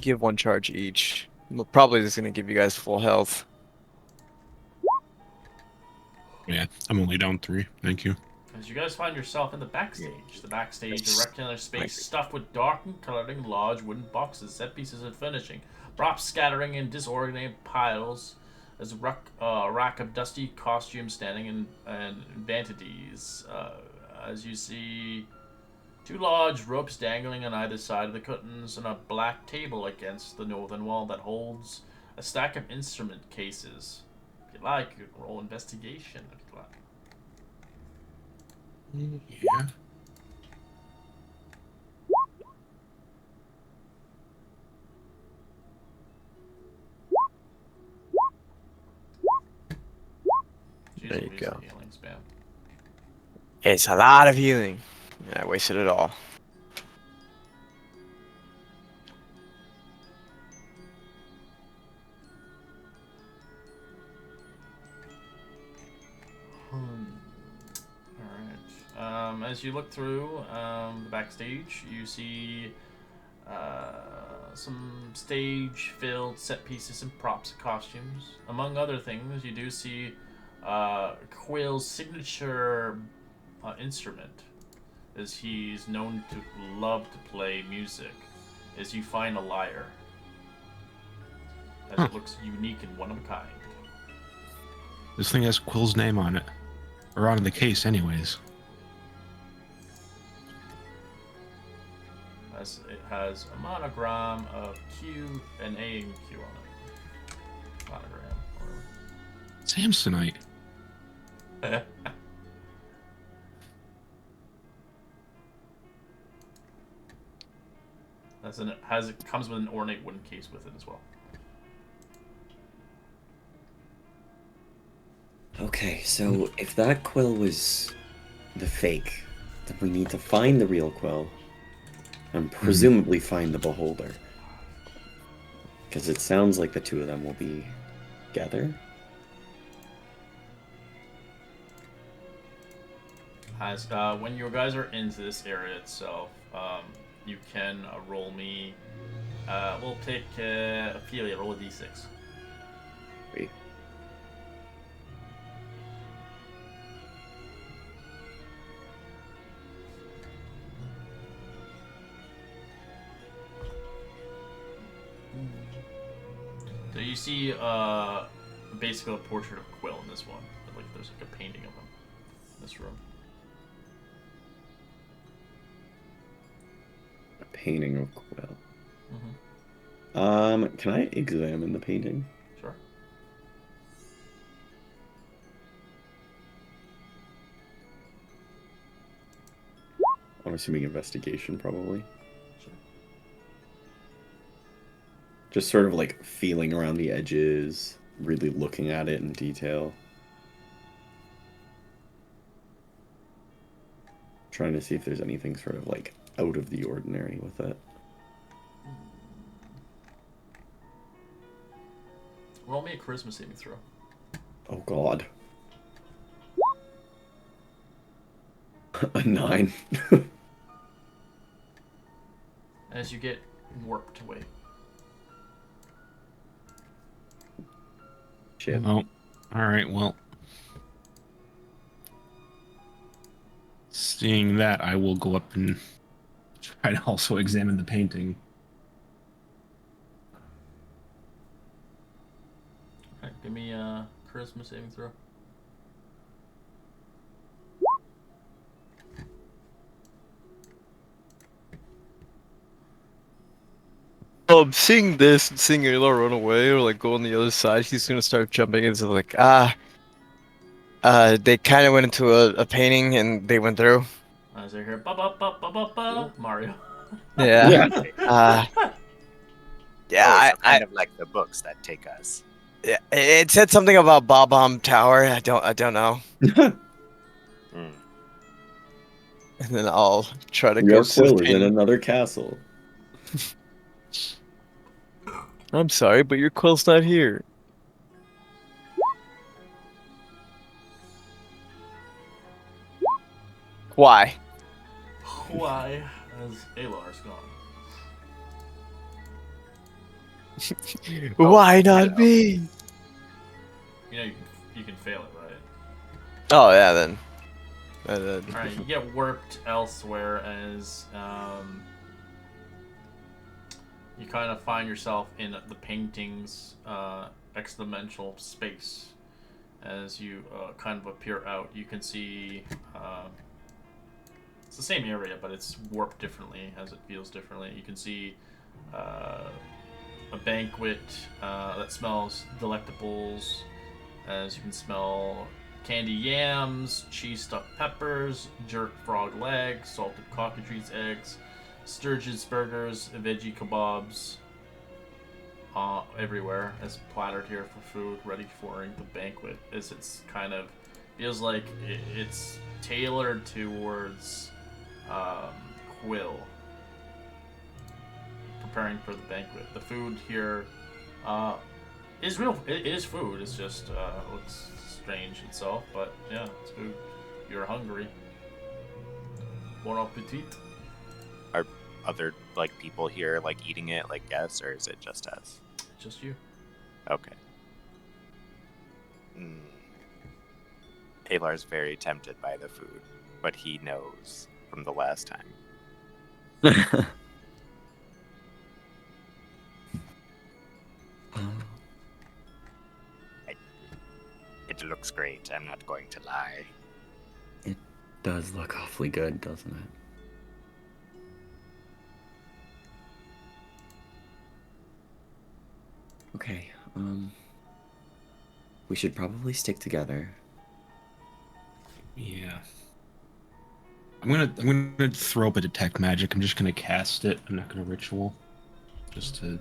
Give one charge each. I'm probably just gonna give you guys full health. Yeah, I'm only down 3. Thank you. As you guys find yourself in the backstage. The backstage, a Nice. rectangular space stuffed with dark and coloring large wooden boxes, set pieces and furnishing, props scattering in disorganized piles, as a rack of dusty costumes standing and vanities. As you see 2 large ropes dangling on either side of the curtains, and a black table against the northern wall that holds a stack of instrument cases. If you like, you can roll investigation if you like. Yeah. Jeez, There you Louise, go. the healing spam. It's a lot of healing. Yeah, I wasted it all. Alright. As you look through the backstage, you see some stage-filled set pieces and props and costumes. Among other things, you do see Quill's signature instrument, as he's known to love to play music, as you find a lyre, as it looks unique and one of a kind. This thing has Quill's name on it. Or on the case, anyways. As it has a monogram of Q, an A and Q on it. Monogram. Samsonite. Or... it comes with an ornate wooden case with it as well. Okay, so if that quill was the fake, then we need to find the real quill and presumably find the beholder. Because it sounds like the two of them will be together. As when you guys are into this area itself, you can roll me. We'll take Ophelia. Roll a d6. Wait. So you see basically a portrait of Quill in this one. Like there's like a painting of him in this room. A painting of Quill. Mm-hmm. Can I examine the painting? Sure. I'm assuming investigation, probably. Sure. Just sort of like feeling around the edges, really looking at it in detail. Trying to see if there's anything sort of like out of the ordinary with it. Roll me a charisma saving throw. Oh god. A 9. As you get warped away. Shit. Oh, alright, well. Seeing that, I will go up and try to also examine the painting. Alright, give me a charisma saving throw. Seeing this and seeing Ayla run away or like go on the other side, he's gonna start jumping into like they kind of went into a painting and they went through. As I hear ba ba ba ba ba ba Mario. Yeah. Yeah. Uh, yeah. Oh, I, so kind of like the books that take us. yeah, it said something about Bob-omb Tower. I don't know. Hmm. And then I'll try to Your go to the quill is in painting. another castle. I'm sorry, but your quill's not here. Why? Why? As Alar's gone. Why not hello. me? You know you can fail it, right? Oh yeah, then. Alright, you get warped elsewhere as you kind of find yourself in the painting's exponential space. As you kind of appear out, you can see it's the same area, but it's warped differently as it feels differently. You can see a banquet that smells delectables, as you can smell candy yams, cheese stuffed peppers, jerk frog legs, salted cockatrice eggs, sturgeon's burgers, veggie kebabs, everywhere as plattered here for food, ready for the banquet. As it's kind of feels like it's tailored towards Quill, preparing for the banquet. The food here is real. It is food. It's just looks strange itself, but yeah, it's food. You're hungry. Bon appetit. Are other like people here like eating it like guests, or is it just us? Just you. Okay. Alar's very tempted by the food, but he knows from the last time. It looks great, I'm not going to lie. It does look awfully good, doesn't it? Okay, we should probably stick together. Yeah. I'm gonna throw up a detect magic. I'm just gonna cast it. I'm not gonna ritual. Just to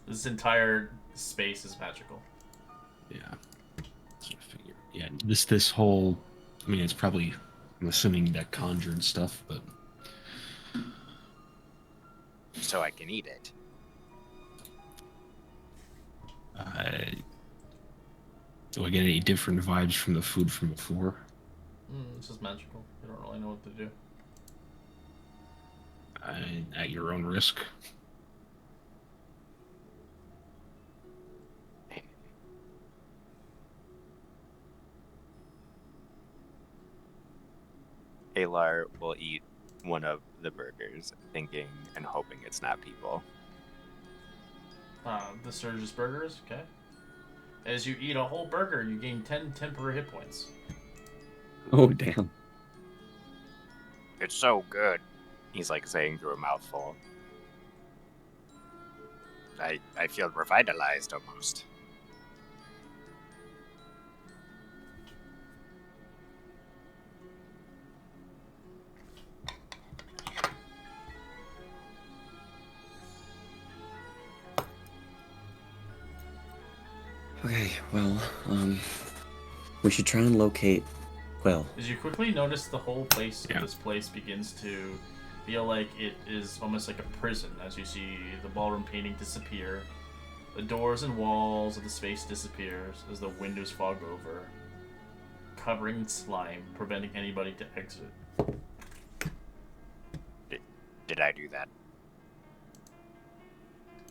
This entire space is magical. yeah. Sort of figure. Yeah. This whole. I mean, it's probably. I'm assuming that conjured stuff, but So I can eat it. do I get any different vibes from the food from before? This is magical. You don't really know what to do. At your own risk. Alar will eat one of the burgers, thinking and hoping it's not people. The Surge's burgers, okay. As you eat a whole burger, you gain 10 temporary hit points. Oh, damn. It's so good, he's like saying through a mouthful. I feel revitalized almost. Okay, well, we should try and locate Quill. As you quickly notice, the whole place Yeah. of this place begins to feel like it is almost like a prison. As you see the ballroom painting disappear, the doors and walls of the space disappears as the windows fog over, covering in slime, preventing anybody to exit. Did I do that?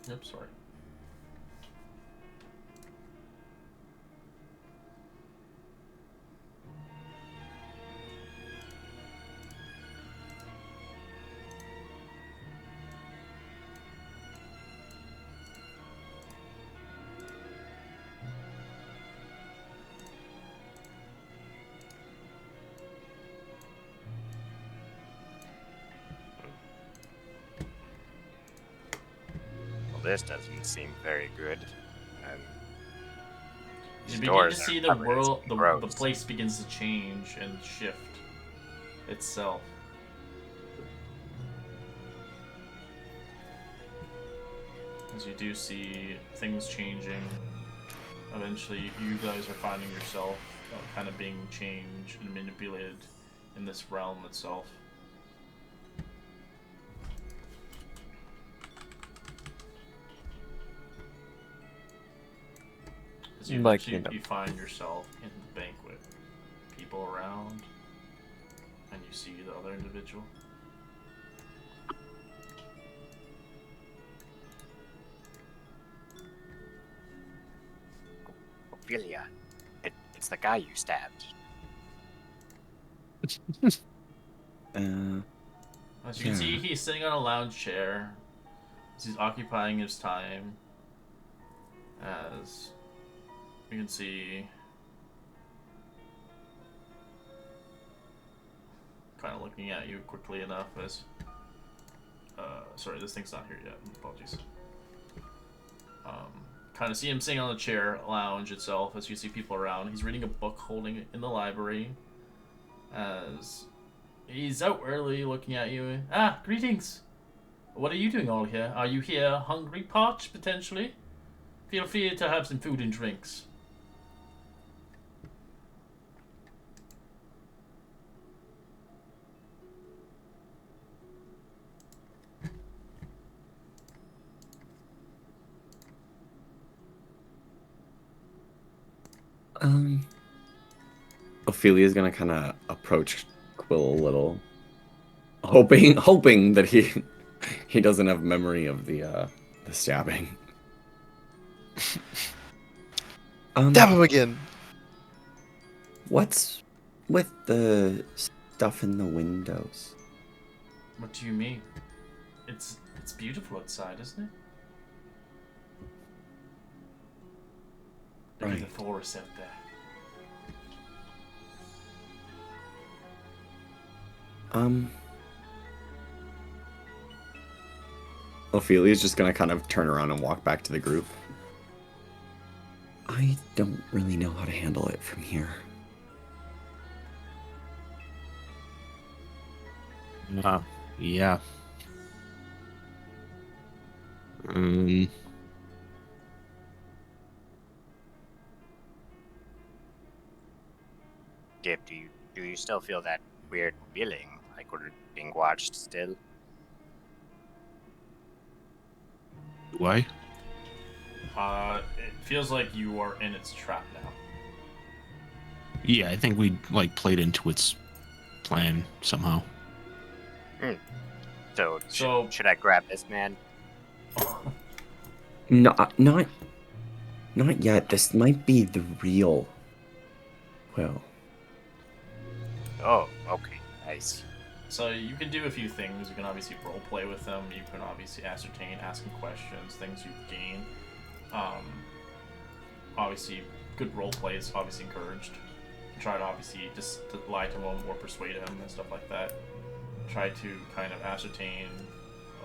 Yep, sorry. this doesn't seem very good. And You these begin doors to are see the covered in world, some the roads. place begins to change and shift itself. As you do see things changing, eventually you guys are finding yourself kind of being changed and manipulated in this realm itself. As you Like, eventually you know. you find yourself in the banquet, people around, and you see the other individual. Ophelia, it's the guy you stabbed. As you can see, he's sitting on a lounge chair. As he's occupying his time. As you can see, kind of looking at you quickly enough as. Sorry, this thing's not here yet. Apologies. Kind of see him sitting on the chair, lounge itself, as you see people around. He's reading a book, holding it in the library. As he's out early, looking at you. Ah, greetings. What are you doing all here? Are you here hungry, parched, potentially? Feel free to have some food and drinks. Ophelia's gonna kind of approach Quill a little, hoping that he doesn't have memory of the stabbing. Stab him again. What's with the stuff in the windows? What do you mean? It's beautiful outside, isn't it? Look at the Right. forest out there. Ophelia's just gonna kind of turn around and walk back to the group. I don't really know how to handle it from here. Yeah. Um, Dip, do you still feel that weird feeling, like we're being watched still? why? It feels like you are in its trap now. Yeah, I think we like played into its plan somehow. So should I grab this man? No, not yet. This might be the real Quill. Oh, okay, I see. So you can do a few things. You can obviously role play with them. You can obviously ascertain, ask him questions, things you've gained. Obviously, good role play is obviously encouraged. Try to obviously just to lie to him or persuade him and stuff like that. Try to kind of ascertain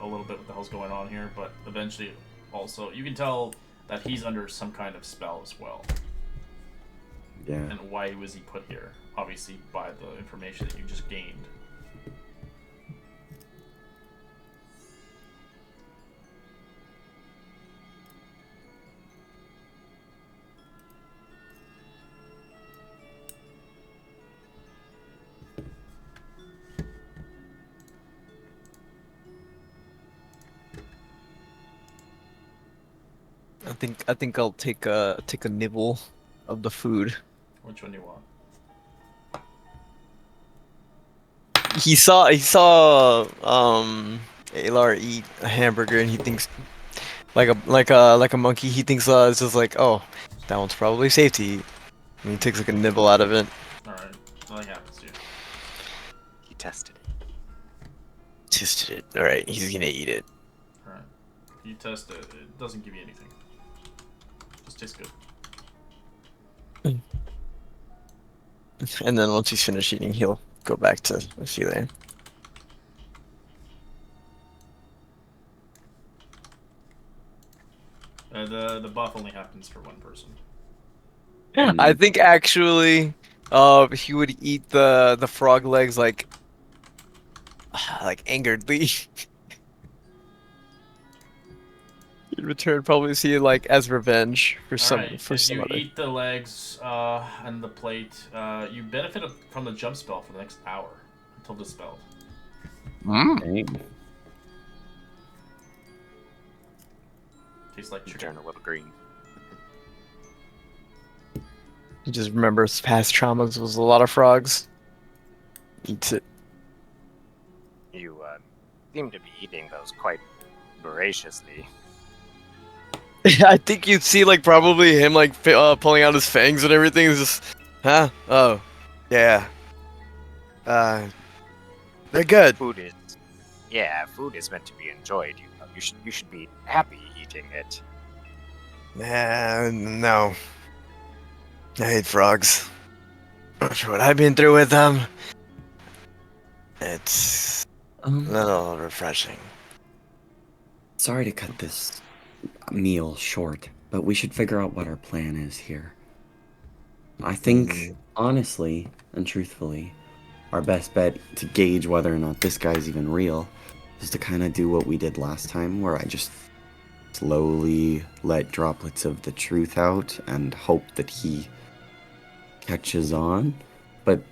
a little bit what the hell's going on here, but eventually also you can tell that he's under some kind of spell as well. Yeah. And why was he put here? Obviously by the information that you just gained. I think I'll take a nibble of the food. Which one do you want? He saw Alar eat a hamburger and he thinks like a monkey. He thinks it's just like, oh, that one's probably safe to eat. And he takes like a nibble out of it. Alright, nothing happens to you. He tested it. Tasted it. All right, he's gonna eat it. Alright. You test it, it doesn't give you anything. Just tastes good. And then once he's finished eating, he'll go back to Ophelia. the buff only happens for one person. I think actually, he would eat the frog legs like angeredly. In return, probably see it like as revenge for some Alright, for if some you other. eat the legs and the plate, you benefit from the jump spell for the next hour until dispelled. Dang. Tastes like You chicken. turn a little green. He just remembers past traumas was a lot of frogs. Eats it. You seem to be eating those quite voraciously. I think you'd see like probably him like pulling out his fangs and everything. It's just, huh? Oh, yeah. They're good. Food is meant to be enjoyed. You know, you should be happy eating it. No. I hate frogs. After what I've been through with them, it's a little refreshing. Sorry to cut this meal short, but we should figure out what our plan is here. I think, honestly and truthfully, our best bet to gauge whether or not this guy's even real is to kind of do what we did last time, where I just slowly let droplets of the truth out and hope that he catches on. But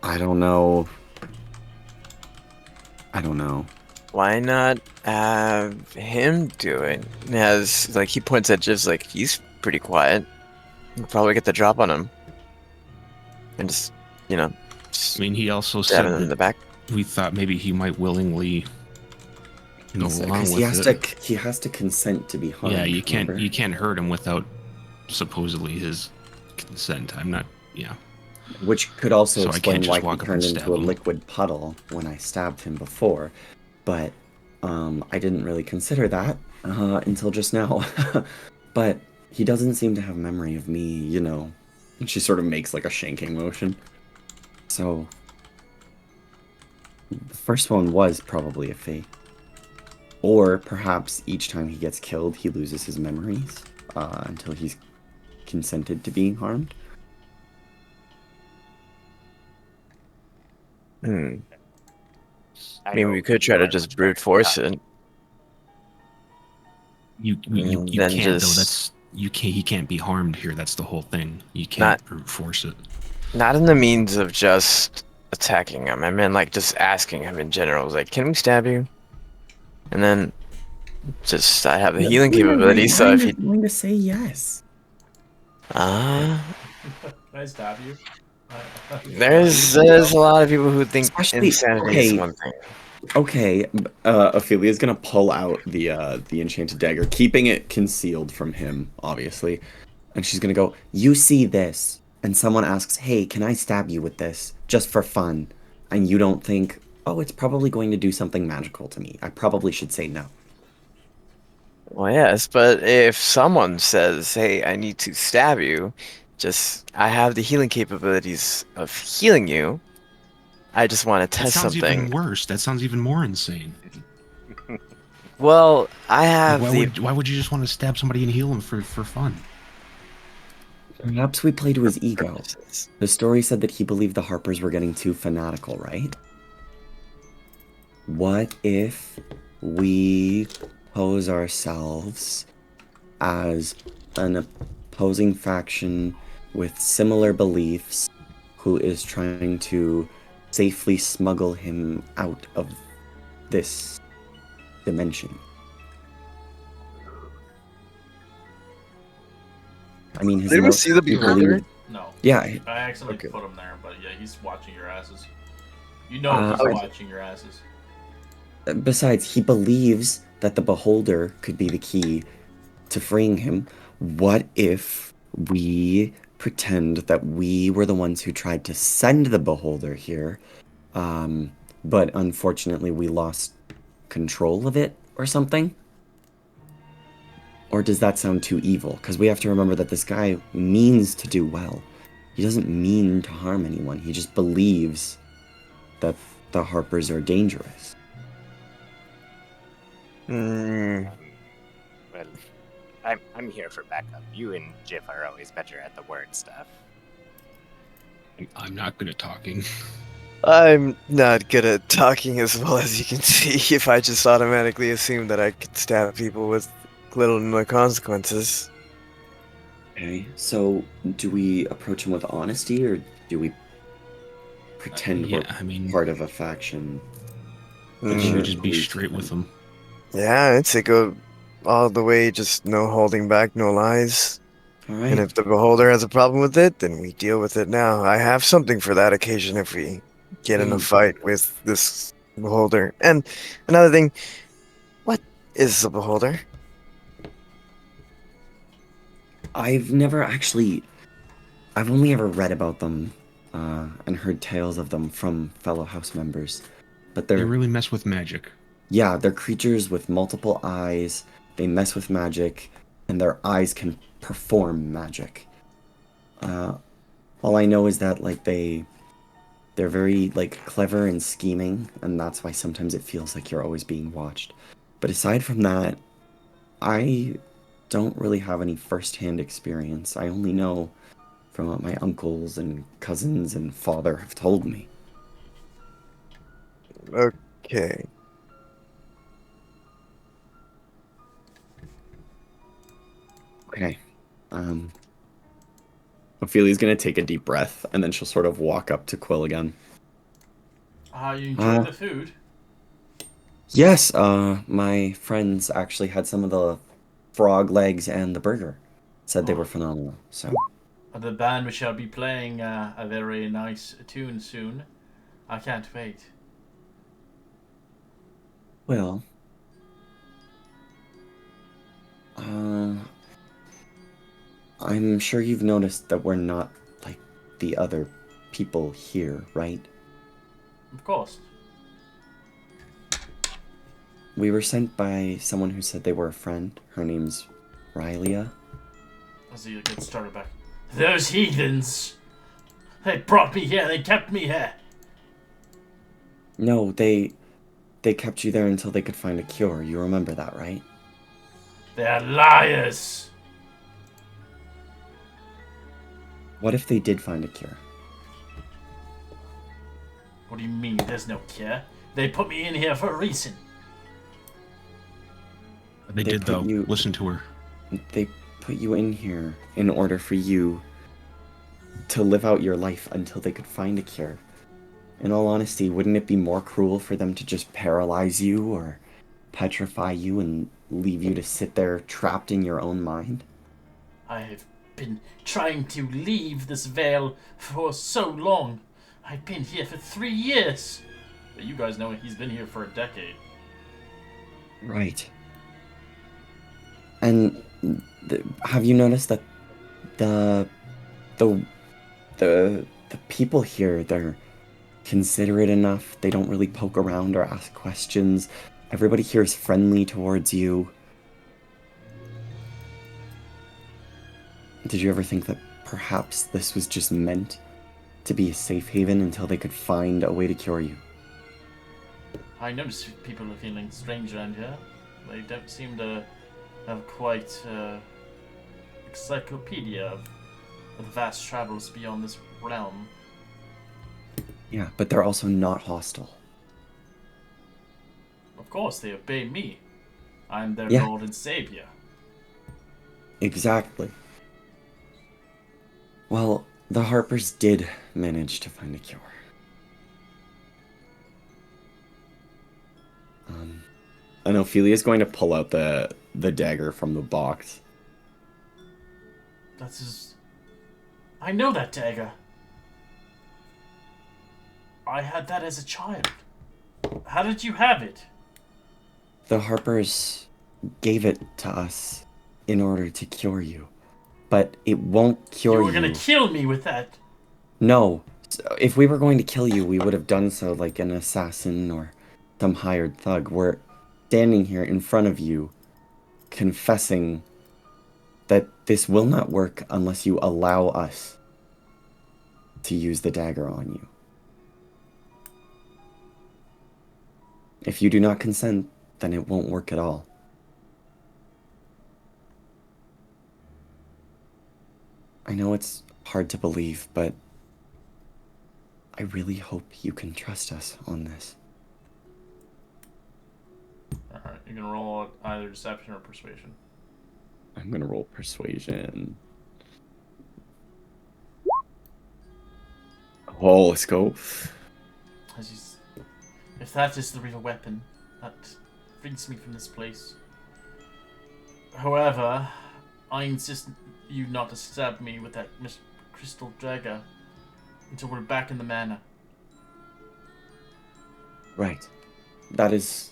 I don't know. Why not have him do it? As like he points at Jiv's like he's pretty quiet. We'll probably get the drop on him. And just I mean, he also stab said him in the that back. we thought maybe he might willingly go along Because with he has to consent to be harmed. Yeah, you remember? can't hurt him without supposedly his consent. I'm not. Yeah. Which could also So I explain can't why just he walk up turned and into stab a him. liquid puddle when I stabbed him before. But I didn't really consider that until just now. But he doesn't seem to have memory of me, you know. And she sort of makes like a shanking motion. So the first one was probably a fake. Or perhaps each time he gets killed, he loses his memories until he's consented to being harmed. I I mean, know we could you try to are just much brute better force than it. You Then can't though. just- That's you can't. He can't be harmed here. That's the whole thing. You can't brute force it. Not in the means of just attacking him. I meant like just asking him in general. Like, can we stab you? And then just I have the healing capability, so if he going to say yes. uh Can I stab you? there's a lot of people who think Especially- insanity is okay. one thing. Okay, Ophelia's gonna pull out the enchanted dagger, keeping it concealed from him, obviously, and she's gonna go, "You see this?" And someone asks, "Hey, can I stab you with this, just for fun?" And you don't think, "Oh, it's probably going to do something magical to me. I probably should say no." Well, yes, but if someone says, "Hey, I need to stab you," just I have the healing capabilities of healing you. I just want to That test sounds something. even worse. That sounds even more insane. Well, I Like, have why would you just want to stab somebody and heal them for fun? Perhaps we play to his ego. purposes. The story said that he believed the Harpers were getting too fanatical, right? What if we pose ourselves as an opposing faction with similar beliefs who is trying to safely smuggle him out of this dimension? I mean, his Did we notes see the he beholder? believed- No. Yeah, I accidentally Okay. put him there, but yeah, he's watching your asses. You know he's okay. watching your asses. besides, he believes that the beholder could be the key to freeing him. What if we pretend that we were the ones who tried to send the beholder here, but unfortunately we lost control of it or something? Or does that sound too evil? Because we have to remember that this guy means to do well. He doesn't mean to harm anyone. He just believes that the Harpers are dangerous. Mm, Well, I'm here for backup. You and Jiff are always better at the word stuff. I'm not good at talking. I'm not good at talking as well as you can see if I just automatically assume that I could stab people with little to no consequences. Okay, so do we approach him with honesty, or do we pretend Yeah, we're I mean, part of a faction? I That think we share just be beliefs straight with them. Yeah, I'd say go all the way, just no holding back, no lies. All And right. if the beholder has a problem with it, then we deal with it now. I have something for that occasion if we get in a Hmm. fight with this beholder. And another thing, what is the beholder? I've never actually. I've only ever read about them and heard tales of them from fellow house members. But They they're, really mess with magic. yeah, they're creatures with multiple eyes. They mess with magic, and their eyes can perform magic. Uh, all I know is that like they're very like clever and scheming, and that's why sometimes it feels like you're always being watched. But aside from that, I don't really have any first-hand experience. I only know from what my uncles and cousins and father have told me. Okay. Okay. Um, Ophelia's gonna take a deep breath, and then she'll sort of walk up to Quill again. Are you enjoying Uh, the food? Yes, my friends actually had some of the frog legs and the burger. Said they were Oh, phenomenal. So, the band we shall be playing a very nice tune soon. I can't wait. well, uh, I'm sure you've noticed that we're not like the other people here, right? Of course. We were sent by someone who said they were a friend. Her name's Rylia. As he gets started back. Those heathens! They brought me here, they kept me here! No, they kept you there until they could find a cure. You remember that, right? They're liars! What if they did find a cure? What do you mean there's no cure? They put me in here for a reason. They They did, put though. you- Listen to her. They put you in here in order for you to live out your life until they could find a cure. In all honesty, wouldn't it be more cruel for them to just paralyze you or petrify you and leave you to sit there trapped in your own mind? I have been trying to leave this Vale for so long. I've been here for 3 years. But you guys know he's been here for a decade. Right. And have you noticed that the the the people here, they're considerate enough. They don't really poke around or ask questions. Everybody here is friendly towards you. Did you ever think that perhaps this was just meant to be a safe haven until they could find a way to cure you? I notice people are feeling strange around here. They don't seem to have quite encyclopedia of the vast travels beyond this realm. Yeah, but they're also not hostile. Of course, they obey me. I'm their Yeah. Lord and Savior. Exactly. Well, the Harpers did manage to find a cure. And Ophelia's going to pull out the dagger from the box. That's his... I know that dagger. I had that as a child. How did you have it? The Harpers gave it to us in order to cure you. But it won't cure You you. were gonna kill me with that. No. If we were going to kill you, we would have done so like an assassin or some hired thug. We're standing here in front of you, confessing that this will not work unless you allow us to use the dagger on you. If you do not consent, then it won't work at all. I know it's hard to believe, but I really hope you can trust us on this. Alright, you can roll either deception or persuasion. I'm gonna roll persuasion. Oh, let's go. If that is the real weapon that frees me from this place. However, I insist you not to stab me with that crystal dagger until we're back in the manor. Right. That is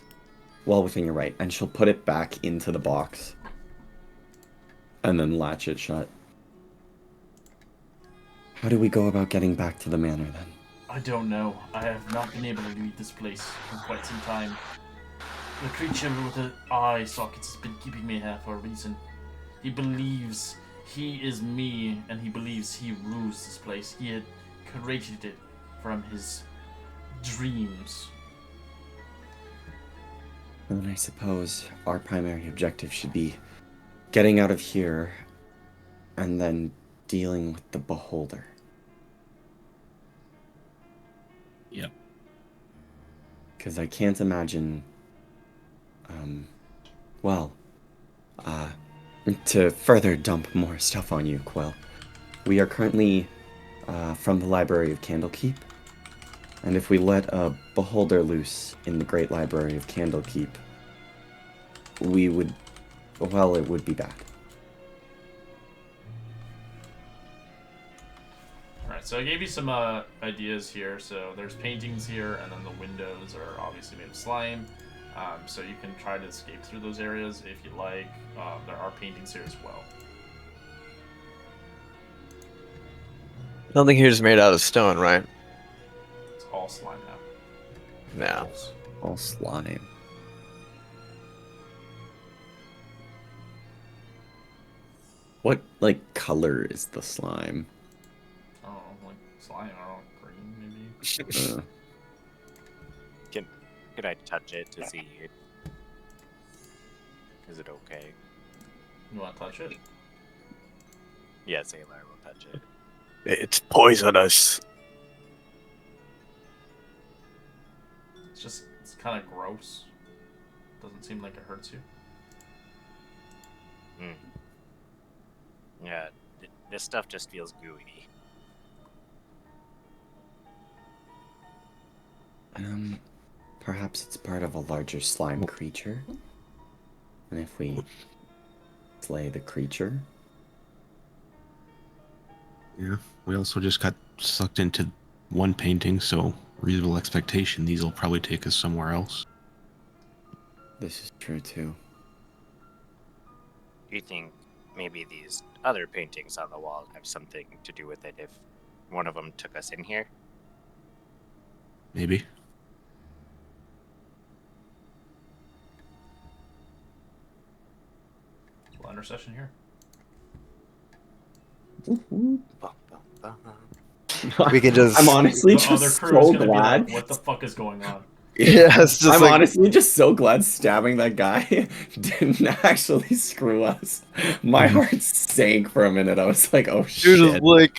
well within your right. And she'll put it back into the box. And then latch it shut. How do we go about getting back to the manor then? I don't know. I have not been able to leave this place for quite some time. The creature with the eye sockets has been keeping me here for a reason. He believes he is me, and he believes he rules this place. He had created it from his dreams. Well, then I suppose our primary objective should be getting out of here and then dealing with the beholder. Yep. Because I can't imagine, to further dump more stuff on you, Quill. We are currently from the library of Candlekeep, and if we let a beholder loose in the great library of Candlekeep, we would, well, it would be bad. Alright, so I gave you some ideas here. So there's paintings here, and then the windows are obviously made of slime. So you can try to escape through those areas if you like. There are paintings here as well. Nothing here is made out of stone, right? It's all slime now. No. All slime. What, like, color is the slime? I don't know, like slime, I don't know, green maybe? Could I touch it to see? Is it okay? You want to touch it? Yeah, Sailor will touch it. It's poisonous. It's kind of gross. Doesn't seem like it hurts you. Yeah, this stuff just feels gooey. Perhaps it's part of a larger slime creature. And if we slay the creature... Yeah. We also just got sucked into one painting, so reasonable expectation these will probably take us somewhere else. This is true too. Do you think maybe these other paintings on the wall have something to do with it if one of them took us in here? Maybe. Blender session here. We can just. I'm honestly The other just crew is so gonna be glad. like, what the fuck is going on? Yeah, it's just I'm like. honestly just so glad stabbing that guy didn't actually screw us. My heart sank for a minute. I was like, oh You're just shit. like,